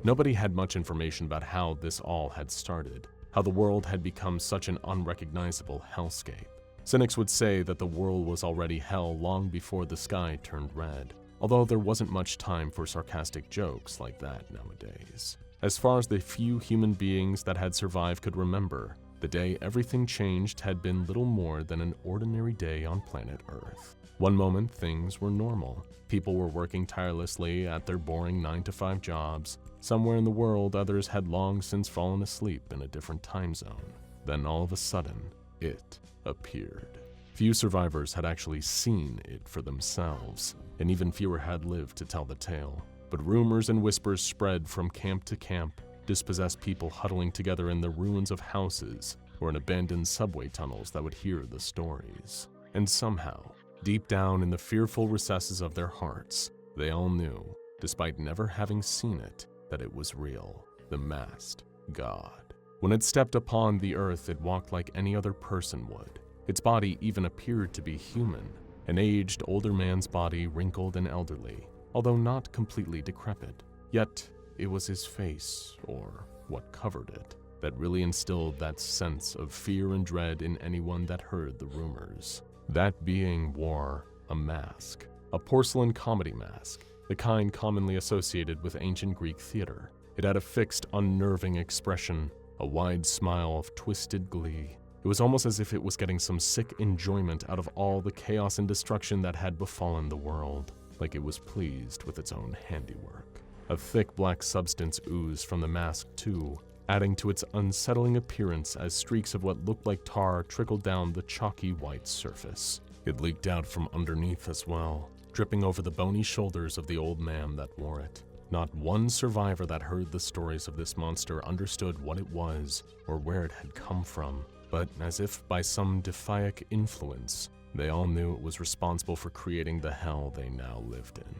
Nobody had much information about how this all had started, how the world had become such an unrecognizable hellscape. Cynics would say that the world was already hell long before the sky turned red, although there wasn't much time for sarcastic jokes like that nowadays. As far as the few human beings that had survived could remember, the day everything changed had been little more than an ordinary day on planet Earth. One moment, things were normal. People were working tirelessly at their boring 9-to-5 jobs. Somewhere in the world, others had long since fallen asleep in a different time zone. Then all of a sudden, it appeared. Few survivors had actually seen it for themselves, and even fewer had lived to tell the tale. But rumors and whispers spread from camp to camp, dispossessed people huddling together in the ruins of houses or in abandoned subway tunnels that would hear the stories. And somehow, deep down in the fearful recesses of their hearts, they all knew, despite never having seen it, that it was real, the masked god. When it stepped upon the earth, it walked like any other person would. Its body even appeared to be human, an aged, older man's body, wrinkled and elderly, although not completely decrepit. Yet, it was his face, or what covered it. that really instilled that sense of fear and dread in anyone that heard the rumors. That being wore a mask, a porcelain comedy mask, the kind commonly associated with ancient Greek theater. It had a fixed, unnerving expression, a wide smile of twisted glee. It was almost as if it was getting some sick enjoyment out of all the chaos and destruction that had befallen the world, like it was pleased with its own handiwork. A thick black substance oozed from the mask too, adding to its unsettling appearance as streaks of what looked like tar trickled down the chalky white surface. It leaked out from underneath as well, dripping over the bony shoulders of the old man that wore it. Not one survivor that heard the stories of this monster understood what it was or where it had come from, but as if by some deific influence, they all knew it was responsible for creating the hell they now lived in.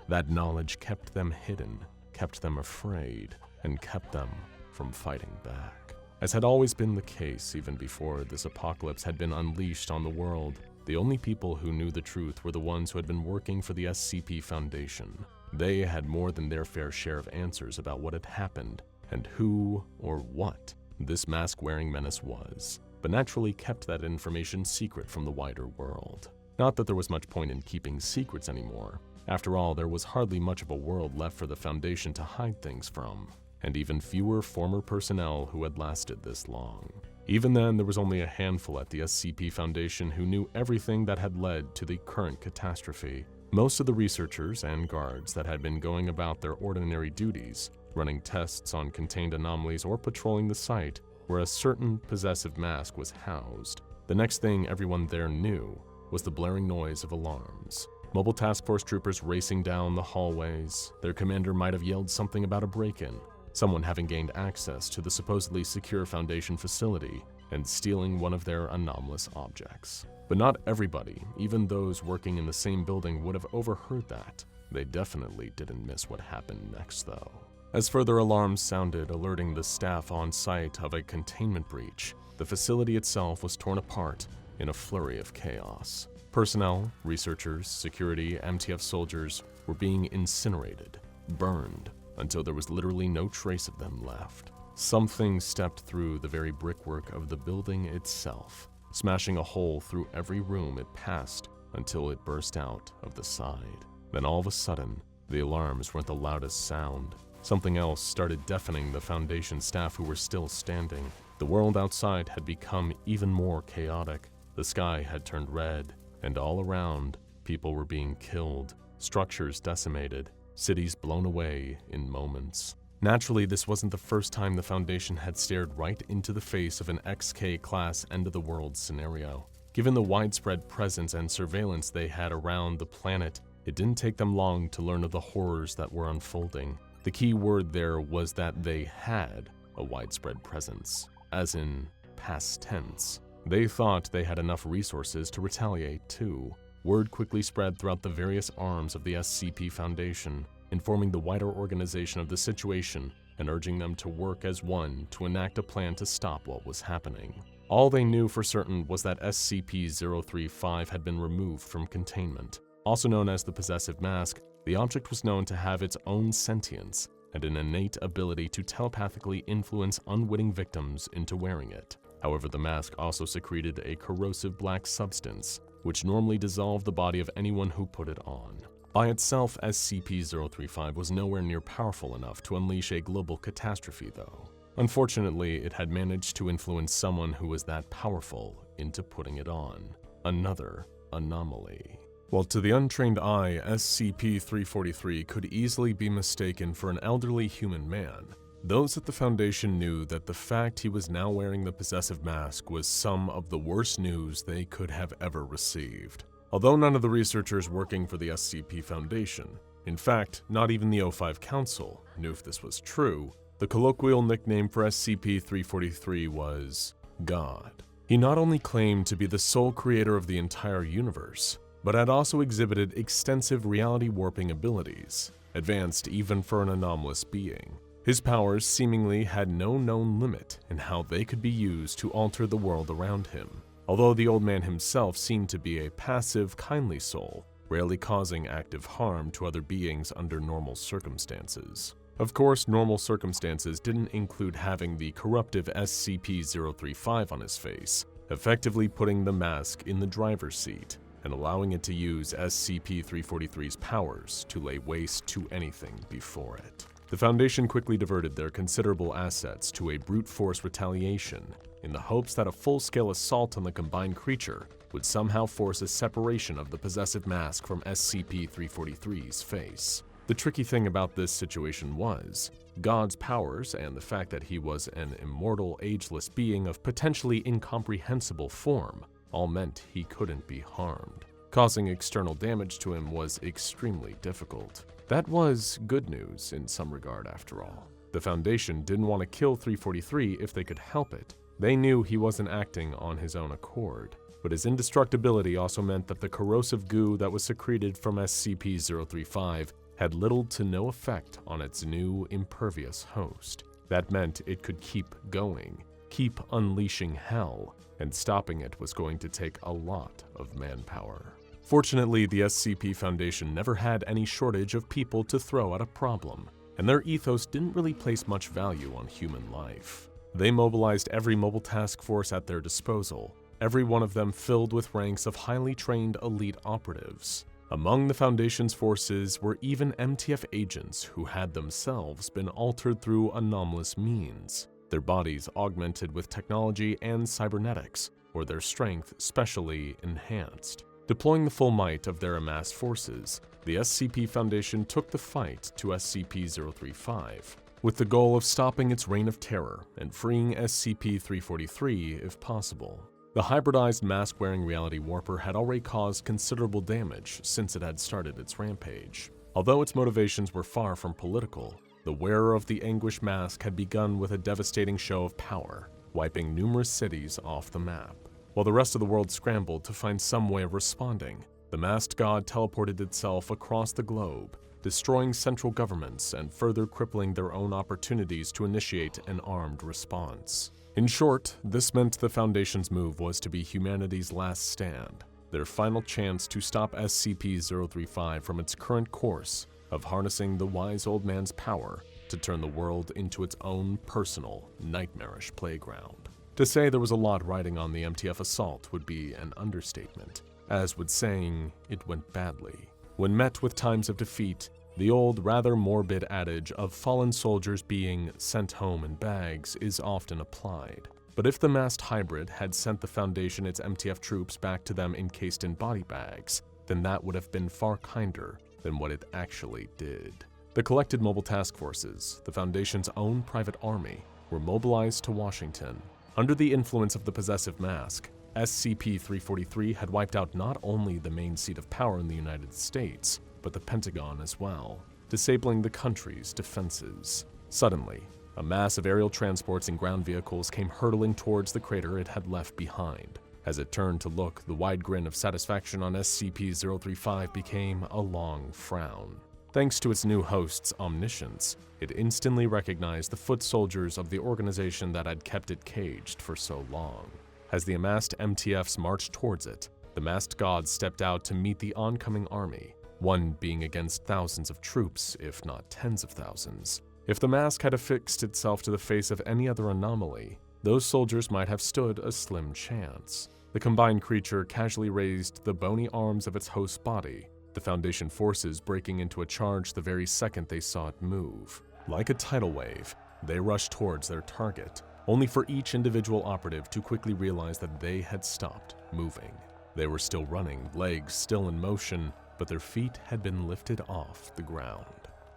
That knowledge kept them hidden, kept them afraid, and kept them from fighting back. As had always been the case even before this apocalypse had been unleashed on the world, the only people who knew the truth were the ones who had been working for the SCP Foundation. They had more than their fair share of answers about what had happened and who or what this mask-wearing menace was, but naturally kept that information secret from the wider world. Not that there was much point in keeping secrets anymore. After all, there was hardly much of a world left for the Foundation to hide things from, and even fewer former personnel who had lasted this long. Even then, there was only a handful at the SCP Foundation who knew everything that had led to the current catastrophe. Most of the researchers and guards that had been going about their ordinary duties, running tests on contained anomalies or patrolling the site where a certain possessive mask was housed. The next thing everyone there knew was the blaring noise of alarms. Mobile task force troopers racing down the hallways. Their commander might have yelled something about a break-in, someone having gained access to the supposedly secure Foundation facility and stealing one of their anomalous objects. But not everybody, even those working in the same building, would have overheard that. They definitely didn't miss what happened next, though. As further alarms sounded, alerting the staff on site of a containment breach, the facility itself was torn apart in a flurry of chaos. Personnel, researchers, security, MTF soldiers were being incinerated, burned, until there was literally no trace of them left. Something stepped through the very brickwork of the building itself, smashing a hole through every room it passed until it burst out of the side. Then all of a sudden, the alarms weren't the loudest sound. Something else started deafening the Foundation staff who were still standing. The world outside had become even more chaotic. The sky had turned red, and all around, people were being killed, structures decimated, cities blown away in moments. Naturally, this wasn't the first time the Foundation had stared right into the face of an XK-class end-of-the-world scenario. Given the widespread presence and surveillance they had around the planet, it didn't take them long to learn of the horrors that were unfolding. The key word there was that they had a widespread presence, as in past tense. They thought they had enough resources to retaliate too. Word quickly spread throughout the various arms of the SCP Foundation, informing the wider organization of the situation and urging them to work as one to enact a plan to stop what was happening. All they knew for certain was that SCP-035 had been removed from containment. Also known as the Possessive Mask, the object was known to have its own sentience and an innate ability to telepathically influence unwitting victims into wearing it. However, the mask also secreted a corrosive black substance, which normally dissolved the body of anyone who put it on. By itself, SCP-035 was nowhere near powerful enough to unleash a global catastrophe, though. Unfortunately, it had managed to influence someone who was that powerful into putting it on. Another anomaly. While to the untrained eye, SCP-343 could easily be mistaken for an elderly human man, those at the Foundation knew that the fact he was now wearing the Possessive Mask was some of the worst news they could have ever received. Although none of the researchers working for the SCP Foundation, in fact, not even the O5 Council, knew if this was true, the colloquial nickname for SCP-343 was God. He not only claimed to be the sole creator of the entire universe, but had also exhibited extensive reality warping abilities, advanced even for an anomalous being. His powers seemingly had no known limit in how they could be used to alter the world around him, although the old man himself seemed to be a passive, kindly soul, rarely causing active harm to other beings under normal circumstances. Of course, normal circumstances didn't include having the corruptive SCP-035 on his face, effectively putting the mask in the driver's seat and allowing it to use SCP-343's powers to lay waste to anything before it. The Foundation quickly diverted their considerable assets to a brute force retaliation in the hopes that a full-scale assault on the combined creature would somehow force a separation of the possessive mask from SCP-343's face. The tricky thing about this situation was, God's powers and the fact that he was an immortal, ageless being of potentially incomprehensible form all meant he couldn't be harmed. Causing external damage to him was extremely difficult. That was good news in some regard after all. The Foundation didn't want to kill 343 if they could help it. They knew he wasn't acting on his own accord, but his indestructibility also meant that the corrosive goo that was secreted from SCP-035 had little to no effect on its new impervious host. That meant it could keep going, keep unleashing hell, and stopping it was going to take a lot of manpower. Fortunately, the SCP Foundation never had any shortage of people to throw at a problem, and their ethos didn't really place much value on human life. They mobilized every mobile task force at their disposal, every one of them filled with ranks of highly trained elite operatives. Among the Foundation's forces were even MTF agents who had themselves been altered through anomalous means, their bodies augmented with technology and cybernetics, or their strength specially enhanced. Deploying the full might of their amassed forces, the SCP Foundation took the fight to SCP-035, with the goal of stopping its reign of terror and freeing SCP-343 if possible. The hybridized mask-wearing reality warper had already caused considerable damage since it had started its rampage. Although its motivations were far from political, the wearer of the Anguish mask had begun with a devastating show of power, wiping numerous cities off the map. While the rest of the world scrambled to find some way of responding, the masked god teleported itself across the globe, destroying central governments and further crippling their own opportunities to initiate an armed response. In short, this meant the Foundation's move was to be humanity's last stand, their final chance to stop SCP-035 from its current course of harnessing the wise old man's power to turn the world into its own personal, nightmarish playground. To say there was a lot riding on the MTF assault would be an understatement, as would saying it went badly. When met with times of defeat, the old, rather morbid adage of fallen soldiers being sent home in bags is often applied. But if the masked hybrid had sent the Foundation its MTF troops back to them encased in body bags, then that would have been far kinder than what it actually did. The collected mobile task forces, the Foundation's own private army, were mobilized to Washington. Under the influence of the possessive mask, SCP-343 had wiped out not only the main seat of power in the United States, but the Pentagon as well, disabling the country's defenses. Suddenly, a mass of aerial transports and ground vehicles came hurtling towards the crater it had left behind. As it turned to look, the wide grin of satisfaction on SCP-035 became a long frown. Thanks to its new host's omniscience, it instantly recognized the foot soldiers of the organization that had kept it caged for so long. As the amassed MTFs marched towards it, the masked god stepped out to meet the oncoming army, one being against thousands of troops, if not tens of thousands. If the mask had affixed itself to the face of any other anomaly, those soldiers might have stood a slim chance. The combined creature casually raised the bony arms of its host's body, the Foundation forces breaking into a charge the very second they saw it move. Like a tidal wave, they rushed towards their target, only for each individual operative to quickly realize that they had stopped moving. They were still running, legs still in motion, but their feet had been lifted off the ground.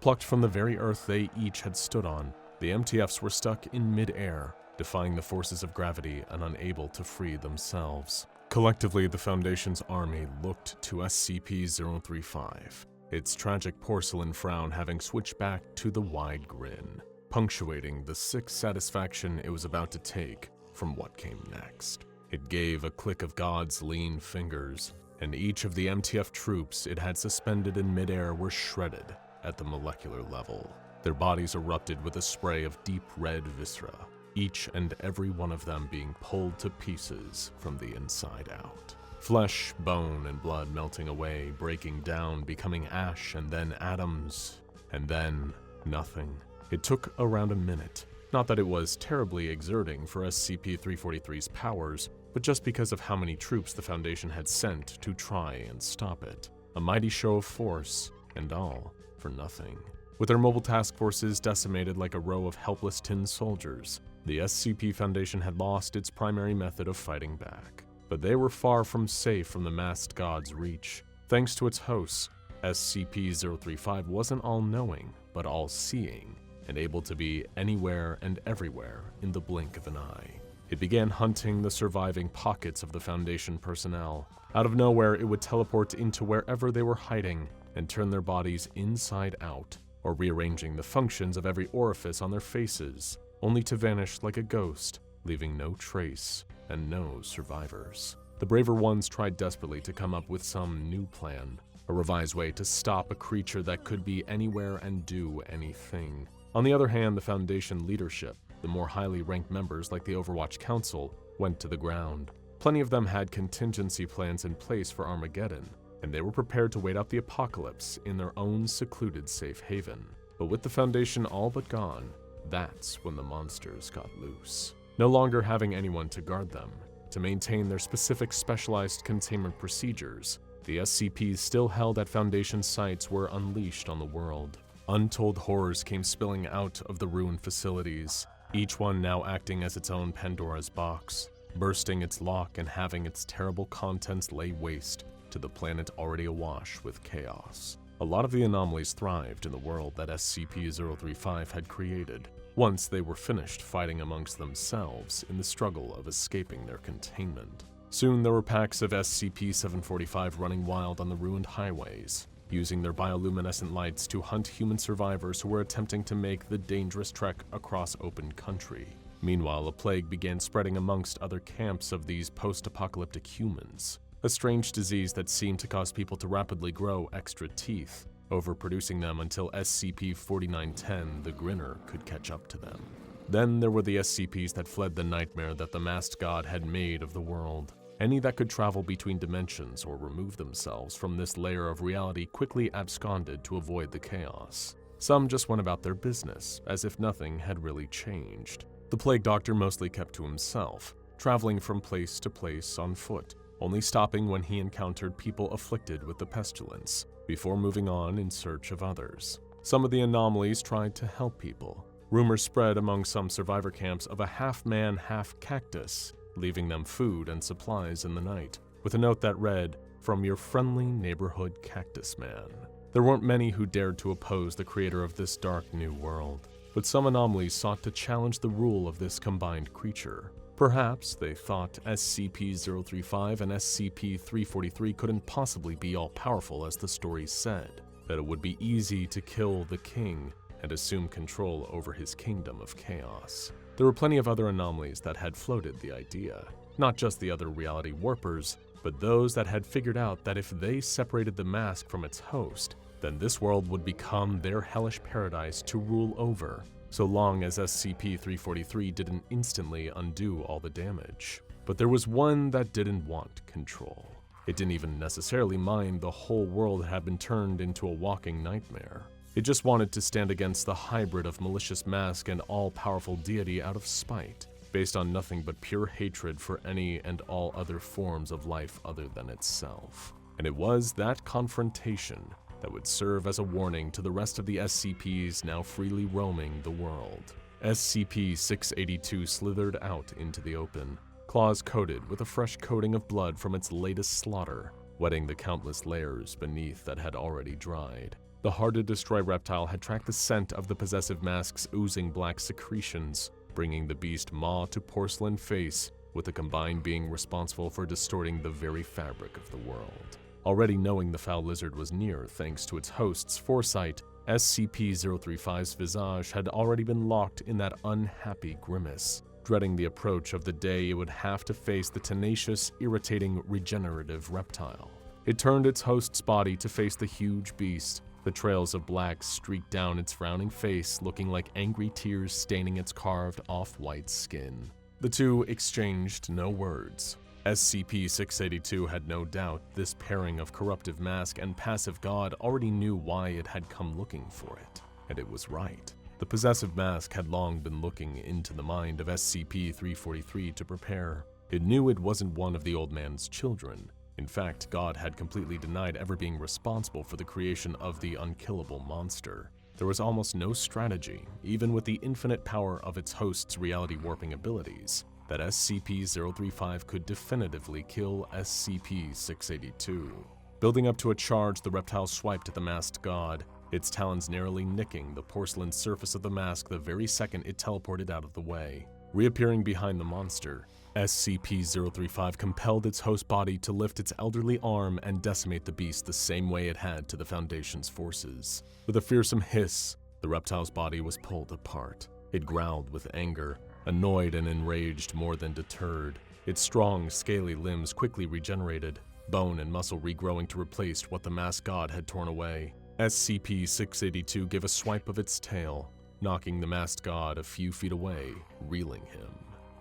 Plucked from the very earth they each had stood on, the MTFs were stuck in mid-air, defying the forces of gravity and unable to free themselves. Collectively, the Foundation's army looked to SCP-035, its tragic porcelain frown having switched back to the wide grin, punctuating the sick satisfaction it was about to take from what came next. It gave a click of God's lean fingers, and each of the MTF troops it had suspended in midair were shredded at the molecular level. Their bodies erupted with a spray of deep red viscera, each and every one of them being pulled to pieces from the inside out. Flesh, bone, and blood melting away, breaking down, becoming ash, and then atoms, and then nothing. It took around a minute. Not that it was terribly exerting for SCP-343's powers, but just because of how many troops the Foundation had sent to try and stop it. A mighty show of force, and all for nothing. With their mobile task forces decimated like a row of helpless tin soldiers, the SCP Foundation had lost its primary method of fighting back. But they were far from safe from the masked god's reach. Thanks to its hosts, SCP-035 wasn't all-knowing, but all-seeing, and able to be anywhere and everywhere in the blink of an eye. It began hunting the surviving pockets of the Foundation personnel. Out of nowhere, it would teleport into wherever they were hiding and turn their bodies inside out, or rearranging the functions of every orifice on their faces, only to vanish like a ghost, leaving no trace and no survivors. The braver ones tried desperately to come up with some new plan, a revised way to stop a creature that could be anywhere and do anything. On the other hand, the Foundation leadership, the more highly ranked members like the Overwatch Council, went to the ground. Plenty of them had contingency plans in place for Armageddon, and they were prepared to wait out the apocalypse in their own secluded safe haven. But with the Foundation all but gone, that's when the monsters got loose. No longer having anyone to guard them, to maintain their specific specialized containment procedures, the SCPs still held at Foundation sites were unleashed on the world. Untold horrors came spilling out of the ruined facilities, each one now acting as its own Pandora's box, bursting its lock and having its terrible contents lay waste to the planet already awash with chaos. A lot of the anomalies thrived in the world that SCP-035 had created, once they were finished fighting amongst themselves in the struggle of escaping their containment. Soon there were packs of SCP-745 running wild on the ruined highways, using their bioluminescent lights to hunt human survivors who were attempting to make the dangerous trek across open country. Meanwhile, a plague began spreading amongst other camps of these post-apocalyptic humans, a strange disease that seemed to cause people to rapidly grow extra teeth, overproducing them until SCP-4910, the Grinner, could catch up to them. Then there were the SCPs that fled the nightmare that the masked god had made of the world. Any that could travel between dimensions or remove themselves from this layer of reality quickly absconded to avoid the chaos. Some just went about their business, as if nothing had really changed. The Plague Doctor mostly kept to himself, traveling from place to place on foot, only stopping when he encountered people afflicted with the pestilence, before moving on in search of others. Some of the anomalies tried to help people. Rumors spread among some survivor camps of a half-man, half-cactus, leaving them food and supplies in the night, with a note that read, "From your friendly neighborhood cactus man." There weren't many who dared to oppose the creator of this dark new world, but some anomalies sought to challenge the rule of this combined creature. Perhaps they thought SCP-035 and SCP-343 couldn't possibly be all-powerful as the story said, that it would be easy to kill the king and assume control over his kingdom of chaos. There were plenty of other anomalies that had floated the idea, not just the other reality warpers, but those that had figured out that if they separated the mask from its host, then this world would become their hellish paradise to rule over, so long as SCP-343 didn't instantly undo all the damage. But there was one that didn't want control. It didn't even necessarily mind the whole world had been turned into a walking nightmare. It just wanted to stand against the hybrid of malicious mask and all-powerful deity out of spite, based on nothing but pure hatred for any and all other forms of life other than itself. And it was that confrontation that would serve as a warning to the rest of the SCPs now freely roaming the world. SCP-682 slithered out into the open, claws coated with a fresh coating of blood from its latest slaughter, wetting the countless layers beneath that had already dried. The hard-to-destroy reptile had tracked the scent of the possessive mask's oozing black secretions, bringing the beast maw to porcelain face, with the combined being responsible for distorting the very fabric of the world. Already knowing the foul lizard was near thanks to its host's foresight, SCP-035's visage had already been locked in that unhappy grimace, dreading the approach of the day it would have to face the tenacious, irritating, regenerative reptile. It turned its host's body to face the huge beast. The trails of black streaked down its frowning face, looking like angry tears staining its carved off-white skin. The two exchanged no words. SCP-682 had no doubt this pairing of corruptive mask and passive god already knew why it had come looking for it. And it was right. The Possessive mask had long been looking into the mind of SCP-035 to prepare. It knew it wasn't one of the old man's children. In fact, God had completely denied ever being responsible for the creation of the unkillable monster. There was almost no strategy, even with the infinite power of its host's reality warping abilities, that SCP-035 could definitively kill SCP-682. Building up to a charge, the reptile swiped at the masked god, its talons narrowly nicking the porcelain surface of the mask the very second it teleported out of the way. Reappearing behind the monster, SCP-035 compelled its host body to lift its elderly arm and decimate the beast the same way it had to the Foundation's forces. With a fearsome hiss, the reptile's body was pulled apart. It growled with anger, annoyed and enraged more than deterred. Its strong, scaly limbs quickly regenerated, bone and muscle regrowing to replace what the masked god had torn away. SCP-682 gave a swipe of its tail, knocking the masked god a few feet away, reeling him.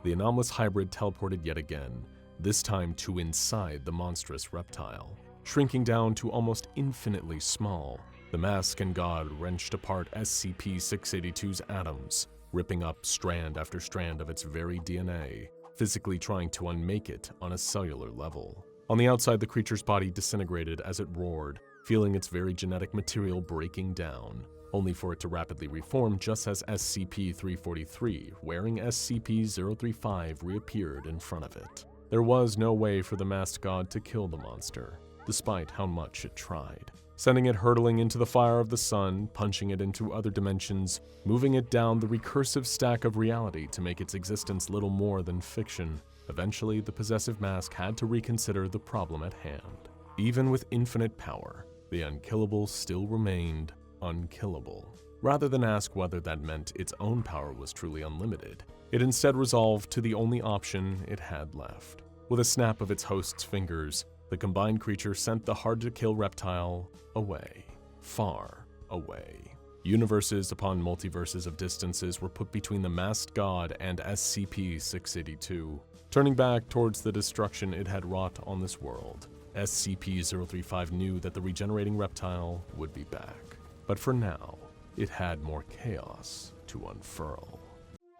The anomalous hybrid teleported yet again, this time to inside the monstrous reptile. Shrinking down to almost infinitely small, the mask and god wrenched apart SCP-682's atoms, ripping up strand after strand of its very DNA, physically trying to unmake it on a cellular level. On the outside, the creature's body disintegrated as it roared, feeling its very genetic material breaking down, only for it to rapidly reform just as SCP-343, wearing SCP-035, reappeared in front of it. There was no way for the masked god to kill the monster, despite how much it tried. Sending it hurtling into the fire of the sun, punching it into other dimensions, moving it down the recursive stack of reality to make its existence little more than fiction. Eventually, the Possessive mask had to reconsider the problem at hand. Even with infinite power, the unkillable still remained unkillable. Rather than ask whether that meant its own power was truly unlimited, it instead resolved to the only option it had left. With a snap of its host's fingers, the combined creature sent the hard-to-kill reptile away, far away. Universes upon multiverses of distances were put between the masked god and SCP-682, turning back towards the destruction it had wrought on this world. SCP-035 knew that the regenerating reptile would be back. But for now, it had more chaos to unfurl.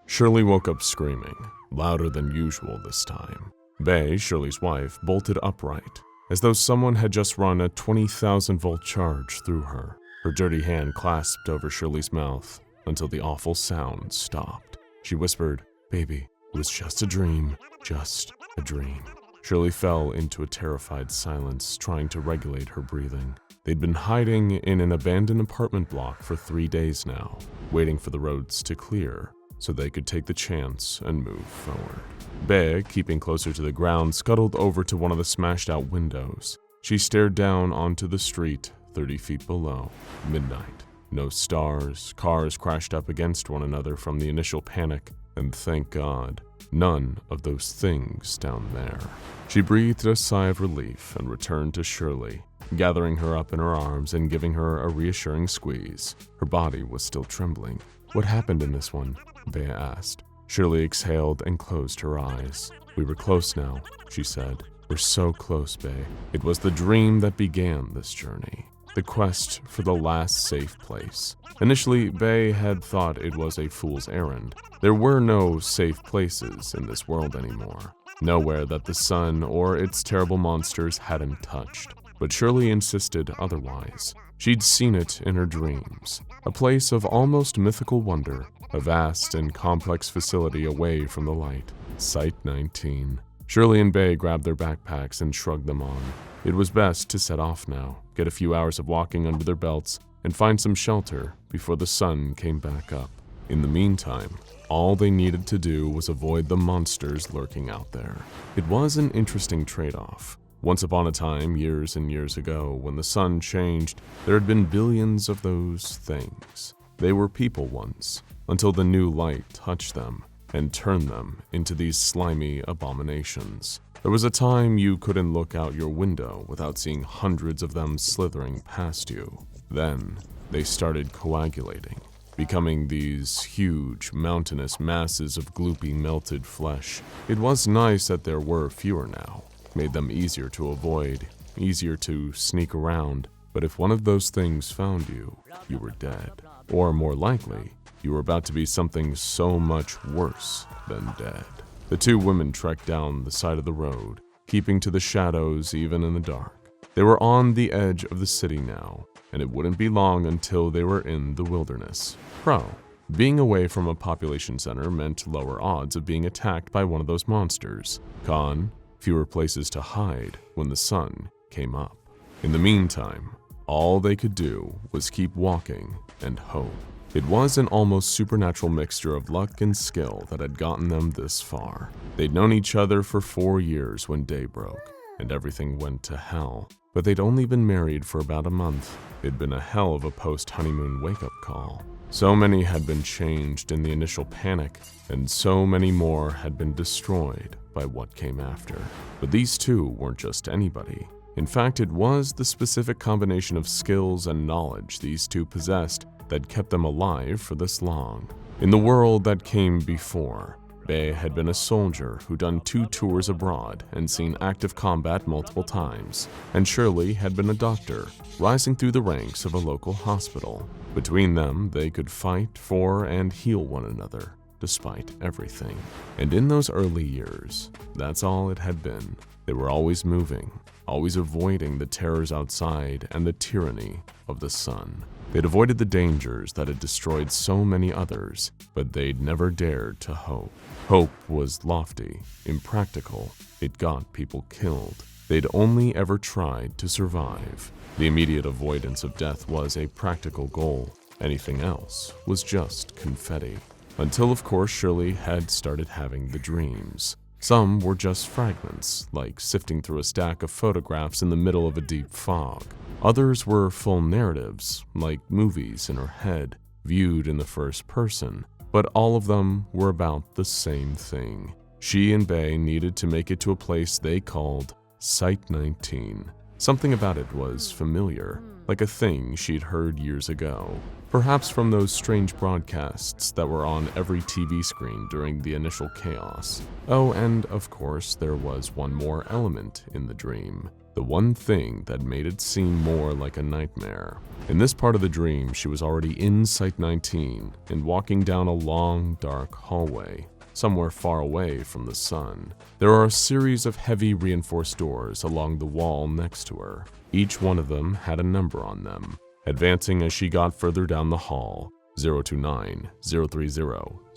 Shirley woke up screaming, louder than usual this time. Bae, Shirley's wife, bolted upright, as though someone had just run a 20,000-volt charge through her. Her dirty hand clasped over Shirley's mouth until the awful sound stopped. She whispered, "Baby, it was just a dream, just a dream." Shirley fell into a terrified silence, trying to regulate her breathing. They'd been hiding in an abandoned apartment block for 3 days now, waiting for the roads to clear so they could take the chance and move forward. Bae, keeping closer to the ground, scuttled over to one of the smashed-out windows. She stared down onto the street 30 feet below. Midnight. No stars, cars crashed up against one another from the initial panic, and thank God, none of those things down there. She breathed a sigh of relief and returned to Shirley, gathering her up in her arms and giving her a reassuring squeeze. Her body was still trembling. "What happened in this one?" Bea asked. Shirley exhaled and closed her eyes. "We were close now," she said. "We're so close, Bae. It was the dream that began this journey. The quest for the last safe place. Initially, Bae had thought it was a fool's errand. There were no safe places in this world anymore. Nowhere that the sun or its terrible monsters hadn't touched. But Shirley insisted otherwise. She'd seen it in her dreams. A place of almost mythical wonder. A vast and complex facility away from the light. Site 19. Shirley and Bae grabbed their backpacks and shrugged them on. It was best to set off now, get a few hours of walking under their belts, and find some shelter before the sun came back up. In the meantime, all they needed to do was avoid the monsters lurking out there. It was an interesting trade-off. Once upon a time, years and years ago, when the sun changed, there had been billions of those things. They were people once, until the new light touched them and turned them into these slimy abominations. There was a time you couldn't look out your window without seeing hundreds of them slithering past you. Then, they started coagulating, becoming these huge, mountainous masses of gloopy, melted flesh. It was nice that there were fewer now. Made them easier to avoid, easier to sneak around, but if one of those things found you, you were dead. Or more likely, you were about to be something so much worse than dead. The two women trekked down the side of the road, keeping to the shadows even in the dark. They were on the edge of the city now, and it wouldn't be long until they were in the wilderness. Pro, being away from a population center meant lower odds of being attacked by one of those monsters. Con, fewer places to hide when the sun came up. In the meantime, all they could do was keep walking and hope. It was an almost supernatural mixture of luck and skill that had gotten them this far. They'd known each other for 4 years when day broke, and everything went to hell. But they'd only been married for about a month. It'd been a hell of a post-honeymoon wake-up call. So many had been changed in the initial panic, and so many more had been destroyed by what came after. But these two weren't just anybody. In fact, it was the specific combination of skills and knowledge these two possessed that kept them alive for this long. In the world that came before, Bae had been a soldier who'd done 2 tours abroad and seen active combat multiple times, and Shirley had been a doctor, rising through the ranks of a local hospital. Between them, they could fight for and heal one another, despite everything. And in those early years, that's all it had been. They were always moving, always avoiding the terrors outside and the tyranny of the sun. They'd avoided the dangers that had destroyed so many others, but they'd never dared to hope. Hope was lofty, impractical. It got people killed. They'd only ever tried to survive. The immediate avoidance of death was a practical goal. Anything else was just confetti. Until, of course, Shirley had started having the dreams. Some were just fragments, like sifting through a stack of photographs in the middle of a deep fog. Others were full narratives, like movies in her head, viewed in the first person. But all of them were about the same thing. She and Bae needed to make it to a place they called Site 19. Something about it was familiar, like a thing she'd heard years ago. Perhaps from those strange broadcasts that were on every TV screen during the initial chaos. Oh, and of course, there was one more element in the dream. The one thing that made it seem more like a nightmare. In this part of the dream, she was already in Site 19 and walking down a long, dark hallway, somewhere far away from the sun. There are a series of heavy reinforced doors along the wall next to her. Each one of them had a number on them. Advancing as she got further down the hall, 029, 030,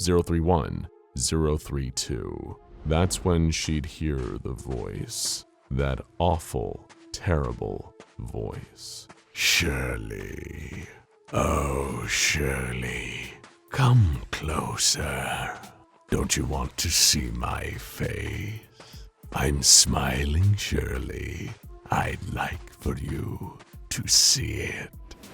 031, 032. That's when she'd hear the voice. That awful, terrible voice. Shirley. Oh, Shirley. Come closer. Don't you want to see my face? I'm smiling, Shirley. I'd like for you to see it.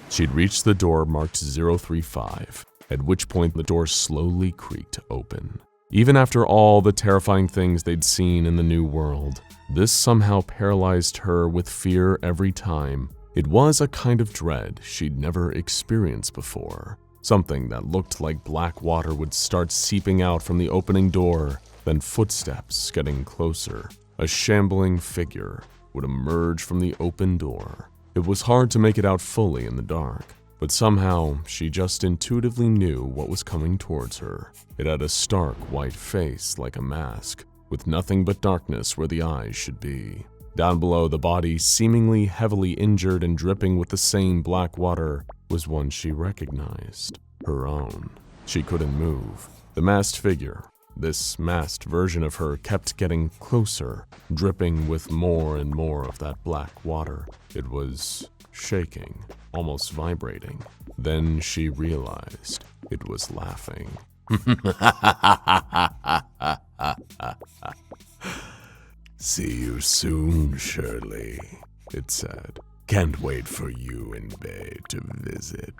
She'd reached the door marked 035, at which point the door slowly creaked open. Even after all the terrifying things they'd seen in the new world, this somehow paralyzed her with fear every time. It was a kind of dread she'd never experienced before. Something that looked like black water would start seeping out from the opening door, then footsteps getting closer. A shambling figure would emerge from the open door. It was hard to make it out fully in the dark, but somehow she just intuitively knew what was coming towards her. It had a stark white face like a mask, with nothing but darkness where the eyes should be. Down below, the body, seemingly heavily injured and dripping with the same black water, was one she recognized, her own. She couldn't move. The masked figure, this masked version of her, kept getting closer, dripping with more and more of that black water. It was shaking, almost vibrating. Then she realized it was laughing. See you soon, Shirley, it said. Can't wait for you and Bae to visit.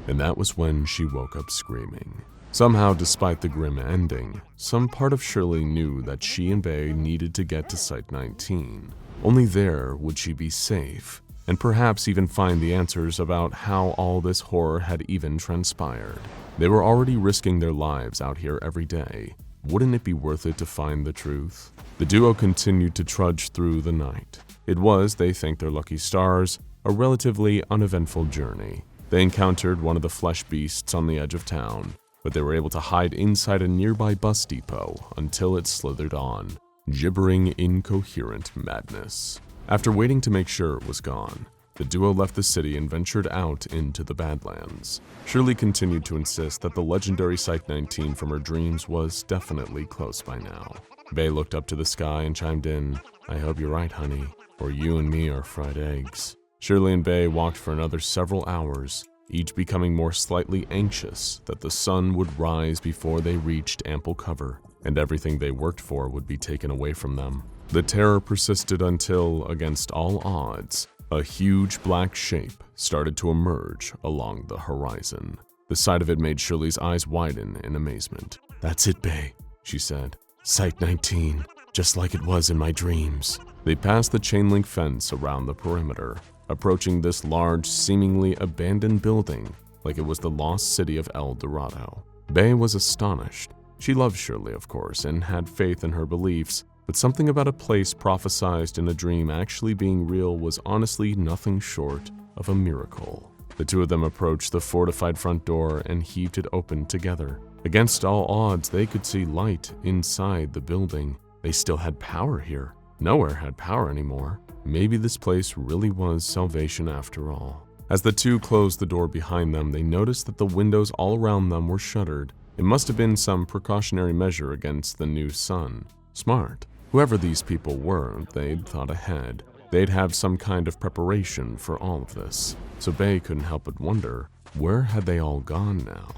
And that was when she woke up screaming. Somehow, despite the grim ending, some part of Shirley knew that she and Bae needed to get to Site 19. Only there would she be safe, and perhaps even find the answers about how all this horror had even transpired. They were already risking their lives out here every day. Wouldn't it be worth it to find the truth? The duo continued to trudge through the night. It was, they thanked their lucky stars, a relatively uneventful journey. They encountered one of the flesh beasts on the edge of town. but they were able to hide inside a nearby bus depot until it slithered on, gibbering incoherent madness. After waiting to make sure it was gone, the duo left the city and ventured out into the Badlands. Shirley continued to insist that the legendary Site-19 from her dreams was definitely close by now. Bay looked up to the sky and chimed in, "I hope you're right, honey, or you and me are fried eggs." Shirley and Bay walked for another several hours, each becoming more slightly anxious that the sun would rise before they reached ample cover, and everything they worked for would be taken away from them. The terror persisted until, against all odds, a huge black shape started to emerge along the horizon. The sight of it made Shirley's eyes widen in amazement. "That's it, Bay," she said. "Site-19, just like it was in my dreams." They passed the chain-link fence around the perimeter, approaching this large, seemingly abandoned building like it was the lost city of El Dorado. Bay was astonished. She loved Shirley, of course, and had faith in her beliefs, but something about a place prophesized in a dream actually being real was honestly nothing short of a miracle. The two of them approached the fortified front door and heaved it open together. Against all odds, they could see light inside the building. They still had power here. Nowhere had power anymore. Maybe this place really was salvation after all. As the two closed the door behind them, they noticed that the windows all around them were shuttered. It must have been some precautionary measure against the new sun. Smart. Whoever these people were, they'd thought ahead. They'd have some kind of preparation for all of this. So Bay couldn't help but wonder, where had they all gone now?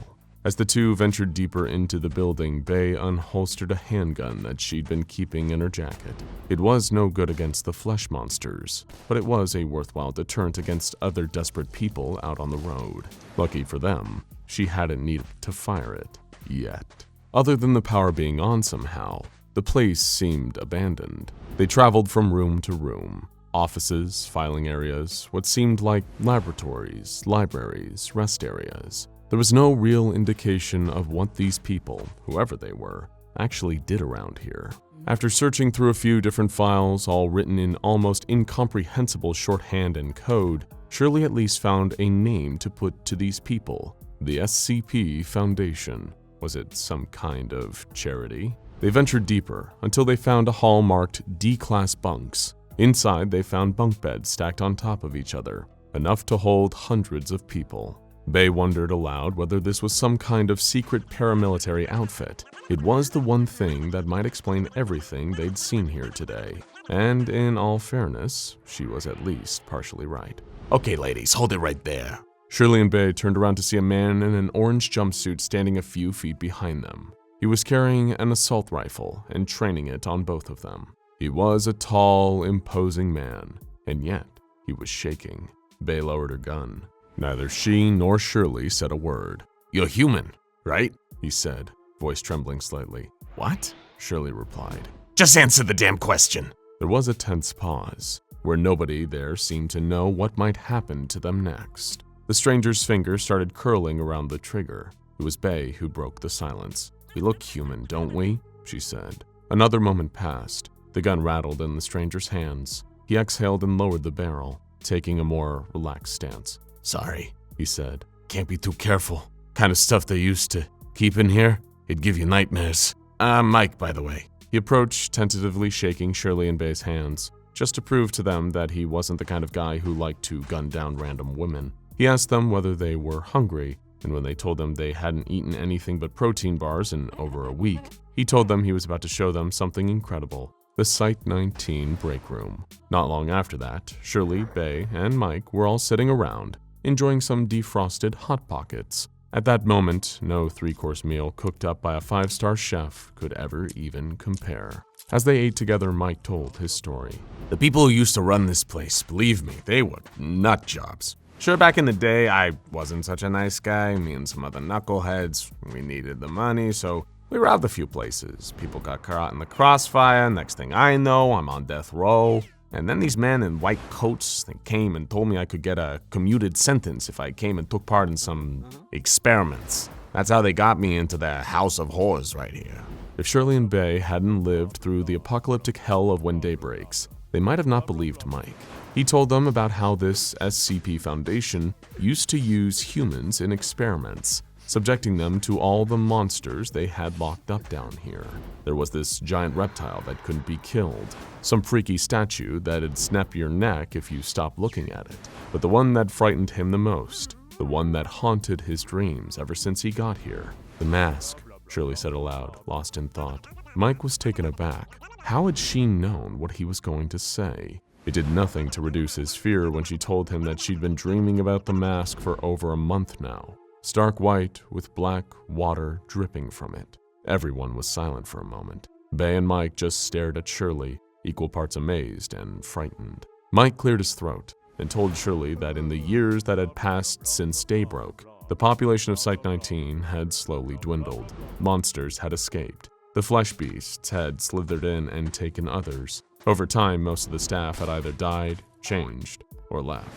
As the two ventured deeper into the building, Bay unholstered a handgun that she'd been keeping in her jacket. It was no good against the flesh monsters, but it was a worthwhile deterrent against other desperate people out on the road. Lucky for them, she hadn't needed to fire it yet. Other than the power being on somehow, the place seemed abandoned. They traveled from room to room. Offices, filing areas, what seemed like laboratories, libraries, rest areas. There was no real indication of what these people, whoever they were, actually did around here. After searching through a few different files, all written in almost incomprehensible shorthand and code, Shirley at least found a name to put to these people: the SCP Foundation. Was it some kind of charity? They ventured deeper until they found a hall marked D-Class bunks. Inside, they found bunk beds stacked on top of each other, enough to hold hundreds of people. Bay wondered aloud whether this was some kind of secret paramilitary outfit. It was the one thing that might explain everything they'd seen here today. And in all fairness, she was at least partially right. Okay, ladies, hold it right there. Shirley and Bay turned around to see a man in an orange jumpsuit standing a few feet behind them. He was carrying an assault rifle and training it on both of them. He was a tall, imposing man, and yet he was shaking. Bay lowered her gun. Neither she nor Shirley said a word. "You're human, right?" he said, voice trembling slightly. "What?" Shirley replied. "Just answer the damn question." There was a tense pause, where nobody there seemed to know what might happen to them next. The stranger's fingers started curling around the trigger. It was Bay who broke the silence. "We look human, don't we?" she said. Another moment passed. The gun rattled in the stranger's hands. He exhaled and lowered the barrel, taking a more relaxed stance. "Sorry," he said. "Can't be too careful. Kind of stuff they used to keep in here. It'd give you nightmares. I'm Mike, by the way." He approached, tentatively shaking Shirley and Bay's hands, just to prove to them that he wasn't the kind of guy who liked to gun down random women. He asked them whether they were hungry, and when they told him they hadn't eaten anything but protein bars in over a week, he told them he was about to show them something incredible: the Site-19 break room. Not long after that, Shirley, Bay, and Mike were all sitting around, enjoying some defrosted Hot Pockets. At that moment, no three-course meal cooked up by a five-star chef could ever even compare. As they ate together, Mike told his story. "The people who used to run this place, believe me, they were nut jobs. Sure, back in the day, I wasn't such a nice guy. Me and some other knuckleheads, we needed the money, so we robbed a few places. People got caught in the crossfire. Next thing I know, I'm on death row. And then these men in white coats, they came and told me I could get a commuted sentence if I came and took part in some experiments. That's how they got me into the house of horrors right here." If Shirley and Bay hadn't lived through the apocalyptic hell of when day breaks, they might have not believed Mike. He told them about how this SCP Foundation used to use humans in experiments. subjecting them to all the monsters they had locked up down here. There was this giant reptile that couldn't be killed, some freaky statue that'd snap your neck if you stopped looking at it. But the one that frightened him the most, the one that haunted his dreams ever since he got here, the mask, Shirley said aloud, lost in thought. Mike was taken aback. How had she known what he was going to say? It did nothing to reduce his fear when she told him that she'd been dreaming about the mask for over a month now. Stark white with black water dripping from it. Everyone was silent for a moment. Bay and Mike just stared at Shirley, equal parts amazed and frightened. Mike cleared his throat and told Shirley that in the years that had passed since day broke, the population of Site-19 had slowly dwindled. Monsters had escaped. The flesh beasts had slithered in and taken others. Over time, most of the staff had either died, changed, or left.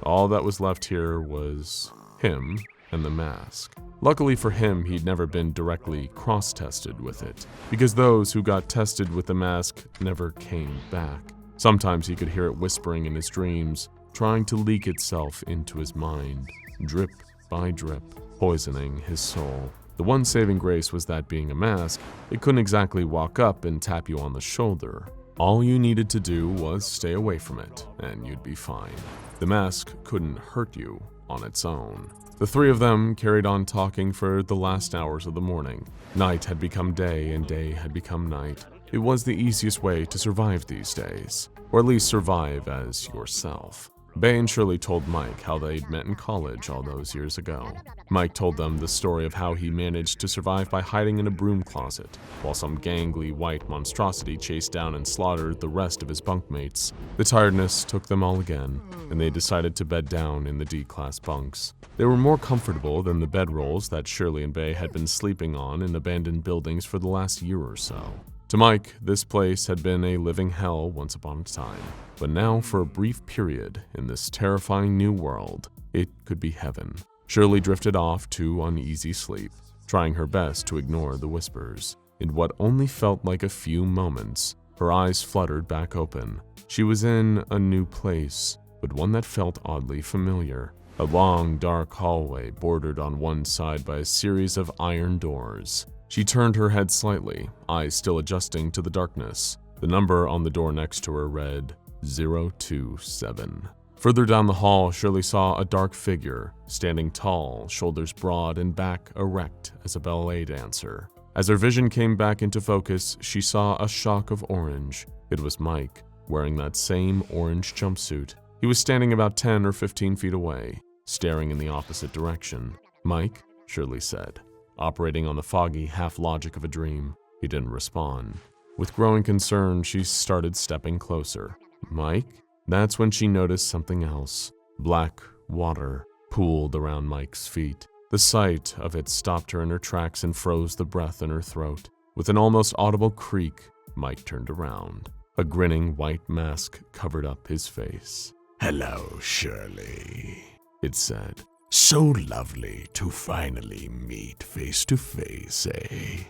All that was left here was him and the mask. Luckily for him, he'd never been directly cross-tested with it, because those who got tested with the mask never came back. Sometimes he could hear it whispering in his dreams, trying to leak itself into his mind, drip by drip, poisoning his soul. The one saving grace was that being a mask, it couldn't exactly walk up and tap you on the shoulder. All you needed to do was stay away from it, and you'd be fine. The mask couldn't hurt you on its own. The three of them carried on talking for the last hours of the morning. Night had become day, and day had become night. It was the easiest way to survive these days, or at least survive as yourself. Bay and Shirley told Mike how they'd met in college all those years ago. Mike told them the story of how he managed to survive by hiding in a broom closet, while some gangly white monstrosity chased down and slaughtered the rest of his bunkmates. The tiredness took them all again, and they decided to bed down in the D-class bunks. They were more comfortable than the bedrolls that Shirley and Bay had been sleeping on in abandoned buildings for the last year or so. To Mike, this place had been a living hell once upon a time, but now for a brief period in this terrifying new world, it could be heaven. Shirley drifted off to uneasy sleep, trying her best to ignore the whispers. In what only felt like a few moments, her eyes fluttered back open. She was in a new place, but one that felt oddly familiar. A long, dark hallway bordered on one side by a series of iron doors. She turned her head slightly, eyes still adjusting to the darkness. The number on the door next to her read 027. Further down the hall, Shirley saw a dark figure, standing tall, shoulders broad and back erect as a ballet dancer. As her vision came back into focus, she saw a shock of orange. It was Mike, wearing that same orange jumpsuit. He was standing about 10 or 15 feet away, staring in the opposite direction. "Mike," Shirley said, operating on the foggy half-logic of a dream. He didn't respond. With growing concern, she started stepping closer. "Mike?" That's when she noticed something else. Black water pooled around Mike's feet. The sight of it stopped her in her tracks and froze the breath in her throat. With an almost audible creak, Mike turned around. A grinning white mask covered up his face. "Hello, Shirley," it said. "So lovely to finally meet face to face, eh?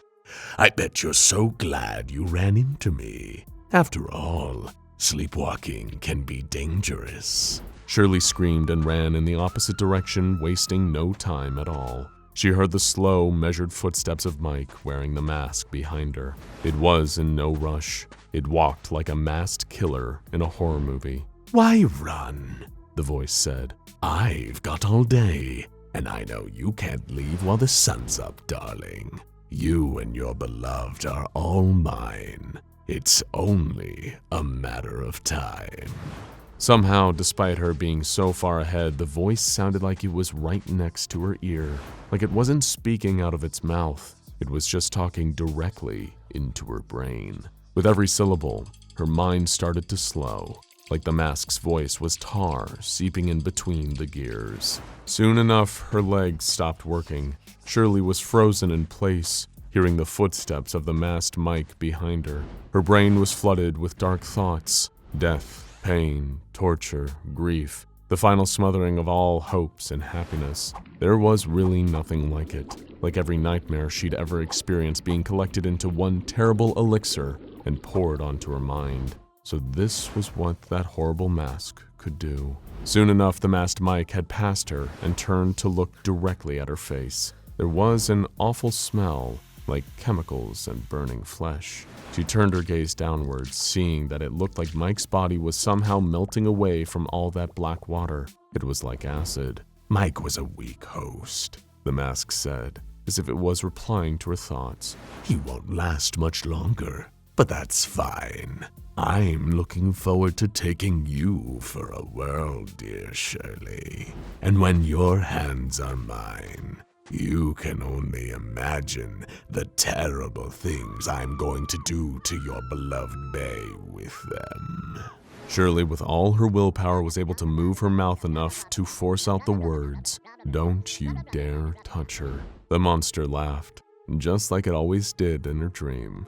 I bet you're so glad you ran into me. After all, sleepwalking can be dangerous." Shirley screamed and ran in the opposite direction, wasting no time at all. She heard the slow, measured footsteps of Mike wearing the mask behind her. It was in no rush. It walked like a masked killer in a horror movie. "Why run?" the voice said. "I've got all day, and I know you can't leave while the sun's up, darling. You and your beloved are all mine. It's only a matter of time." Somehow, despite her being so far ahead, the voice sounded like it was right next to her ear, like it wasn't speaking out of its mouth. It was just talking directly into her brain. With every syllable, her mind started to slow, like the mask's voice was tar seeping in between the gears. Soon enough, her legs stopped working. Shirley was frozen in place, hearing the footsteps of the masked Mike behind her. Her brain was flooded with dark thoughts. Death, pain, torture, grief, the final smothering of all hopes and happiness. There was really nothing like it, like every nightmare she'd ever experienced being collected into one terrible elixir and poured onto her mind. So this was what that horrible mask could do. Soon enough, the masked Mike had passed her and turned to look directly at her face. There was an awful smell, like chemicals and burning flesh. She turned her gaze downwards, seeing that it looked like Mike's body was somehow melting away from all that black water. It was like acid. Mike was a weak host, The mask said, as if it was replying to her thoughts. He won't last much longer, but that's fine. I'm looking forward to taking you for a whirl, dear Shirley. And when your hands are mine, you can only imagine the terrible things I'm going to do to your beloved Bay with them. Shirley, with all her willpower, was able to move her mouth enough to force out the words, "Don't you dare touch her." The monster laughed, just like it always did in her dream.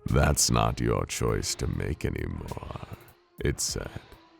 "That's not your choice to make anymore," it said.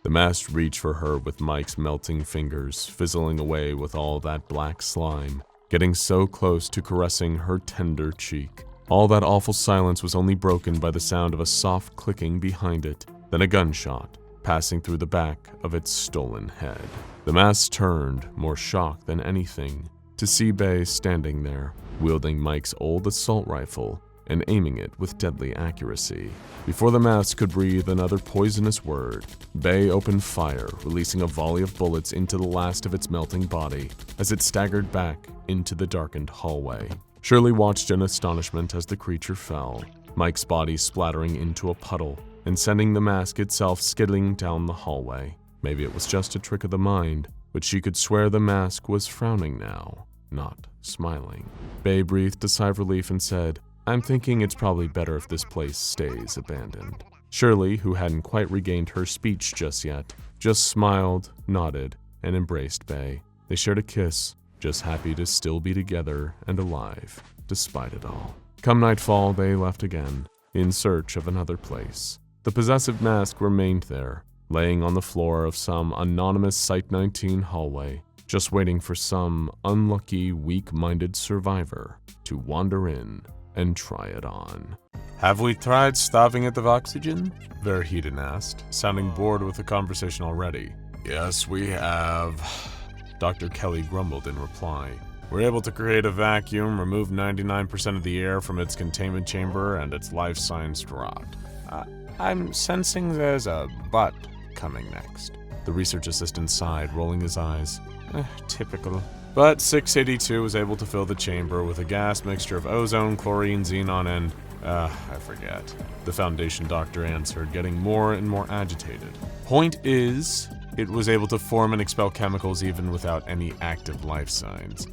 The mask reached for her with Mike's melting fingers, fizzling away with all that black slime, getting so close to caressing her tender cheek. All that awful silence was only broken by the sound of a soft clicking behind it, then a gunshot, passing through the back of its stolen head. The mask turned, more shocked than anything, to see Bay standing there, wielding Mike's old assault rifle and aiming it with deadly accuracy. Before the mask could breathe another poisonous word, Bay opened fire, releasing a volley of bullets into the last of its melting body as it staggered back into the darkened hallway. Shirley watched in astonishment as the creature fell, Mike's body splattering into a puddle and sending the mask itself skidding down the hallway. Maybe it was just a trick of the mind, but she could swear the mask was frowning now, not smiling. Bay breathed a sigh of relief and said, "I'm thinking it's probably better if this place stays abandoned." Shirley, who hadn't quite regained her speech just yet, just smiled, nodded, and embraced Bay. They shared a kiss, just happy to still be together and alive, despite it all. Come nightfall, they left again, in search of another place. The possessive mask remained there, laying on the floor of some anonymous Site 19 hallway, just waiting for some unlucky, weak-minded survivor to wander in and try it on. "Have we tried starving it of oxygen?" Verheiden asked, sounding bored with the conversation already. "Yes, we have," Dr. Kelly grumbled in reply. "We're able to create a vacuum, remove 99% of the air from its containment chamber, and its life signs dropped. I'm sensing there's a but coming next." The research assistant sighed, rolling his eyes. Typical. But 682 was able to fill the chamber with a gas mixture of ozone, chlorine, xenon, and, I forget. The Foundation doctor answered, getting more and more agitated. "Point is, it was able to form and expel chemicals even without any active life signs."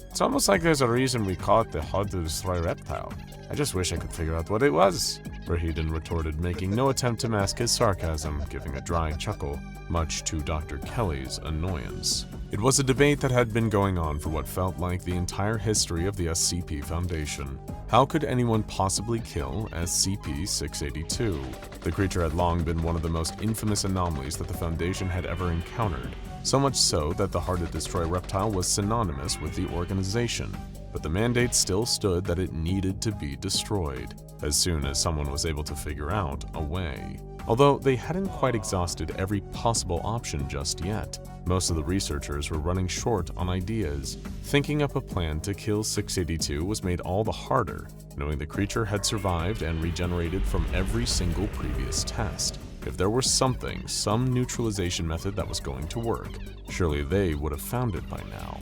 It's almost like there's a reason we call it the hard to destroy reptile. I just wish I could figure out what it was," Verheiden retorted, making no attempt to mask his sarcasm, giving a dry chuckle, much to Dr. Kelly's annoyance. It was a debate that had been going on for what felt like the entire history of the SCP Foundation. How could anyone possibly kill SCP-682? The creature had long been one of the most infamous anomalies that the Foundation had ever encountered, so much so that the hard-to-destroy reptile was synonymous with the organization. But the mandate still stood that it needed to be destroyed, as soon as someone was able to figure out a way. Although they hadn't quite exhausted every possible option just yet, most of the researchers were running short on ideas. Thinking up a plan to kill 682 was made all the harder, knowing the creature had survived and regenerated from every single previous test. If there were something, some neutralization method that was going to work, surely they would have found it by now.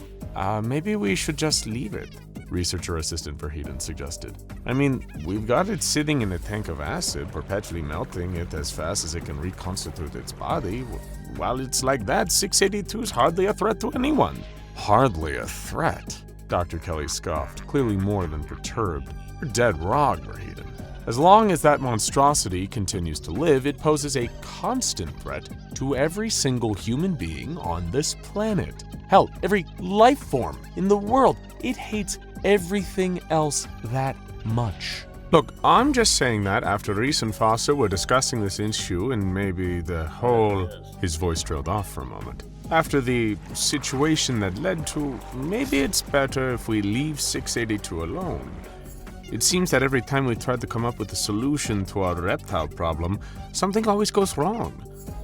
Maybe we should just leave it, researcher assistant Verheiden suggested. I mean, we've got it sitting in a tank of acid, perpetually melting it as fast as it can reconstitute its body. While it's like that, 682's hardly a threat to anyone. Hardly a threat? Dr. Kelly scoffed, clearly more than perturbed. You're dead wrong, Verheiden. As long as that monstrosity continues to live, it poses a constant threat to every single human being on this planet. Hell, every life form in the world. It hates everything else that much. Look, I'm just saying that after Reese and Foster were discussing this issue and maybe the whole... His voice trailed off for a moment. After the situation that led to, maybe it's better if we leave 682 alone. It seems that every time we try to come up with a solution to our reptile problem, something always goes wrong.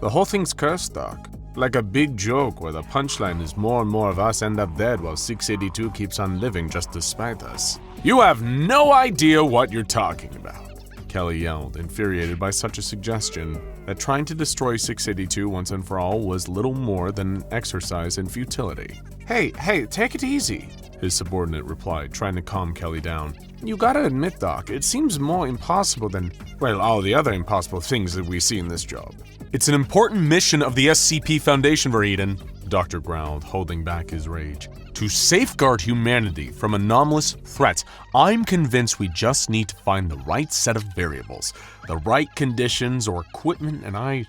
The whole thing's cursed, Doc. Like a big joke where the punchline is more and more of us end up dead while 682 keeps on living just to spite us. You have no idea what you're talking about, Kelly yelled, infuriated by such a suggestion that trying to destroy 682 once and for all was little more than an exercise in futility. Hey, take it easy, his subordinate replied, trying to calm Kelly down. You gotta admit, Doc, it seems more impossible than, well, all the other impossible things that we see in this job. It's an important mission of the SCP Foundation, Verheiden, the doctor growled, holding back his rage. To safeguard humanity from anomalous threats, I'm convinced we just need to find the right set of variables, the right conditions or equipment, and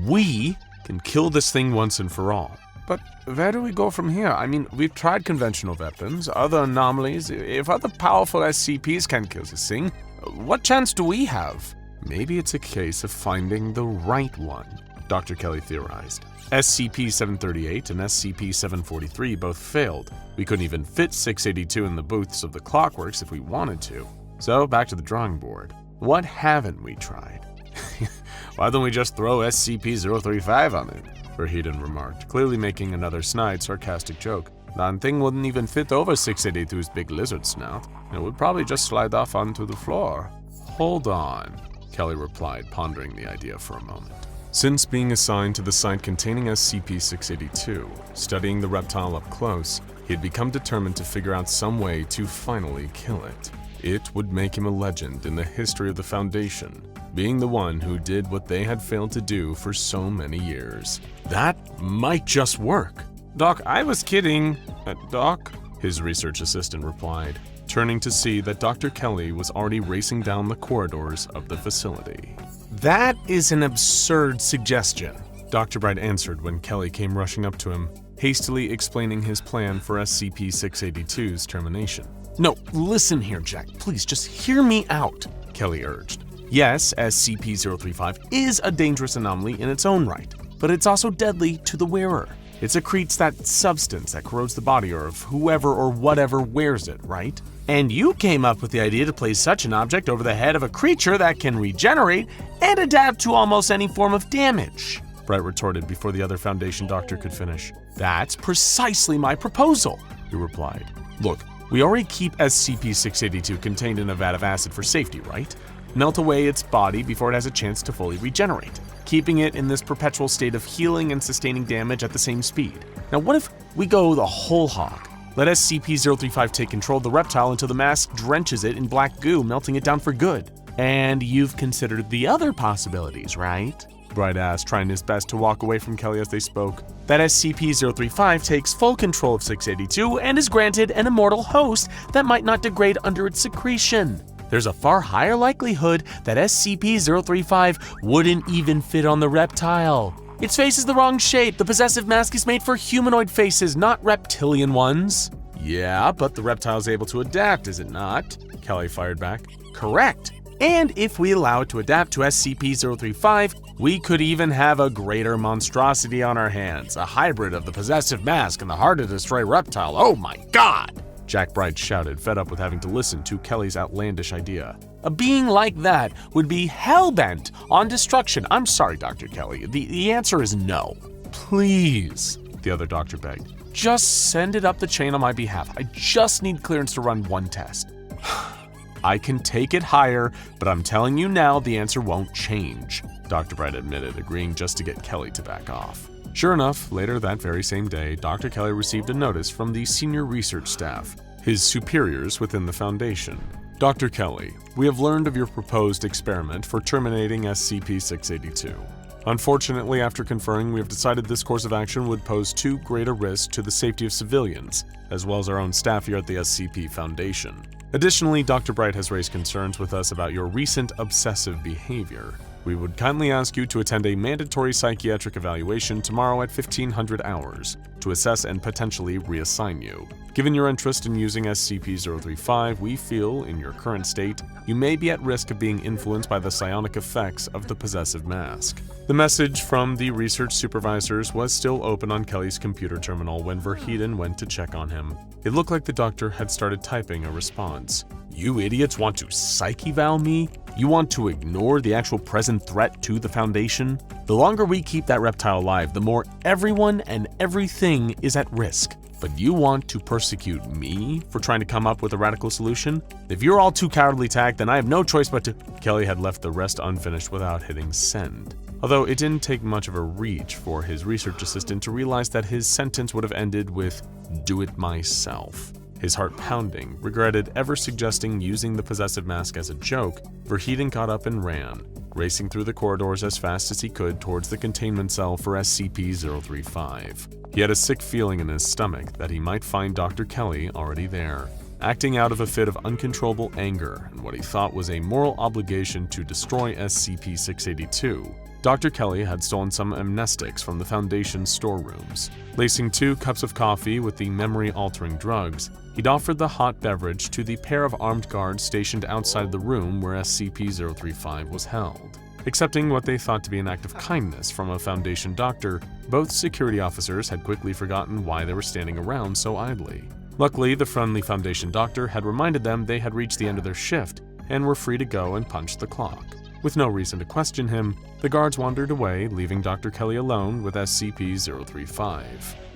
we can kill this thing once and for all. But where do we go from here? I mean, we've tried conventional weapons, other anomalies. If other powerful SCPs can kill this thing, what chance do we have? Maybe it's a case of finding the right one, Dr. Kelly theorized. SCP-038 and SCP-043 both failed. We couldn't even fit 682 in the booths of the Clockworks if we wanted to. So back to the drawing board. What haven't we tried? Why don't we just throw SCP-035 on it? Verheiden remarked, clearly making another snide, sarcastic joke. That thing wouldn't even fit over 682's big lizard snout. It would probably just slide off onto the floor. Hold on, Kelly replied, pondering the idea for a moment. Since being assigned to the site containing SCP-682, studying the reptile up close, he had become determined to figure out some way to finally kill it. It would make him a legend in the history of the Foundation, being the one who did what they had failed to do for so many years. That might just work. Doc, I was kidding. Doc? His research assistant replied, turning to see that Dr. Kelly was already racing down the corridors of the facility. That is an absurd suggestion, Dr. Bright answered when Kelly came rushing up to him, hastily explaining his plan for SCP-682's termination. No, listen here, Jack. Please just hear me out, Kelly urged. Yes, SCP-035 is a dangerous anomaly in its own right, but it's also deadly to the wearer. It secretes that substance that corrodes the body of whoever or whatever wears it, right? And you came up with the idea to place such an object over the head of a creature that can regenerate and adapt to almost any form of damage, Bright retorted before the other Foundation doctor could finish. That's precisely my proposal, he replied. Look, we already keep SCP-682 contained in a vat of acid for safety, right? Melt away its body before it has a chance to fully regenerate, keeping it in this perpetual state of healing and sustaining damage at the same speed. Now what if we go the whole hog? Let SCP-035 take control of the reptile until the mask drenches it in black goo, melting it down for good. And you've considered the other possibilities, right? Bright asked, trying his best to walk away from Kelly as they spoke. That SCP-035 takes full control of 682 and is granted an immortal host that might not degrade under its secretion. There's a far higher likelihood that SCP-035 wouldn't even fit on the reptile. Its face is the wrong shape. The possessive mask is made for humanoid faces, not reptilian ones. Yeah, but the reptile's able to adapt, is it not? Kelly fired back. Correct. And if we allow it to adapt to SCP-035, we could even have a greater monstrosity on our hands, a hybrid of the possessive mask and the hard-to-destroy reptile. Oh my god! Jack Bright shouted, fed up with having to listen to Kelly's outlandish idea. A being like that would be hell-bent on destruction. I'm sorry, Dr. Kelly. The answer is no. Please, the other doctor begged. Just send it up the chain on my behalf. I just need clearance to run one test. I can take it higher, but I'm telling you now the answer won't change, Dr. Bright admitted, agreeing just to get Kelly to back off. Sure enough, later that very same day, Dr. Kelly received a notice from the senior research staff, his superiors within the Foundation. Dr. Kelly, we have learned of your proposed experiment for terminating SCP-682. Unfortunately, after conferring, we have decided this course of action would pose too great a risk to the safety of civilians, as well as our own staff here at the SCP Foundation. Additionally, Dr. Bright has raised concerns with us about your recent obsessive behavior. We would kindly ask you to attend a mandatory psychiatric evaluation tomorrow at 1500 hours to assess and potentially reassign you. Given your interest in using SCP-035, we feel, in your current state, you may be at risk of being influenced by the psionic effects of the possessive mask. The message from the research supervisors was still open on Kelly's computer terminal when Verheiden went to check on him. It looked like the doctor had started typing a response. You idiots want to psych eval me? You want to ignore the actual present threat to the Foundation? The longer we keep that reptile alive, the more everyone and everything is at risk. But you want to persecute me for trying to come up with a radical solution? If you're all too cowardly to act, then I have no choice but to— Kelly had left the rest unfinished without hitting send. Although it didn't take much of a reach for his research assistant to realize that his sentence would have ended with "do it myself." His heart pounding, regretted ever suggesting using the possessive mask as a joke, Verheiden got up and ran, racing through the corridors as fast as he could towards the containment cell for SCP-035. He had a sick feeling in his stomach that he might find Dr. Kelly already there, acting out of a fit of uncontrollable anger and what he thought was a moral obligation to destroy SCP-682. Dr. Kelly had stolen some amnestics from the Foundation's storerooms. Lacing 2 cups of coffee with the memory-altering drugs, he'd offered the hot beverage to the pair of armed guards stationed outside the room where SCP-035 was held. Accepting what they thought to be an act of kindness from a Foundation doctor, both security officers had quickly forgotten why they were standing around so idly. Luckily, the friendly Foundation doctor had reminded them they had reached the end of their shift and were free to go and punch the clock. With no reason to question him, the guards wandered away, leaving Dr. Kelly alone with SCP-035.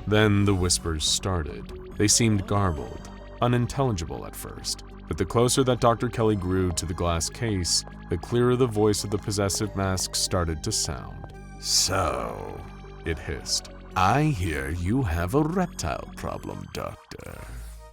Then the whispers started. They seemed garbled, unintelligible at first, but the closer that Dr. Kelly grew to the glass case, the clearer the voice of the possessive mask started to sound. So, It hissed. I hear you have a reptile problem, Doctor.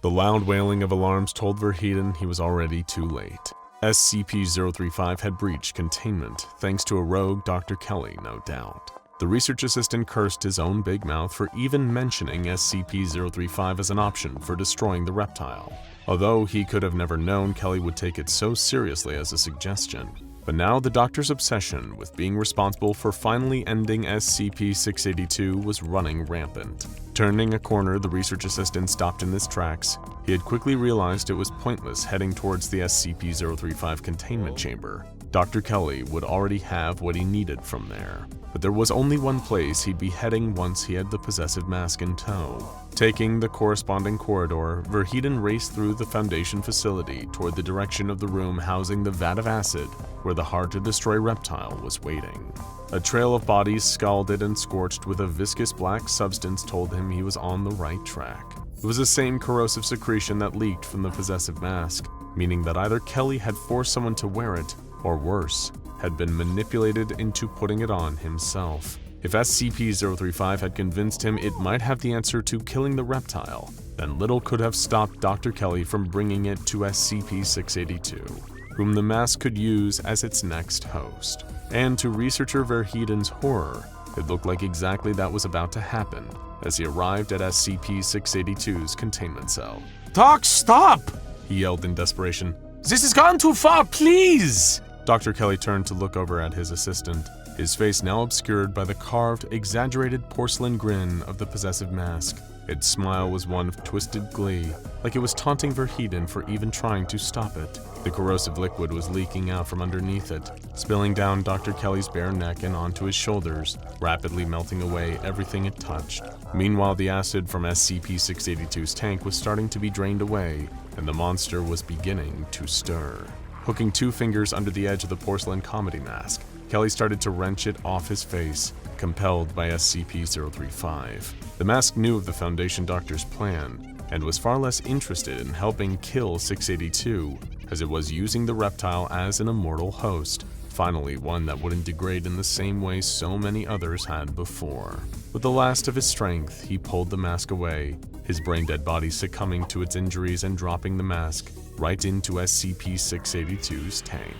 The loud wailing of alarms told Verheiden he was already too late. SCP-035 had breached containment, thanks to a rogue Dr. Kelly, no doubt. The research assistant cursed his own big mouth for even mentioning SCP-035 as an option for destroying the reptile, although he could have never known Kelly would take it so seriously as a suggestion. But now the doctor's obsession with being responsible for finally ending SCP-682 was running rampant. Turning a corner, the research assistant stopped in his tracks. He had quickly realized it was pointless heading towards the SCP-035 containment chamber. Dr. Kelly would already have what he needed from there. But there was only one place he'd be heading once he had the possessive mask in tow. Taking the corresponding corridor, Verheiden raced through the Foundation facility toward the direction of the room housing the vat of acid where the hard-to-destroy reptile was waiting. A trail of bodies scalded and scorched with a viscous black substance told him he was on the right track. It was the same corrosive secretion that leaked from the possessive mask, meaning that either Kelly had forced someone to wear it, or worse, had been manipulated into putting it on himself. If SCP-035 had convinced him it might have the answer to killing the reptile, then little could have stopped Dr. Kelly from bringing it to SCP-682, whom the mask could use as its next host. And to researcher Verheiden's horror, it looked like exactly that was about to happen as he arrived at SCP-682's containment cell. "Doc, stop!" he yelled in desperation. "This has gone too far, please!" Dr. Kelly turned to look over at his assistant, his face now obscured by the carved, exaggerated porcelain grin of the possessive mask. Its smile was one of twisted glee, like it was taunting Verheiden for even trying to stop it. The corrosive liquid was leaking out from underneath it, spilling down Dr. Kelly's bare neck and onto his shoulders, rapidly melting away everything it touched. Meanwhile, the acid from SCP-682's tank was starting to be drained away, and the monster was beginning to stir. Hooking 2 fingers under the edge of the porcelain comedy mask, Kelly started to wrench it off his face, compelled by SCP-035. The mask knew of the Foundation doctor's plan, and was far less interested in helping kill 682, as it was using the reptile as an immortal host, finally one that wouldn't degrade in the same way so many others had before. With the last of his strength, he pulled the mask away, his brain-dead body succumbing to its injuries and dropping the mask right into SCP-682's tank.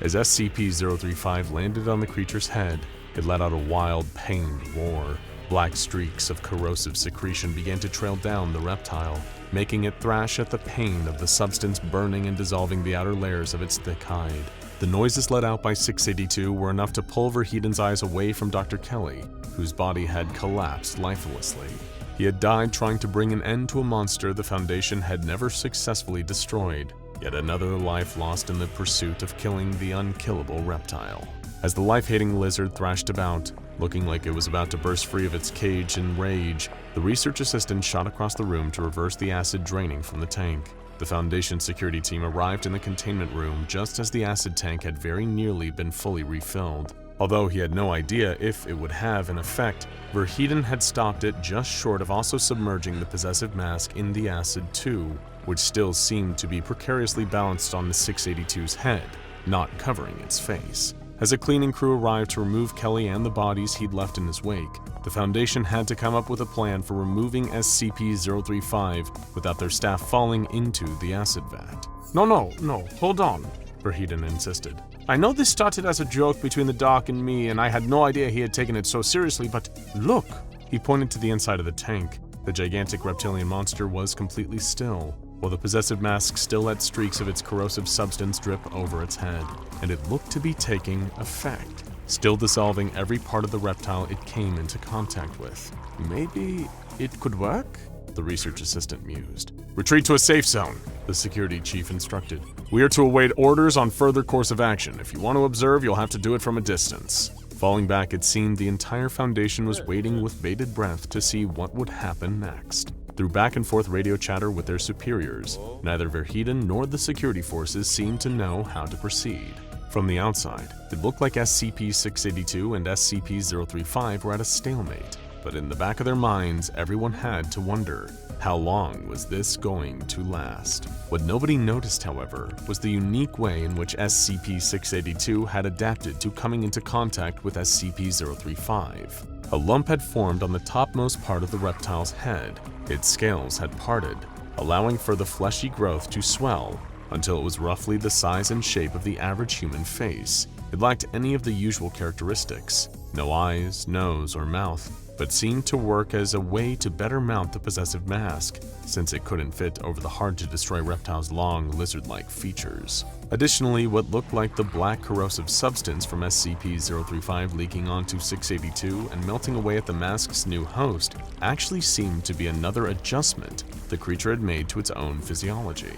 As SCP-035 landed on the creature's head, it let out a wild, pained roar. Black streaks of corrosive secretion began to trail down the reptile, making it thrash at the pain of the substance burning and dissolving the outer layers of its thick hide. The noises let out by 682 were enough to pull Verheiden's eyes away from Dr. Kelly, whose body had collapsed lifelessly. He had died trying to bring an end to a monster the Foundation had never successfully destroyed, yet another life lost in the pursuit of killing the unkillable reptile. As the life-hating lizard thrashed about, looking like it was about to burst free of its cage in rage, the research assistant shot across the room to reverse the acid draining from the tank. The Foundation security team arrived in the containment room just as the acid tank had very nearly been fully refilled. Although he had no idea if it would have an effect, Verheiden had stopped it just short of also submerging the possessive mask in the acid too, which still seemed to be precariously balanced on the 682's head, not covering its face. As a cleaning crew arrived to remove Kelly and the bodies he'd left in his wake, the Foundation had to come up with a plan for removing SCP-035 without their staff falling into the acid vat. No, hold on, Verheiden insisted. I know this started as a joke between the Doc and me, and I had no idea he had taken it so seriously, but look! He pointed to the inside of the tank. The gigantic reptilian monster was completely still, while the possessive mask still let streaks of its corrosive substance drip over its head, and it looked to be taking effect, still dissolving every part of the reptile it came into contact with. Maybe it could work? The research assistant mused. Retreat to a safe zone, the security chief instructed. We are to await orders on further course of action. If you want to observe, you'll have to do it from a distance. Falling back, it seemed the entire Foundation was waiting with bated breath to see what would happen next. Through back and forth radio chatter with their superiors, neither Verheiden nor the security forces seemed to know how to proceed. From the outside, it looked like SCP-682 and SCP-035 were at a stalemate, but in the back of their minds, everyone had to wonder, how long was this going to last? What nobody noticed, however, was the unique way in which SCP-682 had adapted to coming into contact with SCP-035. A lump had formed on the topmost part of the reptile's head. Its scales had parted, allowing for the fleshy growth to swell until it was roughly the size and shape of the average human face. It lacked any of the usual characteristics, no eyes, nose, or mouth, but seemed to work as a way to better mount the possessive mask, since it couldn't fit over the hard-to-destroy reptile's long, lizard-like features. Additionally, what looked like the black corrosive substance from SCP-035 leaking onto 682 and melting away at the mask's new host actually seemed to be another adjustment the creature had made to its own physiology.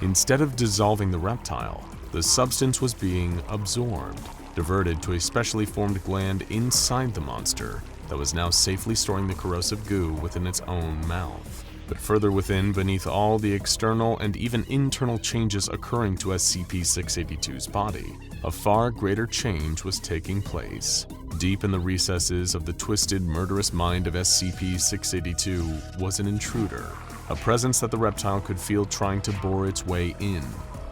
Instead of dissolving the reptile, the substance was being absorbed, diverted to a specially formed gland inside the monster that was now safely storing the corrosive goo within its own mouth. But further within, beneath all the external and even internal changes occurring to SCP-682's body, a far greater change was taking place. Deep in the recesses of the twisted, murderous mind of SCP-682 was an intruder, a presence that the reptile could feel trying to bore its way in,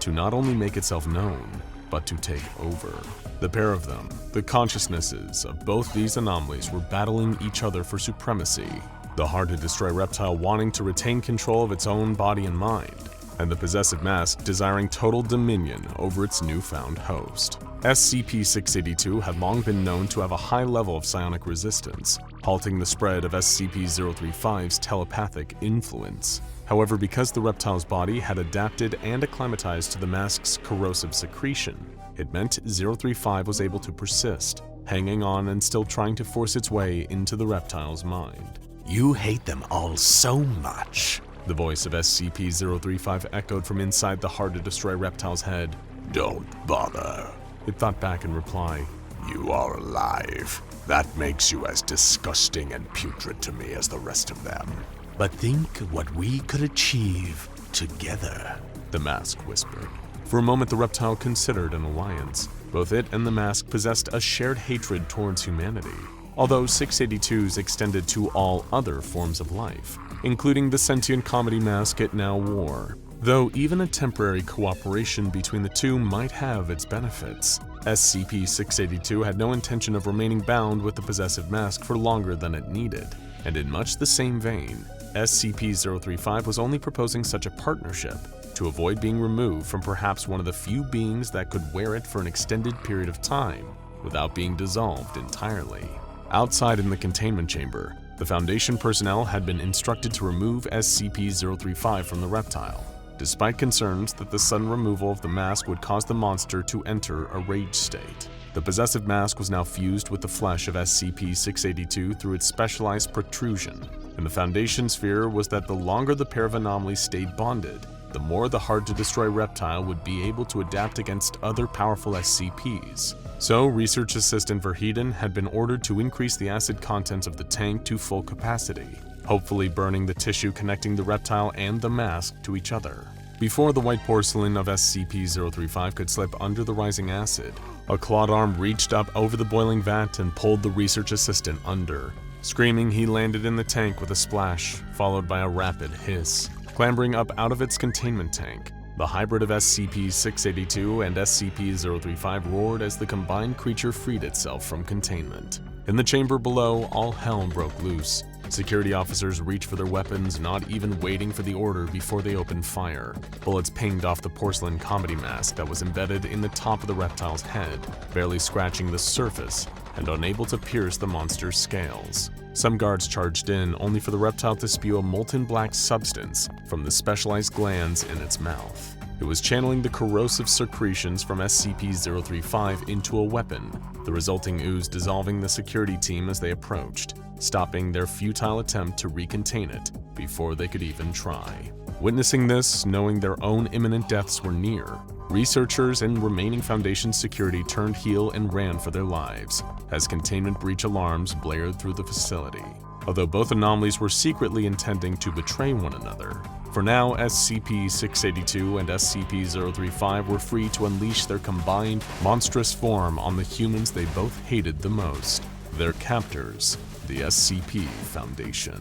to not only make itself known, but to take over. The pair of them, the consciousnesses of both these anomalies, were battling each other for supremacy, the hard-to-destroy reptile wanting to retain control of its own body and mind, and the possessive mask desiring total dominion over its newfound host. SCP-682 had long been known to have a high level of psionic resistance, halting the spread of SCP-035's telepathic influence. However, because the reptile's body had adapted and acclimatized to the mask's corrosive secretion, it meant 035 was able to persist, hanging on and still trying to force its way into the reptile's mind. You hate them all so much. The voice of SCP-035 echoed from inside the hard-to-destroy reptile's head. Don't bother. It thought back in reply. You are alive. That makes you as disgusting and putrid to me as the rest of them. But think what we could achieve together, the mask whispered. For a moment, the reptile considered an alliance. Both it and the mask possessed a shared hatred towards humanity, although 682's extended to all other forms of life, including the sentient comedy mask it now wore. Though even a temporary cooperation between the two might have its benefits, SCP-682 had no intention of remaining bound with the possessive mask for longer than it needed, and in much the same vein, SCP-035 was only proposing such a partnership to avoid being removed from perhaps one of the few beings that could wear it for an extended period of time without being dissolved entirely. Outside in the containment chamber, the Foundation personnel had been instructed to remove SCP-035 from the reptile, despite concerns that the sudden removal of the mask would cause the monster to enter a rage state. The possessive mask was now fused with the flesh of SCP-682 through its specialized protrusion, and the Foundation's fear was that the longer the pair of anomalies stayed bonded, the more the hard-to-destroy reptile would be able to adapt against other powerful SCPs. So, Research Assistant Verheiden had been ordered to increase the acid contents of the tank to full capacity, hopefully burning the tissue connecting the reptile and the mask to each other. Before the white porcelain of SCP-035 could slip under the rising acid, a clawed arm reached up over the boiling vat and pulled the research assistant under. Screaming, he landed in the tank with a splash, followed by a rapid hiss. Clambering up out of its containment tank, the hybrid of SCP-682 and SCP-035 roared as the combined creature freed itself from containment. In the chamber below, all hell broke loose. Security officers reached for their weapons, not even waiting for the order before they opened fire. Bullets pinged off the porcelain comedy mask that was embedded in the top of the reptile's head, barely scratching the surface and unable to pierce the monster's scales. Some guards charged in, only for the reptile to spew a molten black substance from the specialized glands in its mouth. It was channeling the corrosive secretions from SCP-035 into a weapon, the resulting ooze dissolving the security team as they approached, stopping their futile attempt to recontain it before they could even try. Witnessing this, knowing their own imminent deaths were near, researchers and remaining Foundation security turned heel and ran for their lives as containment breach alarms blared through the facility. Although both anomalies were secretly intending to betray one another, for now SCP-682 and SCP-035 were free to unleash their combined monstrous form on the humans they both hated the most, their captors, the SCP Foundation.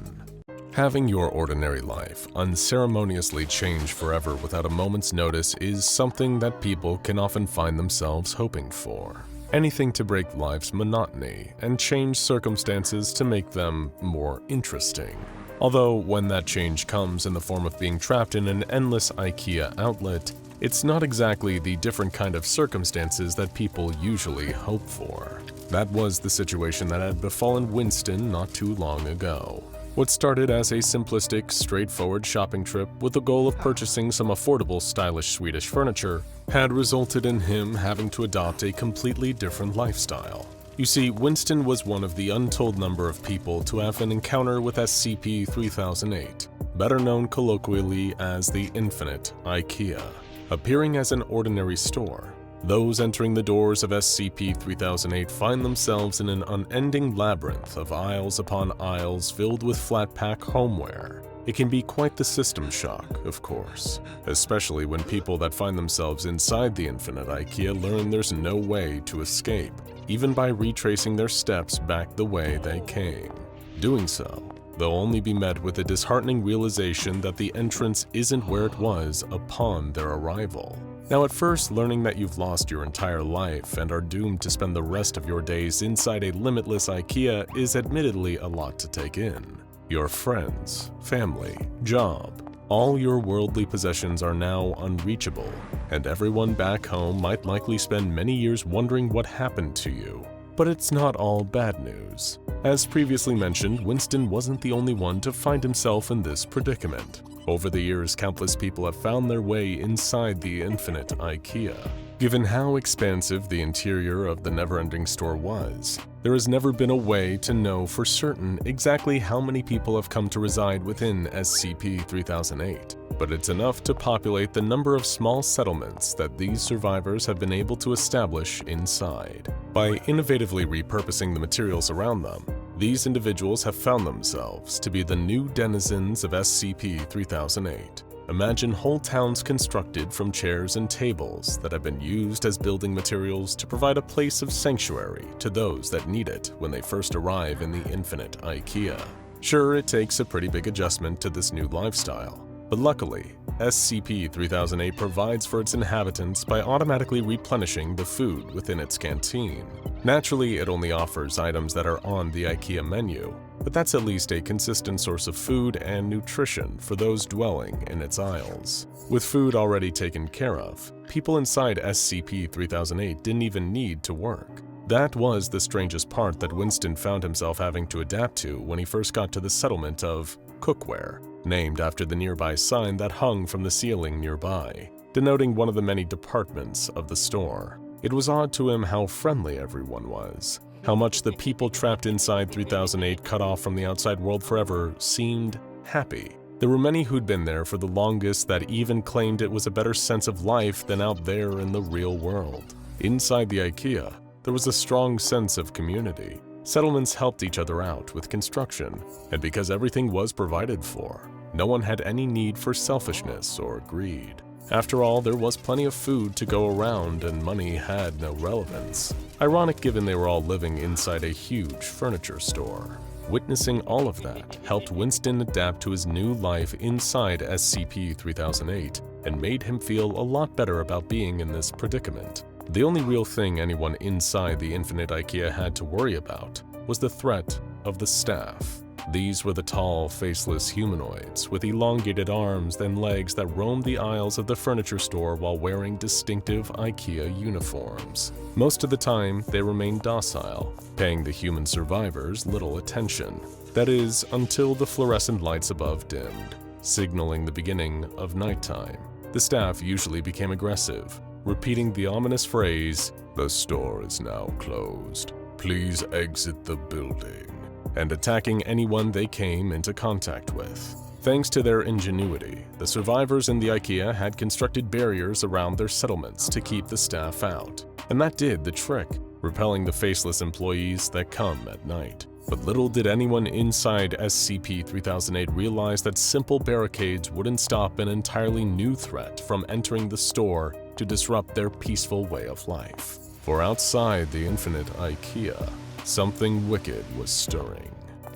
Having your ordinary life unceremoniously change forever without a moment's notice is something that people can often find themselves hoping for. Anything to break life's monotony and change circumstances to make them more interesting. Although when that change comes in the form of being trapped in an endless IKEA outlet, it's not exactly the different kind of circumstances that people usually hope for. That was the situation that had befallen Winston not too long ago. What started as a simplistic, straightforward shopping trip with the goal of purchasing some affordable, stylish Swedish furniture had resulted in him having to adopt a completely different lifestyle. You see, Winston was one of the untold number of people to have an encounter with SCP-3008, better known colloquially as the Infinite IKEA. Appearing as an ordinary store, those entering the doors of SCP-3008 find themselves in an unending labyrinth of aisles upon aisles filled with flat-pack homeware. It can be quite the system shock, of course, especially when people that find themselves inside the Infinite IKEA learn there's no way to escape, even by retracing their steps back the way they came. Doing so, they'll only be met with a disheartening realization that the entrance isn't where it was upon their arrival. Now at first, learning that you've lost your entire life and are doomed to spend the rest of your days inside a limitless IKEA is admittedly a lot to take in. Your friends, family, job, all your worldly possessions are now unreachable, and everyone back home might likely spend many years wondering what happened to you. But it's not all bad news. As previously mentioned, Winston wasn't the only one to find himself in this predicament. Over the years, countless people have found their way inside the Infinite IKEA. Given how expansive the interior of the never-ending store was, there has never been a way to know for certain exactly how many people have come to reside within SCP-3008, but it's enough to populate the number of small settlements that these survivors have been able to establish inside. By innovatively repurposing the materials around them, these individuals have found themselves to be the new denizens of SCP-3008. Imagine whole towns constructed from chairs and tables that have been used as building materials to provide a place of sanctuary to those that need it when they first arrive in the Infinite IKEA. Sure, it takes a pretty big adjustment to this new lifestyle, but luckily, SCP-3008 provides for its inhabitants by automatically replenishing the food within its canteen. Naturally, it only offers items that are on the IKEA menu, but that's at least a consistent source of food and nutrition for those dwelling in its aisles. With food already taken care of, people inside SCP-3008 didn't even need to work. That was the strangest part that Winston found himself having to adapt to when he first got to the settlement of Cookware, named after the nearby sign that hung from the ceiling nearby, denoting one of the many departments of the store. It was odd to him how friendly everyone was, how much the people trapped inside 3008 cut off from the outside world forever seemed happy. There were many who'd been there for the longest that even claimed it was a better sense of life than out there in the real world. Inside the IKEA, there was a strong sense of community. Settlements helped each other out with construction, and because everything was provided for, no one had any need for selfishness or greed. After all, there was plenty of food to go around and money had no relevance. Ironic given they were all living inside a huge furniture store. Witnessing all of that helped Winston adapt to his new life inside SCP-3008 and made him feel a lot better about being in this predicament. The only real thing anyone inside the Infinite IKEA had to worry about was the threat of the staff. These were the tall, faceless humanoids with elongated arms and legs that roamed the aisles of the furniture store while wearing distinctive IKEA uniforms. Most of the time, they remained docile, paying the human survivors little attention. That is, until the fluorescent lights above dimmed, signaling the beginning of nighttime. The staff usually became aggressive, repeating the ominous phrase, "The store is now closed. Please exit the building," and attacking anyone they came into contact with. Thanks to their ingenuity, the survivors in the IKEA had constructed barriers around their settlements to keep the staff out. And that did the trick, repelling the faceless employees that come at night. But little did anyone inside SCP-3008 realize that simple barricades wouldn't stop an entirely new threat from entering the store to disrupt their peaceful way of life. For outside the Infinite IKEA, something wicked was stirring.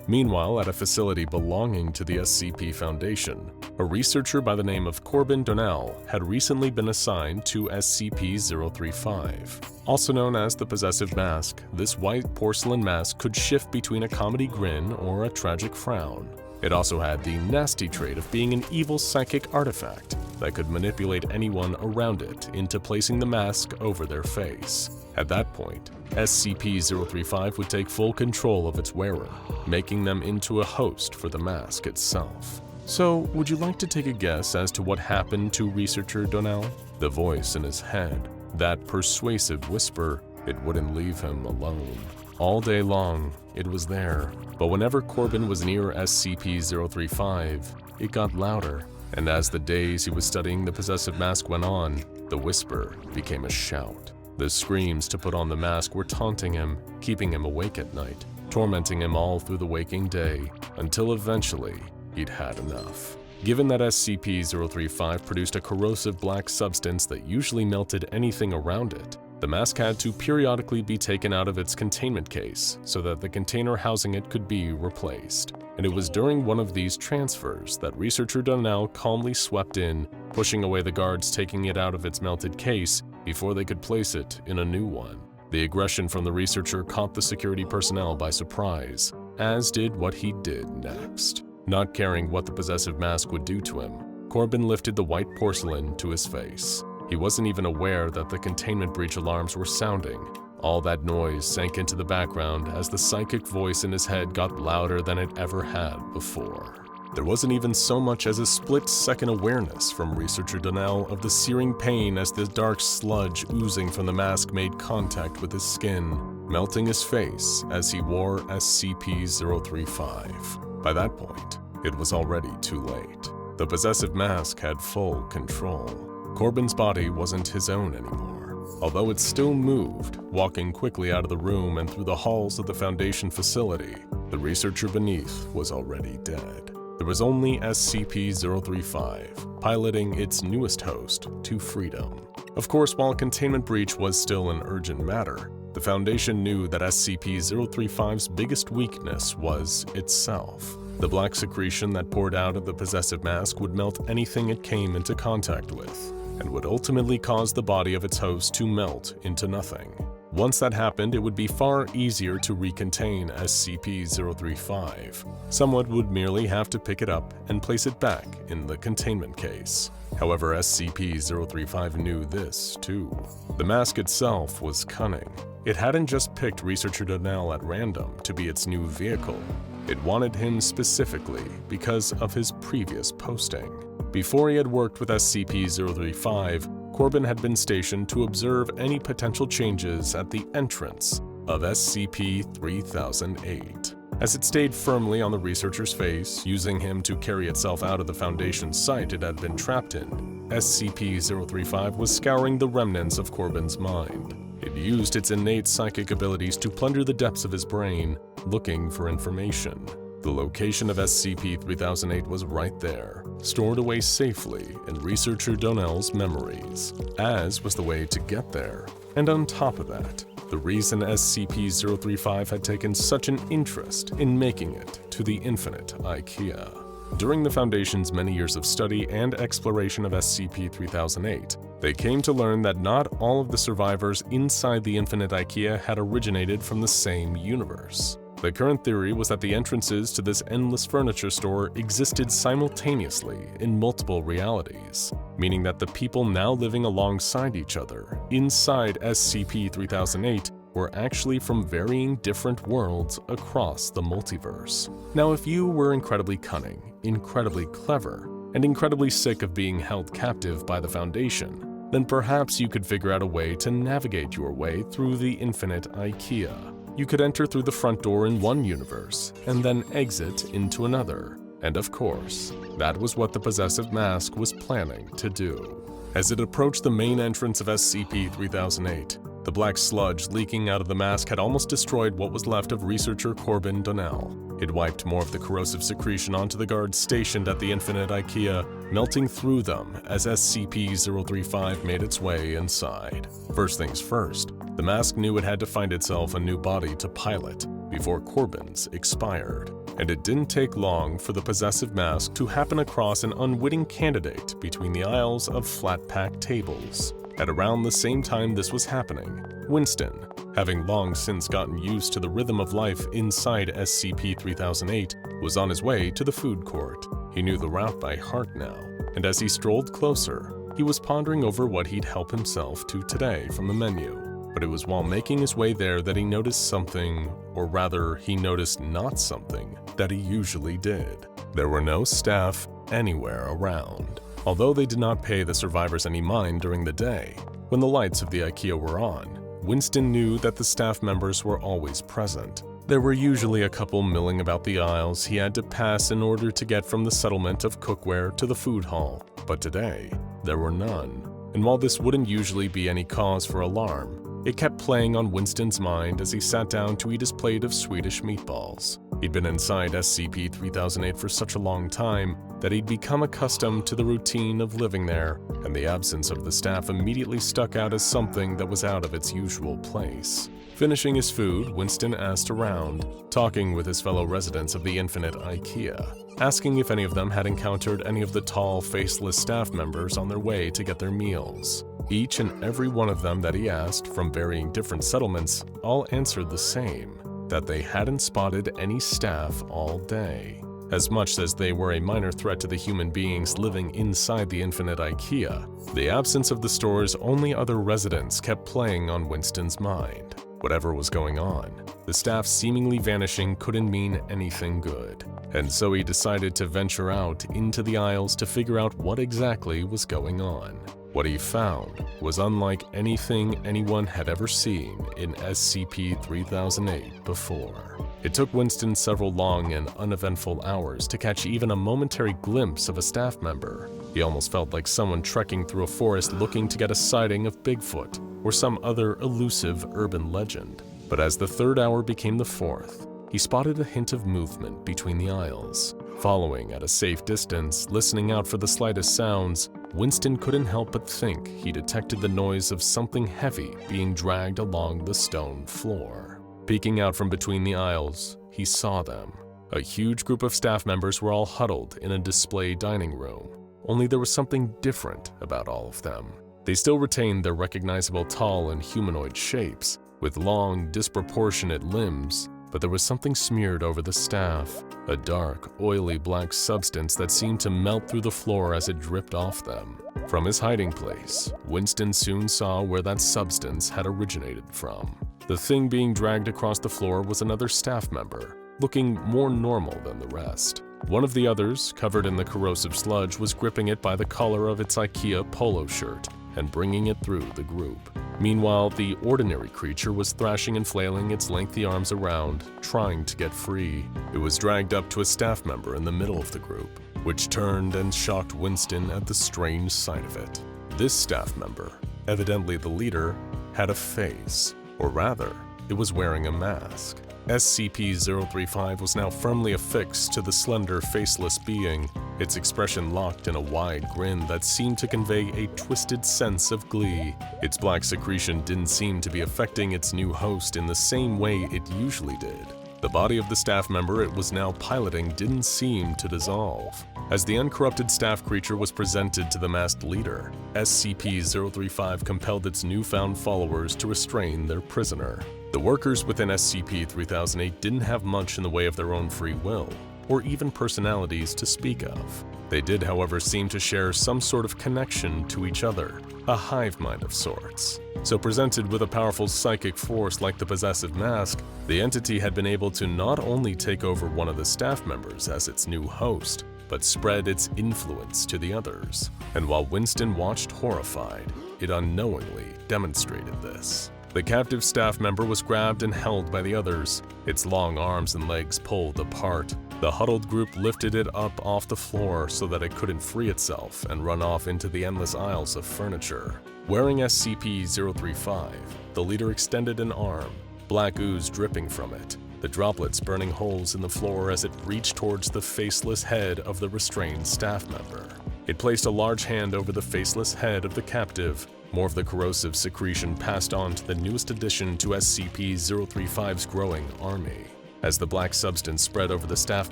Meanwhile, at a facility belonging to the SCP Foundation, a researcher by the name of Corbin Donnell had recently been assigned to SCP-035. Also known as the Possessive Mask, this white porcelain mask could shift between a comedy grin or a tragic frown. It also had the nasty trait of being an evil psychic artifact that could manipulate anyone around it into placing the mask over their face. At that point, SCP-035 would take full control of its wearer, making them into a host for the mask itself. So, would you like to take a guess as to what happened to researcher Donnell? The voice in his head, that persuasive whisper, it wouldn't leave him alone. All day long, it was there, but whenever Corbin was near SCP-035, it got louder, and as the days he was studying the Possessive Mask went on, the whisper became a shout. The screams to put on the mask were taunting him, keeping him awake at night, tormenting him all through the waking day, until eventually he'd had enough. Given that SCP-035 produced a corrosive black substance that usually melted anything around it, the mask had to periodically be taken out of its containment case so that the container housing it could be replaced. And it was during one of these transfers that researcher Donnell calmly swept in, pushing away the guards taking it out of its melted case before they could place it in a new one. The aggression from the researcher caught the security personnel by surprise, as did what he did next. Not caring what the Possessive Mask would do to him, Corbin lifted the white porcelain to his face. He wasn't even aware that the containment breach alarms were sounding. All that noise sank into the background as the psychic voice in his head got louder than it ever had before. There wasn't even so much as a split-second awareness from researcher Donnell of the searing pain as the dark sludge oozing from the mask made contact with his skin, melting his face as he wore SCP-035. By that point, it was already too late. The Possessive Mask had full control. Corbin's body wasn't his own anymore. Although it still moved, walking quickly out of the room and through the halls of the Foundation facility, the researcher beneath was already dead. There was only SCP-035, piloting its newest host to freedom. Of course, while containment breach was still an urgent matter, the Foundation knew that SCP-035's biggest weakness was itself. The black secretion that poured out of the Possessive Mask would melt anything it came into contact with, and would ultimately cause the body of its host to melt into nothing. Once that happened, it would be far easier to recontain SCP-035. Someone would merely have to pick it up and place it back in the containment case. However, SCP-035 knew this, too. The mask itself was cunning. It hadn't just picked researcher Donnell at random to be its new vehicle. It wanted him specifically because of his previous posting. Before he had worked with SCP-035, Corbin had been stationed to observe any potential changes at the entrance of SCP-3008. As it stayed firmly on the researcher's face, using him to carry itself out of the Foundation's site it had been trapped in, SCP-035 was scouring the remnants of Corbin's mind. It used its innate psychic abilities to plunder the depths of his brain, looking for information. The location of SCP-3008 was right there, stored away safely in researcher Donnell's memories, as was the way to get there. And on top of that, the reason SCP-035 had taken such an interest in making it to the infinite IKEA. During the Foundation's many years of study and exploration of SCP-3008, they came to learn that not all of the survivors inside the infinite IKEA had originated from the same universe. The current theory was that the entrances to this endless furniture store existed simultaneously in multiple realities, meaning that the people now living alongside each other inside SCP-3008 were actually from varying different worlds across the multiverse. Now, if you were incredibly cunning, incredibly clever, and incredibly sick of being held captive by the Foundation, then perhaps you could figure out a way to navigate your way through the infinite IKEA. You could enter through the front door in one universe, and then exit into another. And of course, that was what the Possessive Mask was planning to do. As it approached the main entrance of SCP-3008, the black sludge leaking out of the mask had almost destroyed what was left of researcher Corbin Donnell. It wiped more of the corrosive secretion onto the guards stationed at the infinite IKEA, melting through them as SCP-035 made its way inside. First things first, the mask knew it had to find itself a new body to pilot before Corbin's expired. And it didn't take long for the Possessive Mask to happen across an unwitting candidate between the aisles of flat-pack tables. At around the same time this was happening, Winston, having long since gotten used to the rhythm of life inside SCP-3008, was on his way to the food court. He knew the route by heart now, and as he strolled closer, he was pondering over what he'd help himself to today from the menu. But it was while making his way there that he noticed something, or rather, he noticed not something, that he usually did. There were no staff anywhere around. Although they did not pay the survivors any mind during the day, when the lights of the IKEA were on, Winston knew that the staff members were always present. There were usually a couple milling about the aisles he had to pass in order to get from the settlement of cookware to the food hall, but today, there were none. And while this wouldn't usually be any cause for alarm, it kept playing on Winston's mind as he sat down to eat his plate of Swedish meatballs. He'd been inside SCP-3008 for such a long time that he'd become accustomed to the routine of living there, and the absence of the staff immediately stuck out as something that was out of its usual place. Finishing his food, Winston asked around, talking with his fellow residents of the infinite IKEA, asking if any of them had encountered any of the tall, faceless staff members on their way to get their meals. Each and every one of them that he asked, from varying different settlements, all answered the same, that they hadn't spotted any staff all day. As much as they were a minor threat to the human beings living inside the infinite IKEA, the absence of the store's only other residents kept playing on Winston's mind. Whatever was going on, the staff seemingly vanishing couldn't mean anything good, and so he decided to venture out into the aisles to figure out what exactly was going on. What he found was unlike anything anyone had ever seen in SCP-3008 before. It took Winston several long and uneventful hours to catch even a momentary glimpse of a staff member. He almost felt like someone trekking through a forest looking to get a sighting of Bigfoot or some other elusive urban legend. But as the third hour became the fourth, he spotted a hint of movement between the aisles. Following at a safe distance, listening out for the slightest sounds, Winston couldn't help but think he detected the noise of something heavy being dragged along the stone floor. Peeking out from between the aisles, he saw them. A huge group of staff members were all huddled in a display dining room, only there was something different about all of them. They still retained their recognizable tall and humanoid shapes, with long, disproportionate limbs, but there was something smeared over the staff, a dark, oily black substance that seemed to melt through the floor as it dripped off them. From his hiding place, Winston soon saw where that substance had originated from. The thing being dragged across the floor was another staff member, looking more normal than the rest. One of the others, covered in the corrosive sludge, was gripping it by the collar of its IKEA polo shirt and bringing it through the group. Meanwhile, the ordinary creature was thrashing and flailing its lengthy arms around, trying to get free. It was dragged up to a staff member in the middle of the group, which turned and shocked Winston at the strange sight of it. This staff member, evidently the leader, had a face, or rather, it was wearing a mask. SCP-035 was now firmly affixed to the slender, faceless being, its expression locked in a wide grin that seemed to convey a twisted sense of glee. Its black secretion didn't seem to be affecting its new host in the same way it usually did. The body of the staff member it was now piloting didn't seem to dissolve. As the uncorrupted staff creature was presented to the masked leader, SCP-035 compelled its newfound followers to restrain their prisoner. The workers within SCP-3008 didn't have much in the way of their own free will, or even personalities to speak of. They did, however, seem to share some sort of connection to each other, a hive mind of sorts. So presented with a powerful psychic force like the Possessive mask, the entity had been able to not only take over one of the staff members as its new host, but spread its influence to the others. And while Winston watched horrified, it unknowingly demonstrated this. The captive staff member was grabbed and held by the others, its long arms and legs pulled apart. The huddled group lifted it up off the floor so that it couldn't free itself and run off into the endless aisles of furniture. Wearing SCP-035, the leader extended an arm, black ooze dripping from it, the droplets burning holes in the floor as it reached towards the faceless head of the restrained staff member. It placed a large hand over the faceless head of the captive. More of the corrosive secretion passed on to the newest addition to SCP-035's growing army. As the black substance spread over the staff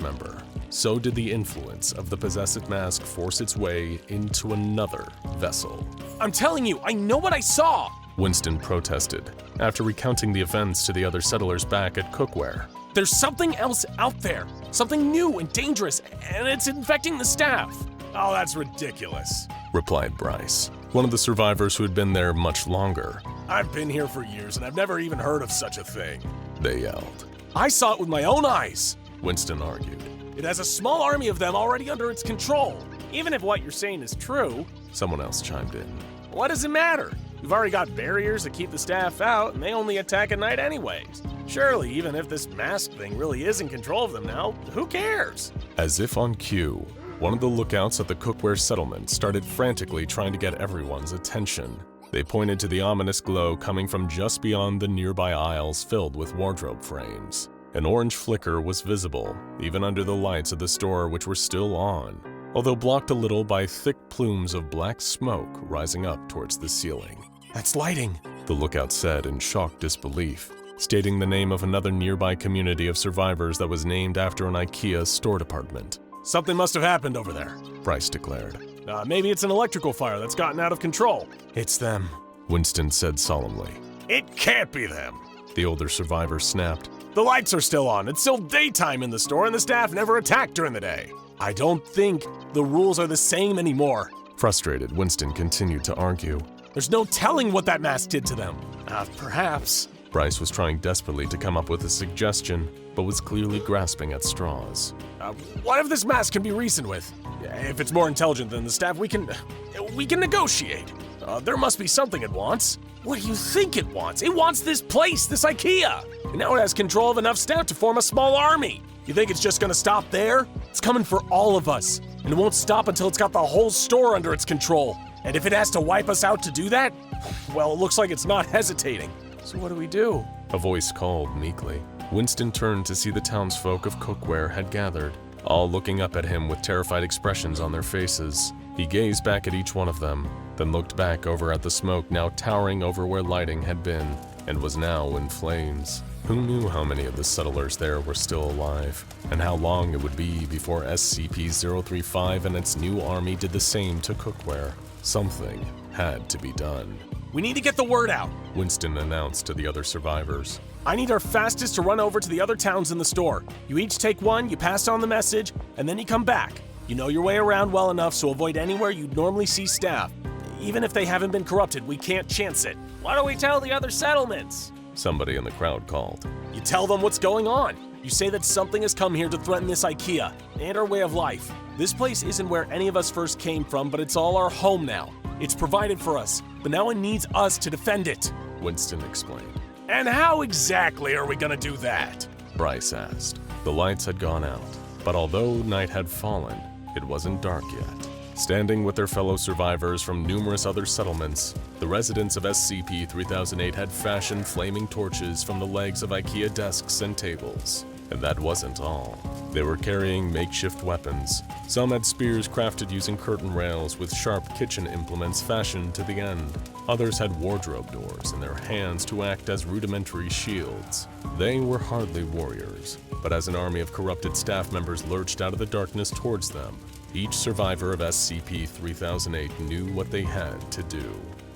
member, so did the influence of the Possessive mask force its way into another vessel. I'm telling you, I know what I saw! Winston protested, after recounting the events to the other settlers back at Cookware. There's something else out there, something new and dangerous, and it's infecting the staff. Oh, that's ridiculous, replied Bryce, one of the survivors who had been there much longer. I've been here for years and I've never even heard of such a thing. They yelled. I saw it with my own eyes, Winston argued. It has a small army of them already under its control. Even if what you're saying is true, someone else chimed in. What does it matter? We've already got barriers that keep the staff out and they only attack at night anyways. Surely, even if this mask thing really is in control of them now, who cares? As if on cue, one of the lookouts at the Cookware settlement started frantically trying to get everyone's attention. They pointed to the ominous glow coming from just beyond the nearby aisles filled with wardrobe frames. An orange flicker was visible, even under the lights of the store which were still on, although blocked a little by thick plumes of black smoke rising up towards the ceiling. That's lighting, the lookout said in shocked disbelief, stating the name of another nearby community of survivors that was named after an IKEA store department. Something must have happened over there, Bryce declared. Maybe it's an electrical fire that's gotten out of control. It's them, Winston said solemnly. It can't be them, the older survivor snapped. The lights are still on. It's still daytime in the store and the staff never attack during the day. I don't think the rules are the same anymore. Frustrated, Winston continued to argue. There's no telling what that mask did to them. Perhaps. Bryce was trying desperately to come up with a suggestion, but was clearly grasping at straws. What if this mask can be reasoned with? If it's more intelligent than the staff, we can negotiate. There must be something it wants. What do you think it wants? It wants this place, this IKEA. And now it has control of enough staff to form a small army. You think it's just gonna stop there? It's coming for all of us. And it won't stop until it's got the whole store under its control. And if it has to wipe us out to do that, well, it looks like it's not hesitating. So what do we do? A voice called meekly. Winston turned to see the townsfolk of Cookware had gathered, all looking up at him with terrified expressions on their faces. He gazed back at each one of them, then looked back over at the smoke now towering over where lighting had been, and was now in flames. Who knew how many of the settlers there were still alive, and how long it would be before SCP-035 and its new army did the same to Cookware? Something had to be done. We need to get the word out, Winston announced to the other survivors. I need our fastest to run over to the other towns in the store. You each take one, you pass on the message, and then you come back. You know your way around well enough, so avoid anywhere you'd normally see staff. Even if they haven't been corrupted, we can't chance it. Why don't we tell the other settlements? Somebody in the crowd called. You tell them what's going on. You say that something has come here to threaten this IKEA and our way of life. This place isn't where any of us first came from, but it's all our home now. It's provided for us, but now it needs us to defend it, Winston explained. And how exactly are we gonna do that? Bryce asked. The lights had gone out, but although night had fallen, it wasn't dark yet. Standing with their fellow survivors from numerous other settlements, the residents of SCP-3008 had fashioned flaming torches from the legs of IKEA desks and tables. And that wasn't all. They were carrying makeshift weapons. Some had spears crafted using curtain rails with sharp kitchen implements fashioned to the end. Others had wardrobe doors in their hands to act as rudimentary shields. They were hardly warriors, but as an army of corrupted staff members lurched out of the darkness towards them, each survivor of SCP-3008 knew what they had to do.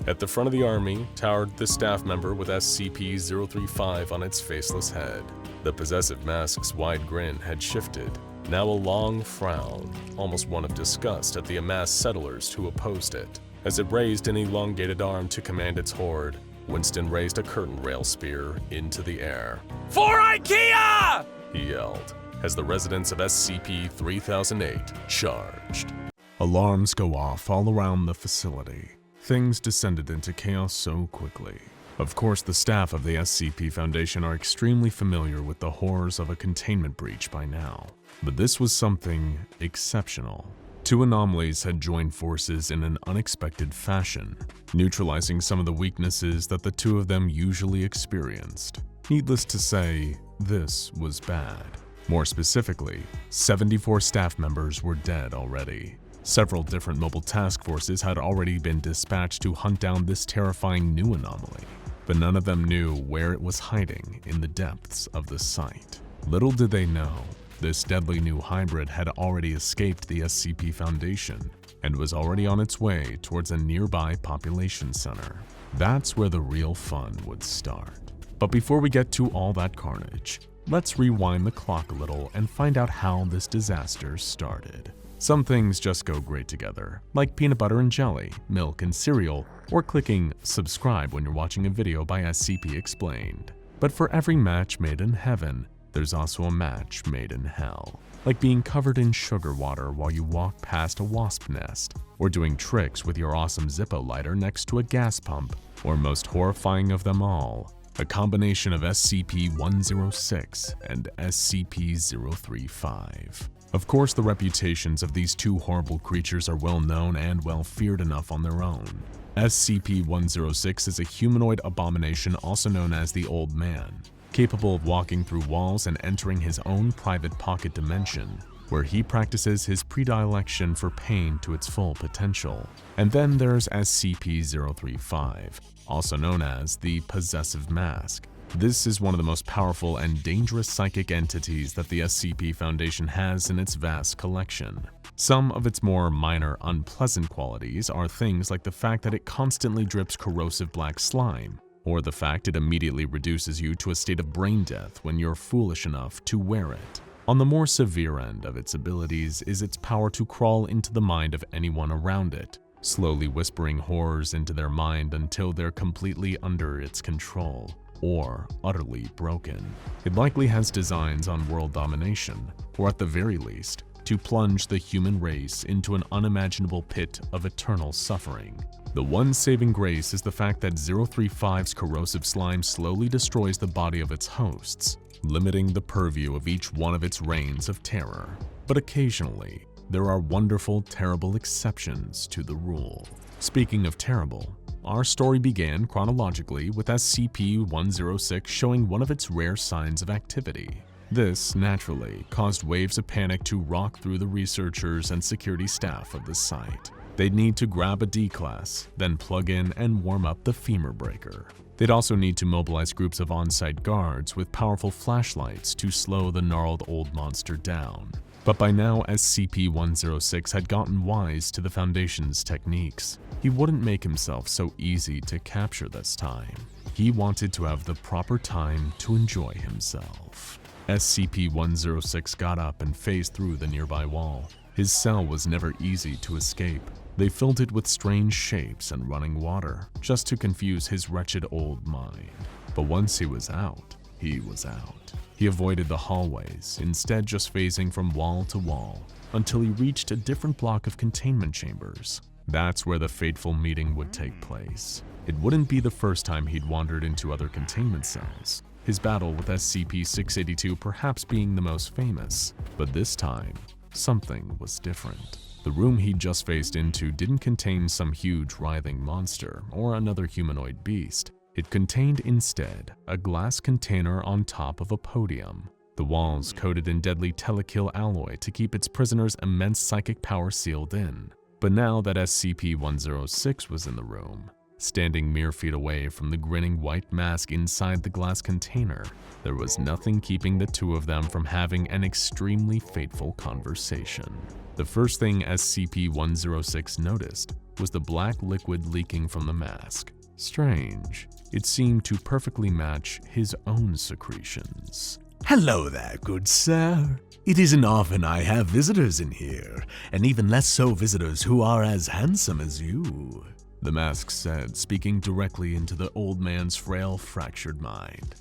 At the front of the army towered the staff member with SCP-035 on its faceless head. The Possessive mask's wide grin had shifted, now a long frown, almost one of disgust at the amassed settlers who opposed it. As it raised an elongated arm to command its horde, Winston raised a curtain rail spear into the air. For IKEA! He yelled, as the residents of SCP-3008 charged. Alarms go off all around the facility. Things descended into chaos so quickly. Of course, the staff of the SCP Foundation are extremely familiar with the horrors of a containment breach by now. But this was something exceptional. Two anomalies had joined forces in an unexpected fashion, neutralizing some of the weaknesses that the two of them usually experienced. Needless to say, this was bad. More specifically, 74 staff members were dead already. Several different mobile task forces had already been dispatched to hunt down this terrifying new anomaly, but none of them knew where it was hiding in the depths of the site. Little did they know, this deadly new hybrid had already escaped the SCP Foundation and was already on its way towards a nearby population center. That's where the real fun would start. But before we get to all that carnage, let's rewind the clock a little and find out how this disaster started. Some things just go great together, like peanut butter and jelly, milk and cereal, or clicking subscribe when you're watching a video by SCP Explained. But for every match made in heaven, there's also a match made in hell. Like being covered in sugar water while you walk past a wasp nest, or doing tricks with your awesome Zippo lighter next to a gas pump, or most horrifying of them all, a combination of SCP-106 and SCP-035. Of course, the reputations of these two horrible creatures are well known and well feared enough on their own. SCP-106 is a humanoid abomination also known as the Old Man, capable of walking through walls and entering his own private pocket dimension, where he practices his predilection for pain to its full potential. And then there's SCP-035, also known as the Possessive Mask. This is one of the most powerful and dangerous psychic entities that the SCP Foundation has in its vast collection. Some of its more minor, unpleasant qualities are things like the fact that it constantly drips corrosive black slime, or the fact it immediately reduces you to a state of brain death when you're foolish enough to wear it. On the more severe end of its abilities is its power to crawl into the mind of anyone around it, slowly whispering horrors into their mind until they're completely under its control, or utterly broken. It likely has designs on world domination, or at the very least, to plunge the human race into an unimaginable pit of eternal suffering. The one saving grace is the fact that 035's corrosive slime slowly destroys the body of its hosts, limiting the purview of each one of its reigns of terror. But occasionally, there are wonderful, terrible exceptions to the rule. Speaking of terrible, our story began chronologically with SCP-106 showing one of its rare signs of activity. This, naturally, caused waves of panic to rock through the researchers and security staff of the site. They'd need to grab a D-Class, then plug in and warm up the femur breaker. They'd also need to mobilize groups of on-site guards with powerful flashlights to slow the gnarled old monster down. But by now, SCP-106 had gotten wise to the Foundation's techniques. He wouldn't make himself so easy to capture this time. He wanted to have the proper time to enjoy himself. SCP-106 got up and phased through the nearby wall. His cell was never easy to escape. They filled it with strange shapes and running water, just to confuse his wretched old mind. But once he was out, he was out. He avoided the hallways, instead just phasing from wall to wall, until he reached a different block of containment chambers. That's where the fateful meeting would take place. It wouldn't be the first time he'd wandered into other containment cells, his battle with SCP-682 perhaps being the most famous, but this time, something was different. The room he'd just faced into didn't contain some huge writhing monster or another humanoid beast. It contained instead a glass container on top of a podium. The walls coated in deadly telekill alloy to keep its prisoners' immense psychic power sealed in. But now that SCP-106 was in the room, standing mere feet away from the grinning white mask inside the glass container, there was nothing keeping the two of them from having an extremely fateful conversation. The first thing SCP-106 noticed was the black liquid leaking from the mask. Strange, it seemed to perfectly match his own secretions. Hello there, good sir. It isn't often I have visitors in here, and even less so visitors who are as handsome as you, the mask said, speaking directly into the old man's frail, fractured mind.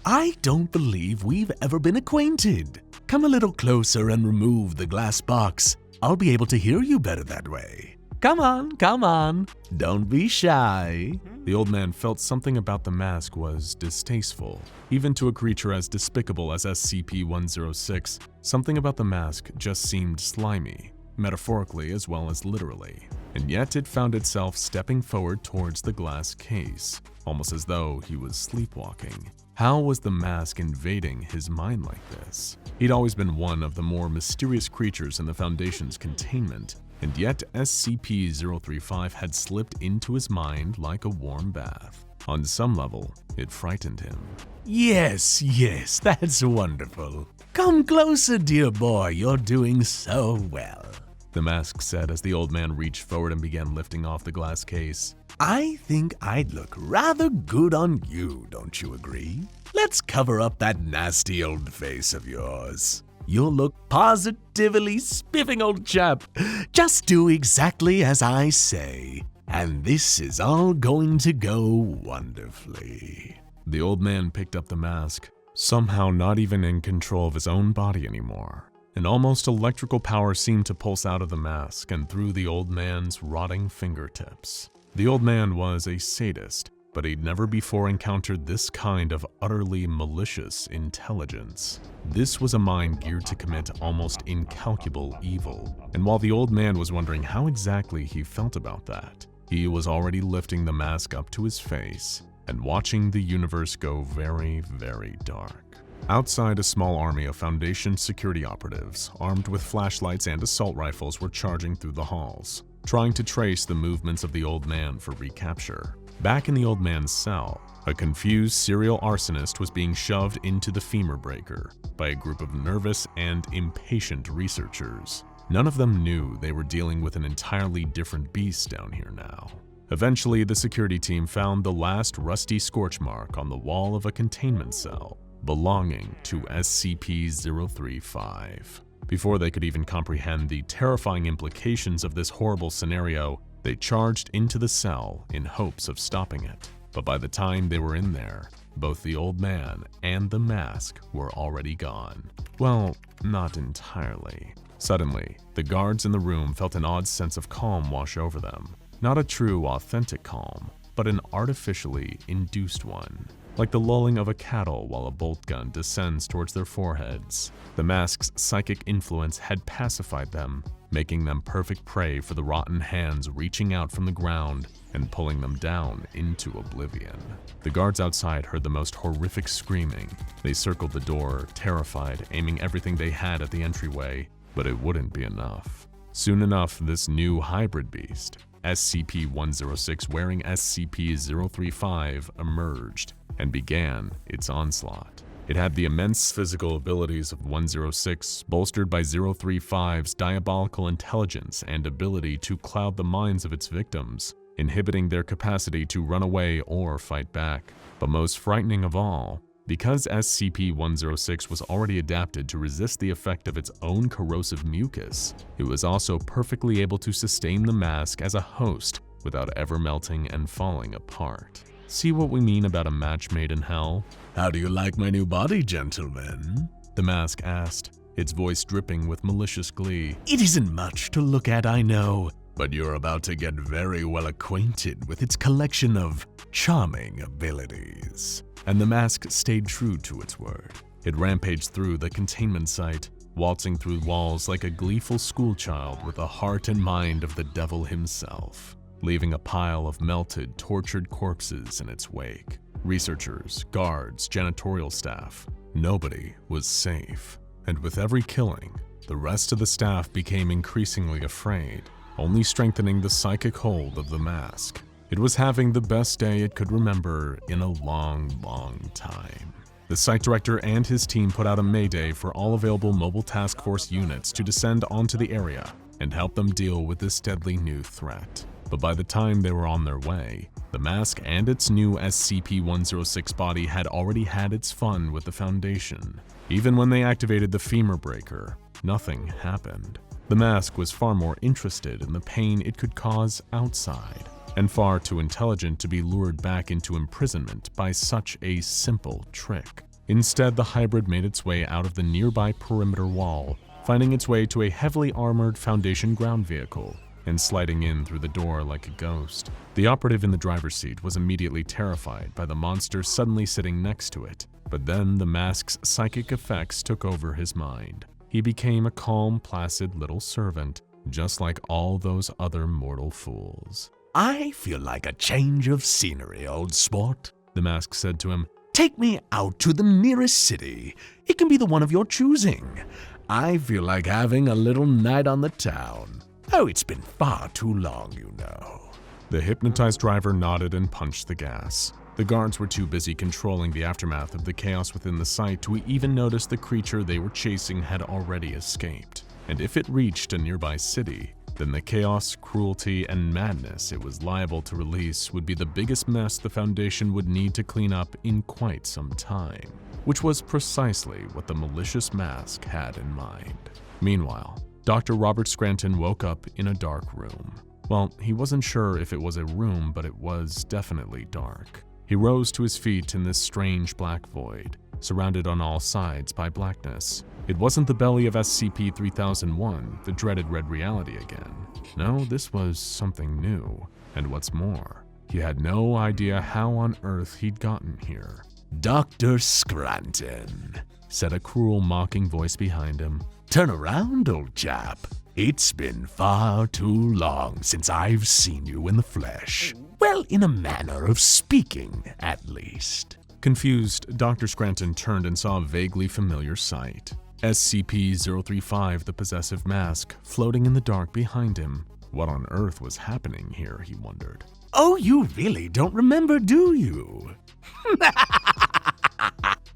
I don't believe we've ever been acquainted. Come a little closer and remove the glass box. I'll be able to hear you better that way. Come on. Don't be shy. The old man felt something about the mask was distasteful. Even to a creature as despicable as SCP-106, something about the mask just seemed slimy, metaphorically as well as literally. And yet it found itself stepping forward towards the glass case, almost as though he was sleepwalking. How was the mask invading his mind like this? He'd always been one of the more mysterious creatures in the Foundation's containment, and yet SCP-035 had slipped into his mind like a warm bath. On some level, it frightened him. Yes, that's wonderful. Come closer, dear boy, you're doing so well, the mask said as the old man reached forward and began lifting off the glass case. I think I'd look rather good on you, don't you agree? Let's cover up that nasty old face of yours. You'll look positively spiffing, old chap. Just do exactly as I say, and this is all going to go wonderfully. The old man picked up the mask, somehow not even in control of his own body anymore. An almost electrical power seemed to pulse out of the mask and through the old man's rotting fingertips. The old man was a sadist, but he'd never before encountered this kind of utterly malicious intelligence. This was a mind geared to commit almost incalculable evil, and while the old man was wondering how exactly he felt about that, he was already lifting the mask up to his face and watching the universe go very, very dark. Outside, a small army of Foundation security operatives, armed with flashlights and assault rifles, were charging through the halls, trying to trace the movements of the old man for recapture. Back in the old man's cell, a confused serial arsonist was being shoved into the femur breaker by a group of nervous and impatient researchers. None of them knew they were dealing with an entirely different beast down here now. Eventually, the security team found the last rusty scorch mark on the wall of a containment cell belonging to SCP-035. Before they could even comprehend the terrifying implications of this horrible scenario, they charged into the cell in hopes of stopping it. But by the time they were in there, both the old man and the mask were already gone. Well, not entirely. Suddenly, the guards in the room felt an odd sense of calm wash over them. Not a true, authentic calm, but an artificially induced one. Like the lulling of a cattle while a bolt gun descends towards their foreheads. The mask's psychic influence had pacified them, making them perfect prey for the rotten hands reaching out from the ground and pulling them down into oblivion. The guards outside heard the most horrific screaming. They circled the door, terrified, aiming everything they had at the entryway, but it wouldn't be enough. Soon enough, this new hybrid beast, SCP-106 wearing SCP-035, emerged and began its onslaught. It had the immense physical abilities of 106, bolstered by 035's diabolical intelligence and ability to cloud the minds of its victims, inhibiting their capacity to run away or fight back. But most frightening of all, because SCP-106 was already adapted to resist the effect of its own corrosive mucus, it was also perfectly able to sustain the mask as a host without ever melting and falling apart. See what we mean about a match made in hell? How do you like my new body, gentlemen? The mask asked, its voice dripping with malicious glee. It isn't much to look at, I know, but you're about to get very well acquainted with its collection of charming abilities. And the mask stayed true to its word. It rampaged through the containment site, waltzing through walls like a gleeful schoolchild with the heart and mind of the devil himself, leaving a pile of melted, tortured corpses in its wake. Researchers, guards, janitorial staff, nobody was safe. And with every killing, the rest of the staff became increasingly afraid, only strengthening the psychic hold of the mask. It was having the best day it could remember in a long, long time. The site director and his team put out a mayday for all available mobile task force units to descend onto the area and help them deal with this deadly new threat. But by the time they were on their way, the mask and its new SCP-036 body had already had its fun with the Foundation. Even when they activated the femur breaker, nothing happened. The mask was far more interested in the pain it could cause outside, and far too intelligent to be lured back into imprisonment by such a simple trick. Instead, the hybrid made its way out of the nearby perimeter wall, finding its way to a heavily armored Foundation ground vehicle and sliding in through the door like a ghost. The operative in the driver's seat was immediately terrified by the monster suddenly sitting next to it, but then the mask's psychic effects took over his mind. He became a calm, placid little servant, just like all those other mortal fools. I feel like a change of scenery, old sport, The mask said to him. Take me out to the nearest city. It can be the one of your choosing. I feel like having a little night on the town. Oh, it's been far too long, you know. The hypnotized driver nodded and punched the gas. The guards were too busy controlling the aftermath of the chaos within the site to even notice the creature they were chasing had already escaped. And if it reached a nearby city, then the chaos, cruelty, and madness it was liable to release would be the biggest mess the Foundation would need to clean up in quite some time, which was precisely what the malicious mask had in mind. Meanwhile, Dr. Robert Scranton woke up in a dark room. Well, he wasn't sure if it was a room, but it was definitely dark. He rose to his feet in this strange black void, surrounded on all sides by blackness. It wasn't the belly of SCP-3001, the dreaded red reality again. No, this was something new. And what's more, he had no idea how on earth he'd gotten here. Dr. Scranton, said a cruel, mocking voice behind him. Turn around, old chap. It's been far too long since I've seen you in the flesh. Well, in a manner of speaking, at least. Confused, Dr. Scranton turned and saw a vaguely familiar sight. SCP-035, the Possessive mask, floating in the dark behind him. What on earth was happening here, he wondered. Oh, you really don't remember, do you?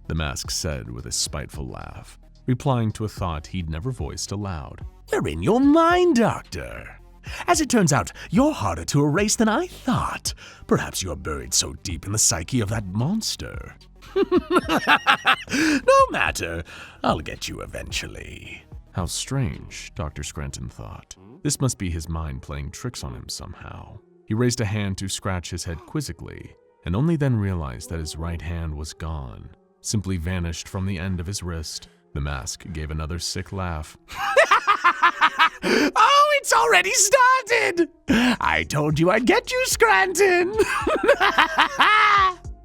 The mask said with a spiteful laugh, replying to a thought he'd never voiced aloud. You're in your mind, Doctor. As it turns out, you're harder to erase than I thought. Perhaps you're buried so deep in the psyche of that monster. No matter, I'll get you eventually. How strange, Dr. Scranton thought. This must be his mind playing tricks on him somehow. He raised a hand to scratch his head quizzically, and only then realized that his right hand was gone, simply vanished from the end of his wrist. The mask gave another sick laugh. Oh, it's already started! I told you I'd get you, Scranton!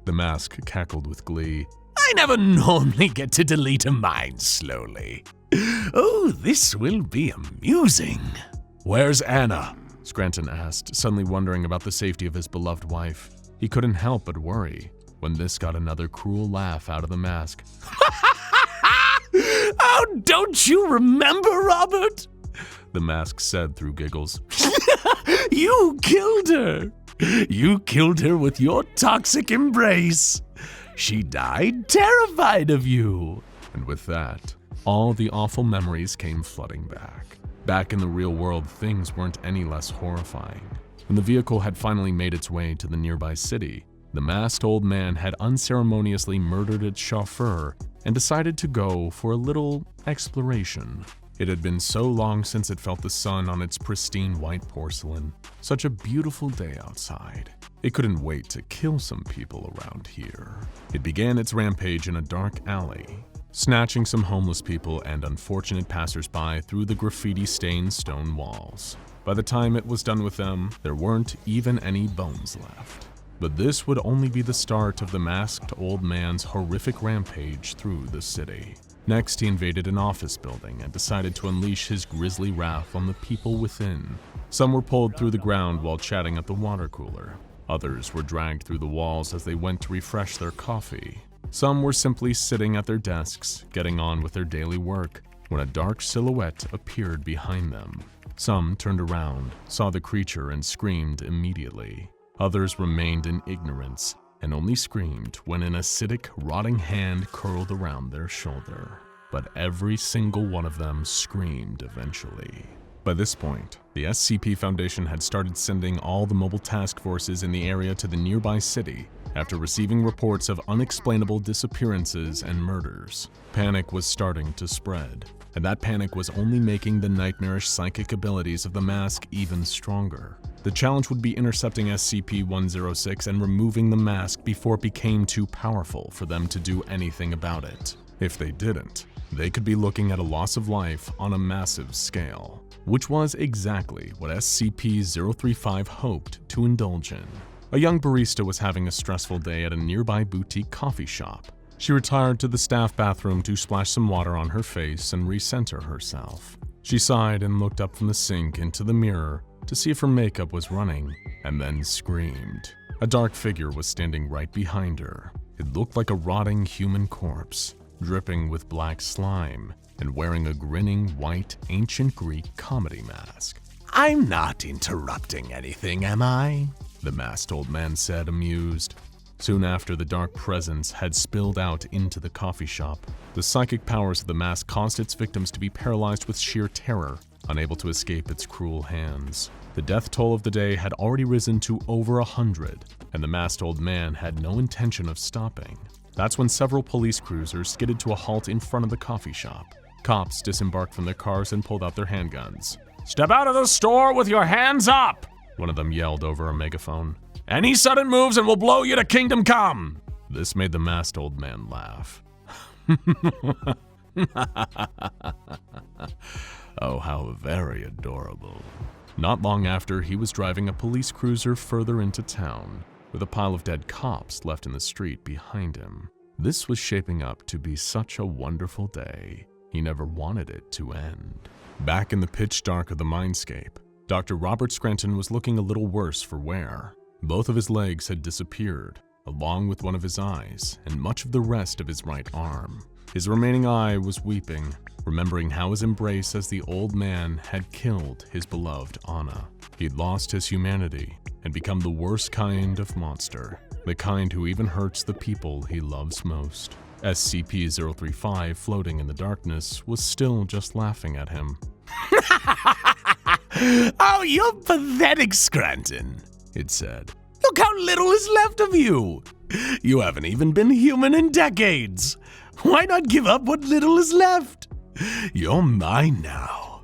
The mask cackled with glee. I never normally get to delete a mind slowly. Oh, this will be amusing. Where's Anna? Scranton asked, suddenly wondering about the safety of his beloved wife. He couldn't help but worry when this got another cruel laugh out of the mask. Oh, don't you remember, Robert? The mask said through giggles. You killed her. You killed her with your toxic embrace. She died terrified of you. And with that, all the awful memories came flooding back. Back in the real world, things weren't any less horrifying. When the vehicle had finally made its way to the nearby city, the masked old man had unceremoniously murdered its chauffeur and decided to go for a little exploration. It had been so long since it felt the sun on its pristine white porcelain. Such a beautiful day outside. It couldn't wait to kill some people around here. It began its rampage in a dark alley, snatching some homeless people and unfortunate passersby through the graffiti-stained stone walls. By the time it was done with them, there weren't even any bones left. But this would only be the start of the masked old man's horrific rampage through the city. Next, he invaded an office building and decided to unleash his grisly wrath on the people within. Some were pulled through the ground while chatting at the water cooler. Others were dragged through the walls as they went to refresh their coffee. Some were simply sitting at their desks, getting on with their daily work, when a dark silhouette appeared behind them. Some turned around, saw the creature, and screamed immediately. Others remained in ignorance and only screamed when an acidic, rotting hand curled around their shoulder. But every single one of them screamed eventually. By this point, the SCP Foundation had started sending all the mobile task forces in the area to the nearby city after receiving reports of unexplainable disappearances and murders. Panic was starting to spread, and that panic was only making the nightmarish psychic abilities of the mask even stronger. The challenge would be intercepting SCP-106 and removing the mask before it became too powerful for them to do anything about it. If they didn't, they could be looking at a loss of life on a massive scale, which was exactly what SCP-035 hoped to indulge in. A young barista was having a stressful day at a nearby boutique coffee shop. She retired to the staff bathroom to splash some water on her face and recenter herself. She sighed and looked up from the sink into the mirror to see if her makeup was running, and then screamed. A dark figure was standing right behind her. It looked like a rotting human corpse, dripping with black slime, and wearing a grinning white ancient Greek comedy mask. I'm not interrupting anything, am I? The masked old man said, amused. Soon after, the dark presence had spilled out into the coffee shop. The psychic powers of the mask caused its victims to be paralyzed with sheer terror, unable to escape its cruel hands. The death toll of the day had already risen to over 100, and the masked old man had no intention of stopping. That's when several police cruisers skidded to a halt in front of the coffee shop. Cops disembarked from their cars and pulled out their handguns. Step out of the store with your hands up! One of them yelled over a megaphone. Any sudden moves and we'll blow you to kingdom come! This made the masked old man laugh. Oh, how very adorable. Not long after, he was driving a police cruiser further into town, with a pile of dead cops left in the street behind him. This was shaping up to be such a wonderful day. He never wanted it to end. Back in the pitch dark of the mindscape, Dr. Robert Scranton was looking a little worse for wear. Both of his legs had disappeared, along with one of his eyes and much of the rest of his right arm. His remaining eye was weeping, remembering how his embrace as the old man had killed his beloved Anna. He'd lost his humanity and become the worst kind of monster, the kind who even hurts the people he loves most. SCP-035, floating in the darkness, was still just laughing at him. Oh, you're pathetic, Scranton, it said. Look how little is left of you. You haven't even been human in decades. Why not give up what little is left? You're mine now,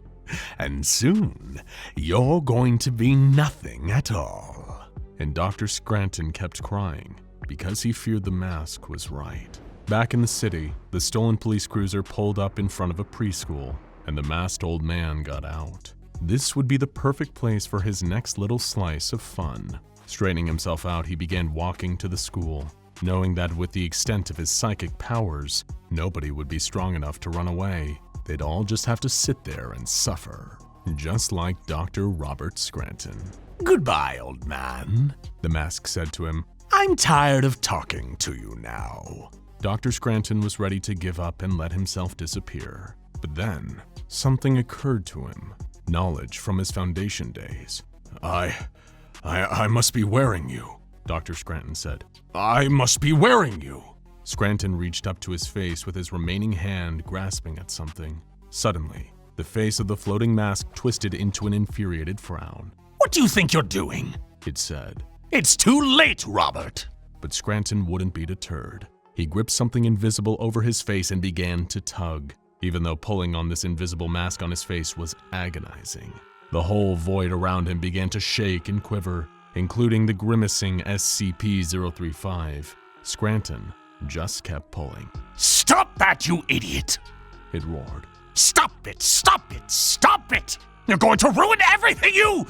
and soon you're going to be nothing at all. And Dr. Scranton kept crying because he feared the mask was right. Back in the city, the stolen police cruiser pulled up in front of a preschool, and the masked old man got out. This would be the perfect place for his next little slice of fun. Straightening himself out, he began walking to the school, knowing that with the extent of his psychic powers, nobody would be strong enough to run away. They'd all just have to sit there and suffer, just like Dr. Robert Scranton. Goodbye, old man, the mask said to him. I'm tired of talking to you now. Dr. Scranton was ready to give up and let himself disappear. But then, something occurred to him. Knowledge from his Foundation days. I must be wearing you, Dr. Scranton said. I must be wearing you. Scranton reached up to his face with his remaining hand grasping at something. Suddenly, the face of the floating mask twisted into an infuriated frown. What do you think you're doing? It said. It's too late, Robert. But Scranton wouldn't be deterred. He gripped something invisible over his face and began to tug, even though pulling on this invisible mask on his face was agonizing. The whole void around him began to shake and quiver, including the grimacing SCP-035. Scranton just kept pulling. Stop that, you idiot! It roared. Stop it! Stop it! Stop it! You're going to ruin everything, you!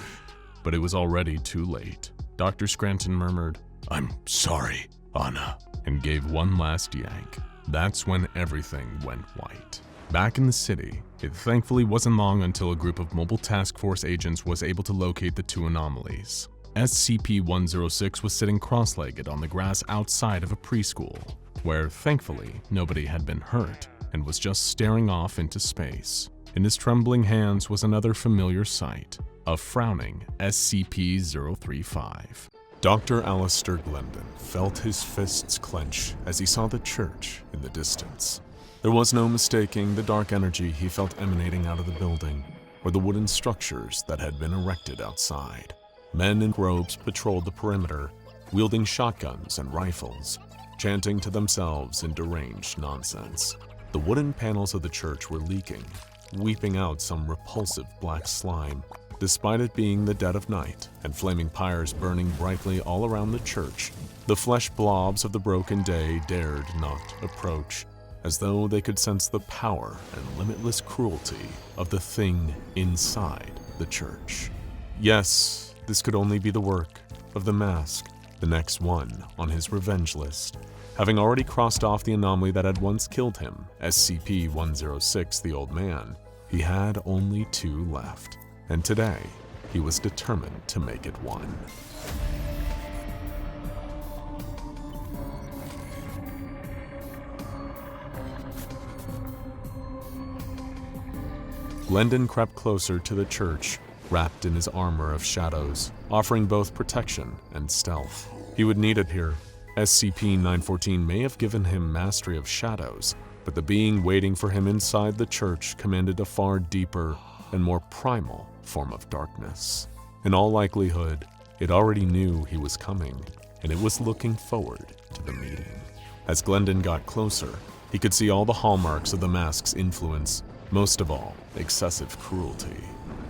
But it was already too late. Dr. Scranton murmured, I'm sorry, Anna, and gave one last yank. That's when everything went white. Back in the city, it thankfully wasn't long until a group of mobile task force agents was able to locate the two anomalies. SCP-106 was sitting cross-legged on the grass outside of a preschool, where thankfully nobody had been hurt and was just staring off into space. In his trembling hands was another familiar sight, a frowning SCP-035. Dr. Alistair Glendon felt his fists clench as he saw the church in the distance. There was no mistaking the dark energy he felt emanating out of the building, or the wooden structures that had been erected outside. Men in robes patrolled the perimeter, wielding shotguns and rifles, chanting to themselves in deranged nonsense. The wooden panels of the church were leaking, weeping out some repulsive black slime. Despite it being the dead of night and flaming pyres burning brightly all around the church, the flesh blobs of the broken day dared not approach, as though they could sense the power and limitless cruelty of the thing inside the church. Yes, this could only be the work of the mask, the next one on his revenge list. Having already crossed off the anomaly that had once killed him, SCP-106, the old man, he had only 2 left. And today, he was determined to make it one. Glendon crept closer to the church, wrapped in his armor of shadows, offering both protection and stealth. He would need it here. SCP-914 may have given him mastery of shadows, but the being waiting for him inside the church commanded a far deeper and more primal form of darkness. In all likelihood, it already knew he was coming, and it was looking forward to the meeting. As Glendon got closer, he could see all the hallmarks of the mask's influence, most of all, excessive cruelty.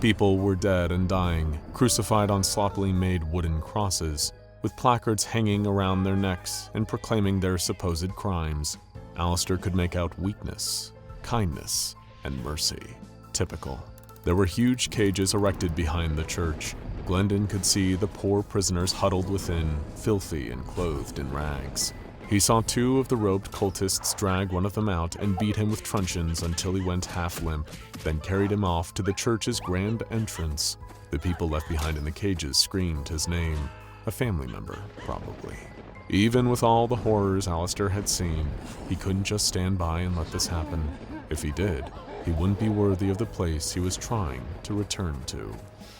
People were dead and dying, crucified on sloppily made wooden crosses, with placards hanging around their necks and proclaiming their supposed crimes. Alistair could make out weakness, kindness, and mercy. Typical. There were huge cages erected behind the church. Glendon could see the poor prisoners huddled within, filthy and clothed in rags. He saw 2 of the robed cultists drag one of them out and beat him with truncheons until he went half limp, then carried him off to the church's grand entrance. The people left behind in the cages screamed his name. A family member, probably. Even with all the horrors Alistair had seen, he couldn't just stand by and let this happen. If he did, he wouldn't be worthy of the place he was trying to return to.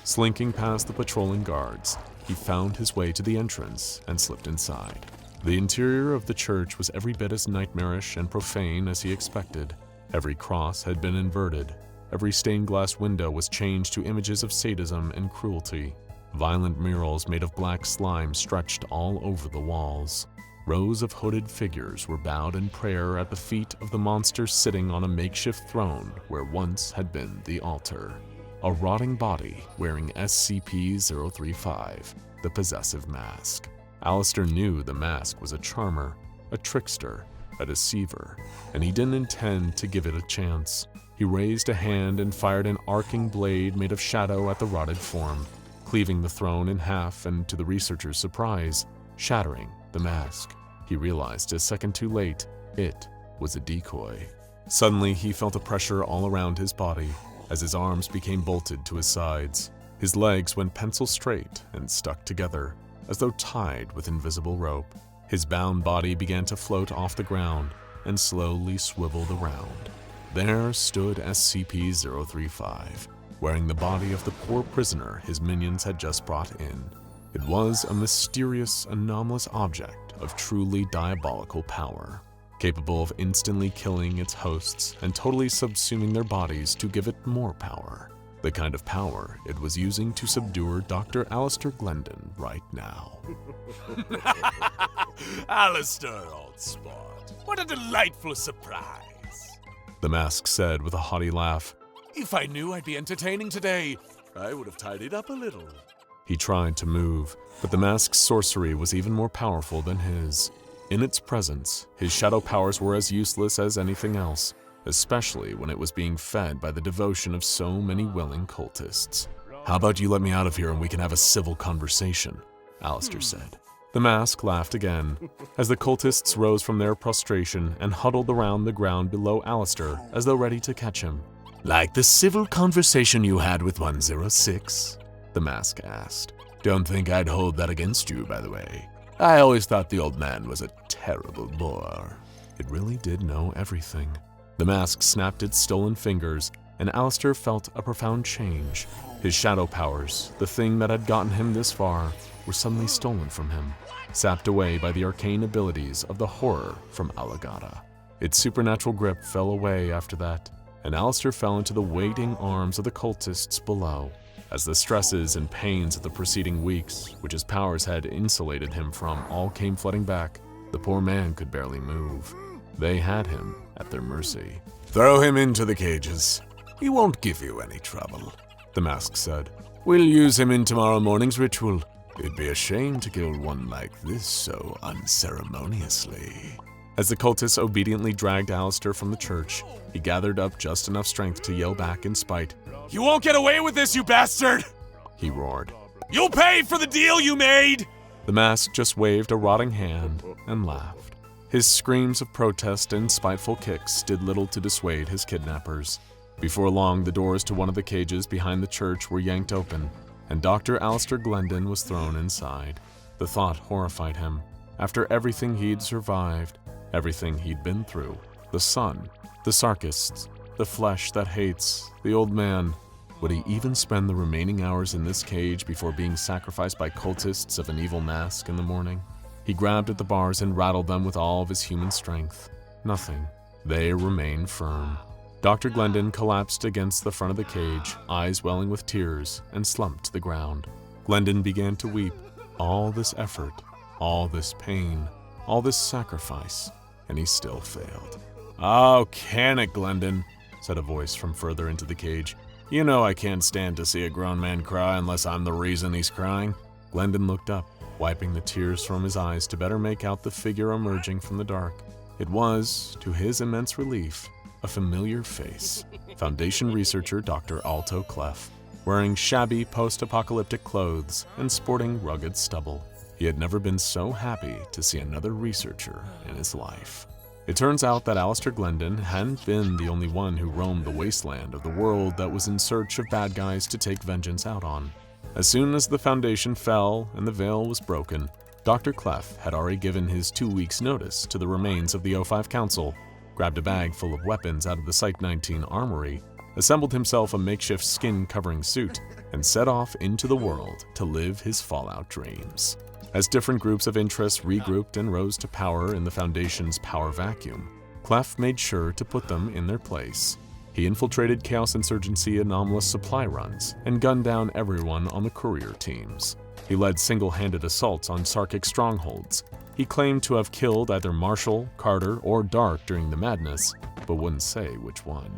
Slinking past the patrolling guards, he found his way to the entrance and slipped inside. The interior of the church was every bit as nightmarish and profane as he expected. Every cross had been inverted. Every stained glass window was changed to images of sadism and cruelty. Violent murals made of black slime stretched all over the walls. Rows of hooded figures were bowed in prayer at the feet of the monster sitting on a makeshift throne where once had been the altar. A rotting body wearing SCP-035, the Possessive mask. Alistair knew the mask was a charmer, a trickster, a deceiver, and he didn't intend to give it a chance. He raised a hand and fired an arcing blade made of shadow at the rotted form, cleaving the throne in half and, to the researcher's surprise, shattering the mask. He realized a second too late, it was a decoy. Suddenly, he felt a pressure all around his body as his arms became bolted to his sides. His legs went pencil straight and stuck together, as though tied with invisible rope. His bound body began to float off the ground and slowly swiveled around. There stood SCP-035, wearing the body of the poor prisoner his minions had just brought in. It was a mysterious, anomalous object of truly diabolical power, capable of instantly killing its hosts and totally subsuming their bodies to give it more power. The kind of power it was using to subdue Dr. Alistair Glendon right now. Alistair, old sport, what a delightful surprise, the mask said with a haughty laugh. If I knew I'd be entertaining today, I would have tidied up a little. He tried to move, but the mask's sorcery was even more powerful than his. In its presence, his shadow powers were as useless as anything else, especially when it was being fed by the devotion of so many willing cultists. How about you let me out of here and we can have a civil conversation, Alistair said. The mask laughed again, as the cultists rose from their prostration and huddled around the ground below Alistair as though ready to catch him. Like the civil conversation you had with 106? The mask asked. Don't think I'd hold that against you, by the way. I always thought the old man was a terrible bore. It really did know everything. The mask snapped its stolen fingers, and Alistair felt a profound change. His shadow powers, the thing that had gotten him this far, were suddenly stolen from him, sapped away by the arcane abilities of the horror from Alagata. Its supernatural grip fell away after that, and Alistair fell into the waiting arms of the cultists below. As the stresses and pains of the preceding weeks, which his powers had insulated him from, all came flooding back, the poor man could barely move. They had him at their mercy. Throw him into the cages. He won't give you any trouble, the mask said. We'll use him in tomorrow morning's ritual. It'd be a shame to kill one like this so unceremoniously. As the cultists obediently dragged Alistair from the church, he gathered up just enough strength to yell back in spite. You won't get away with this, you bastard! He roared. You'll pay for the deal you made! The mask just waved a rotting hand and laughed. His screams of protest and spiteful kicks did little to dissuade his kidnappers. Before long, the doors to one of the cages behind the church were yanked open, and Dr. Alistair Glendon was thrown inside. The thought horrified him. After everything he'd survived, everything he'd been through, the sun, the Sarkists, the flesh that hates, the old man, would he even spend the remaining hours in this cage before being sacrificed by cultists of an evil mask in the morning? He grabbed at the bars and rattled them with all of his human strength. Nothing. They remained firm. Dr. Glendon collapsed against the front of the cage, eyes welling with tears, and slumped to the ground. Glendon began to weep. All this effort, all this pain, all this sacrifice, and he still failed. Oh, can it, Glendon? Said a voice from further into the cage. You know I can't stand to see a grown man cry unless I'm the reason he's crying. Glendon looked up, wiping the tears from his eyes to better make out the figure emerging from the dark. It was, to his immense relief, a familiar face. Foundation researcher Dr. Alto Clef, wearing shabby post-apocalyptic clothes and sporting rugged stubble. He had never been so happy to see another researcher in his life. It turns out that Alistair Glendon hadn't been the only one who roamed the wasteland of the world that was in search of bad guys to take vengeance out on. As soon as the Foundation fell and the veil was broken, Dr. Clef had already given his 2 weeks' notice to the remains of the O5 Council, grabbed a bag full of weapons out of the Site-19 armory, assembled himself a makeshift skin-covering suit, and set off into the world to live his Fallout dreams. As different groups of interest regrouped and rose to power in the Foundation's power vacuum, Clef made sure to put them in their place. He infiltrated Chaos Insurgency anomalous supply runs and gunned down everyone on the courier teams. He led single-handed assaults on Sarkic strongholds. He claimed to have killed either Marshall, Carter, or Dark during the madness, but wouldn't say which one.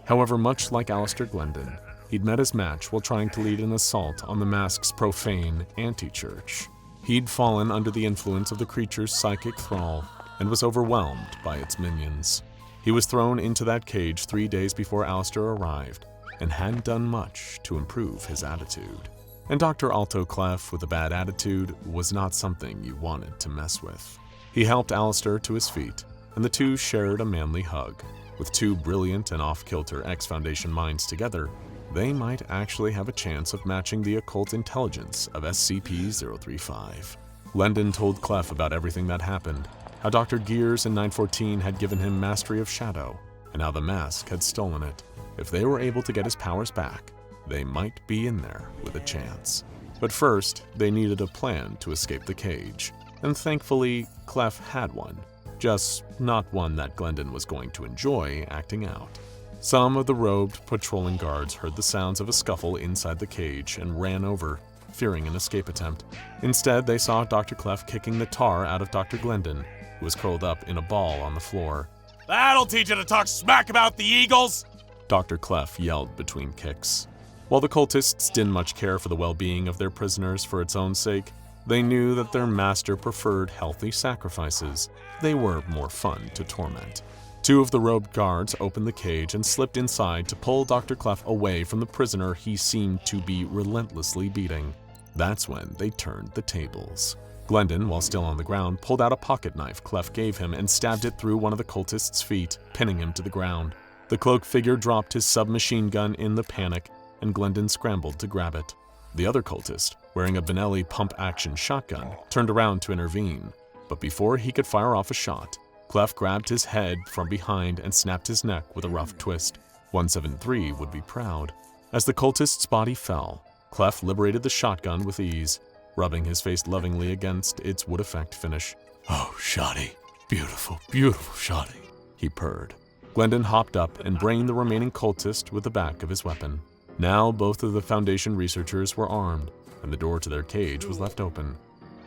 However, much like Alistair Glendon, he'd met his match while trying to lead an assault on the mask's profane anti-church. He'd fallen under the influence of the creature's psychic thrall and was overwhelmed by its minions. He was thrown into that cage 3 days before Alistair arrived and hadn't done much to improve his attitude. And Dr. Alto Clef with a bad attitude was not something you wanted to mess with. He helped Alistair to his feet, and the two shared a manly hug. With two brilliant and off-kilter ex-Foundation minds together, they might actually have a chance of matching the occult intelligence of SCP-035. Glendon told Clef about everything that happened, how Dr. Gears and 914 had given him mastery of Shadow, and how the mask had stolen it. If they were able to get his powers back, they might be in there with a chance. But first, they needed a plan to escape the cage, and thankfully, Clef had one. Just not one that Glendon was going to enjoy acting out. Some of the robed patrolling guards heard the sounds of a scuffle inside the cage and ran over, fearing an escape attempt. Instead, they saw Dr. Clef kicking the tar out of Dr. Glendon, who was curled up in a ball on the floor. That'll teach you to talk smack about the Eagles! Dr. Clef yelled between kicks. While the cultists didn't much care for the well-being of their prisoners for its own sake, they knew that their master preferred healthy sacrifices. They were more fun to torment. Two of the robed guards opened the cage and slipped inside to pull Dr. Clef away from the prisoner he seemed to be relentlessly beating. That's when they turned the tables. Glendon, while still on the ground, pulled out a pocket knife Clef gave him and stabbed it through one of the cultist's feet, pinning him to the ground. The cloaked figure dropped his submachine gun in the panic, and Glendon scrambled to grab it. The other cultist, wearing a Benelli pump-action shotgun, turned around to intervene, but before he could fire off a shot, Clef grabbed his head from behind and snapped his neck with a rough twist. 173 would be proud. As the cultist's body fell, Clef liberated the shotgun with ease, rubbing his face lovingly against its wood-effect finish. "Oh, shoddy. Beautiful, beautiful shoddy," he purred. Glendon hopped up and brained the remaining cultist with the back of his weapon. Now both of the Foundation researchers were armed, and the door to their cage was left open.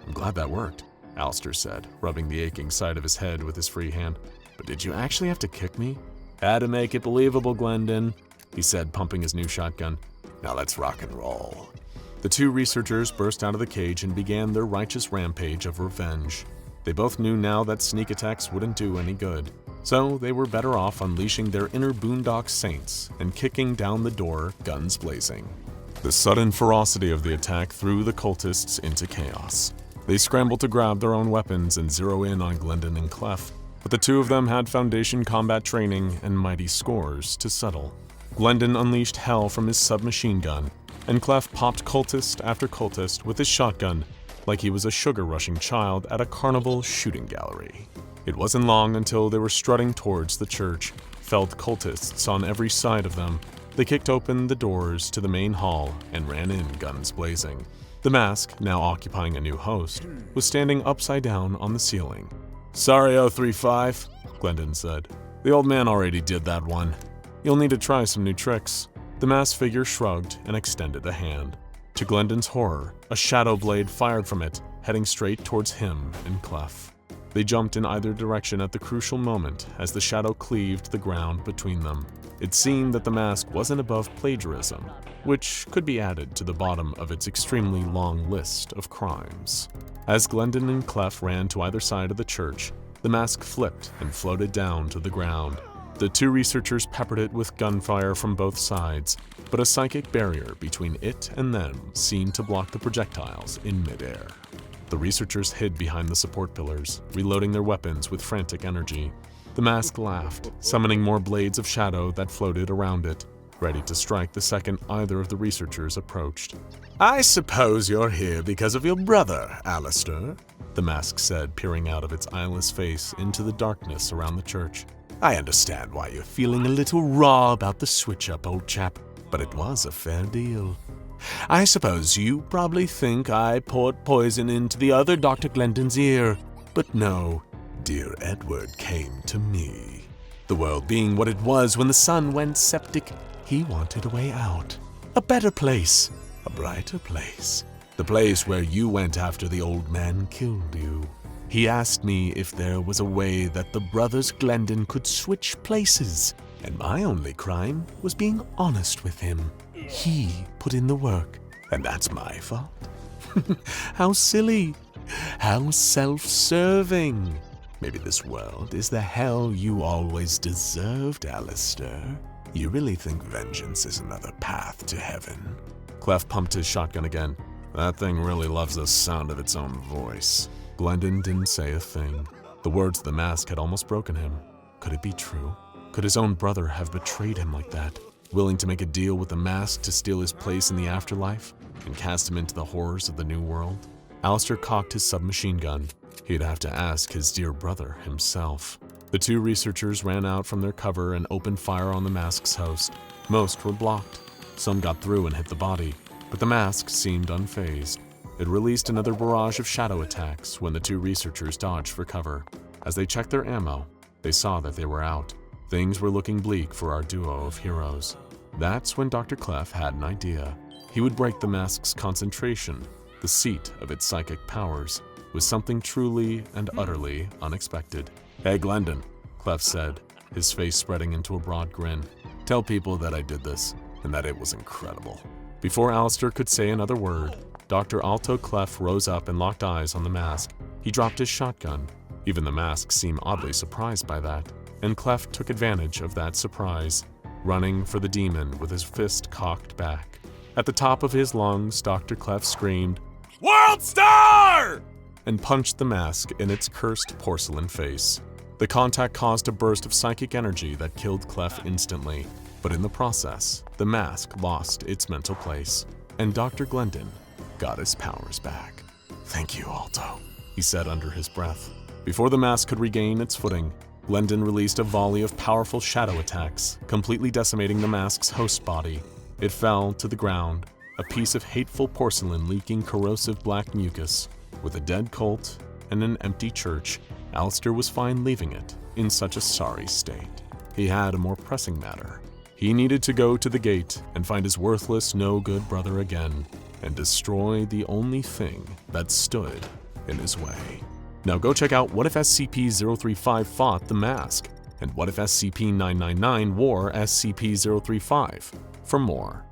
"I'm glad that worked," Alistair said, rubbing the aching side of his head with his free hand. "But did you actually have to kick me?" "Had to make it believable, Glendon," he said, pumping his new shotgun. "Now let's rock and roll." The two researchers burst out of the cage and began their righteous rampage of revenge. They both knew now that sneak attacks wouldn't do any good, so they were better off unleashing their inner boondock saints and kicking down the door, guns blazing. The sudden ferocity of the attack threw the cultists into chaos. They scrambled to grab their own weapons and zero in on Glendon and Clef, but the two of them had Foundation combat training and mighty scores to settle. Glendon unleashed hell from his submachine gun, and Clef popped cultist after cultist with his shotgun like he was a sugar-rushing child at a carnival shooting gallery. It wasn't long until they were strutting towards the church, felled cultists on every side of them. They kicked open the doors to the main hall and ran in, guns blazing. The mask, now occupying a new host, was standing upside down on the ceiling. "Sorry, 035, Glendon said. "The old man already did that one. You'll need to try some new tricks." The masked figure shrugged and extended a hand. To Glendon's horror, a shadow blade fired from it, heading straight towards him and Clef. They jumped in either direction at the crucial moment as the shadow cleaved the ground between them. It seemed that the mask wasn't above plagiarism, which could be added to the bottom of its extremely long list of crimes. As Glendon and Clef ran to either side of the church, the mask flipped and floated down to the ground. The two researchers peppered it with gunfire from both sides, but a psychic barrier between it and them seemed to block the projectiles in midair. The researchers hid behind the support pillars, reloading their weapons with frantic energy. The mask laughed, summoning more blades of shadow that floated around it, ready to strike the second either of the researchers approached. "I suppose you're here because of your brother, Alistair," the mask said, peering out of its eyeless face into the darkness around the church. "I understand why you're feeling a little raw about the switch-up, old chap, but it was a fair deal. I suppose you probably think I poured poison into the other Dr. Glendon's ear, but no, dear Edward came to me. The world being what it was when the sun went septic, he wanted a way out. A better place, a brighter place. The place where you went after the old man killed you. He asked me if there was a way that the brothers Glendon could switch places, and my only crime was being honest with him. He put in the work, and that's my fault. How silly. How self-serving. Maybe this world is the hell you always deserved, Alistair. You really think vengeance is another path to heaven?" Clef pumped his shotgun again. "That thing really loves the sound of its own voice." Glendon didn't say a thing. The words of the mask had almost broken him. Could it be true? Could his own brother have betrayed him like that, willing to make a deal with the mask to steal his place in the afterlife and cast him into the horrors of the new world? Alistair cocked his submachine gun. He'd have to ask his dear brother himself. The two researchers ran out from their cover and opened fire on the mask's host. Most were blocked. Some got through and hit the body, but the mask seemed unfazed. It released another barrage of shadow attacks when the two researchers dodged for cover. As they checked their ammo, they saw that they were out. Things were looking bleak for our duo of heroes. That's when Dr. Clef had an idea. He would break the mask's concentration, the seat of its psychic powers, with something truly and utterly unexpected. "Hey, Glendon," Clef said, his face spreading into a broad grin. "Tell people that I did this, and that it was incredible." Before Alistair could say another word, Dr. Alto Clef rose up and locked eyes on the mask. He dropped his shotgun. Even the mask seemed oddly surprised by that, and Clef took advantage of that surprise, running for the demon with his fist cocked back. At the top of his lungs, Dr. Clef screamed, "World Star!" and punched the mask in its cursed porcelain face. The contact caused a burst of psychic energy that killed Clef instantly, but in the process, the mask lost its mental place, and Dr. Glendon got his powers back. Thank you, Alto. He said under his breath. Before the mask could regain its footing, Glendon released a volley of powerful shadow attacks, completely decimating the mask's host body. It fell to the ground, a piece of hateful porcelain leaking corrosive black mucus. With a dead cult and an empty church, Alistair was fine leaving it in such a sorry state. He had a more pressing matter. He needed to go to the gate and find his worthless, no-good brother again, and destroy the only thing that stood in his way. Now go check out What If SCP-035 Fought the Mask, and What If SCP-999 Wore SCP-035 for more.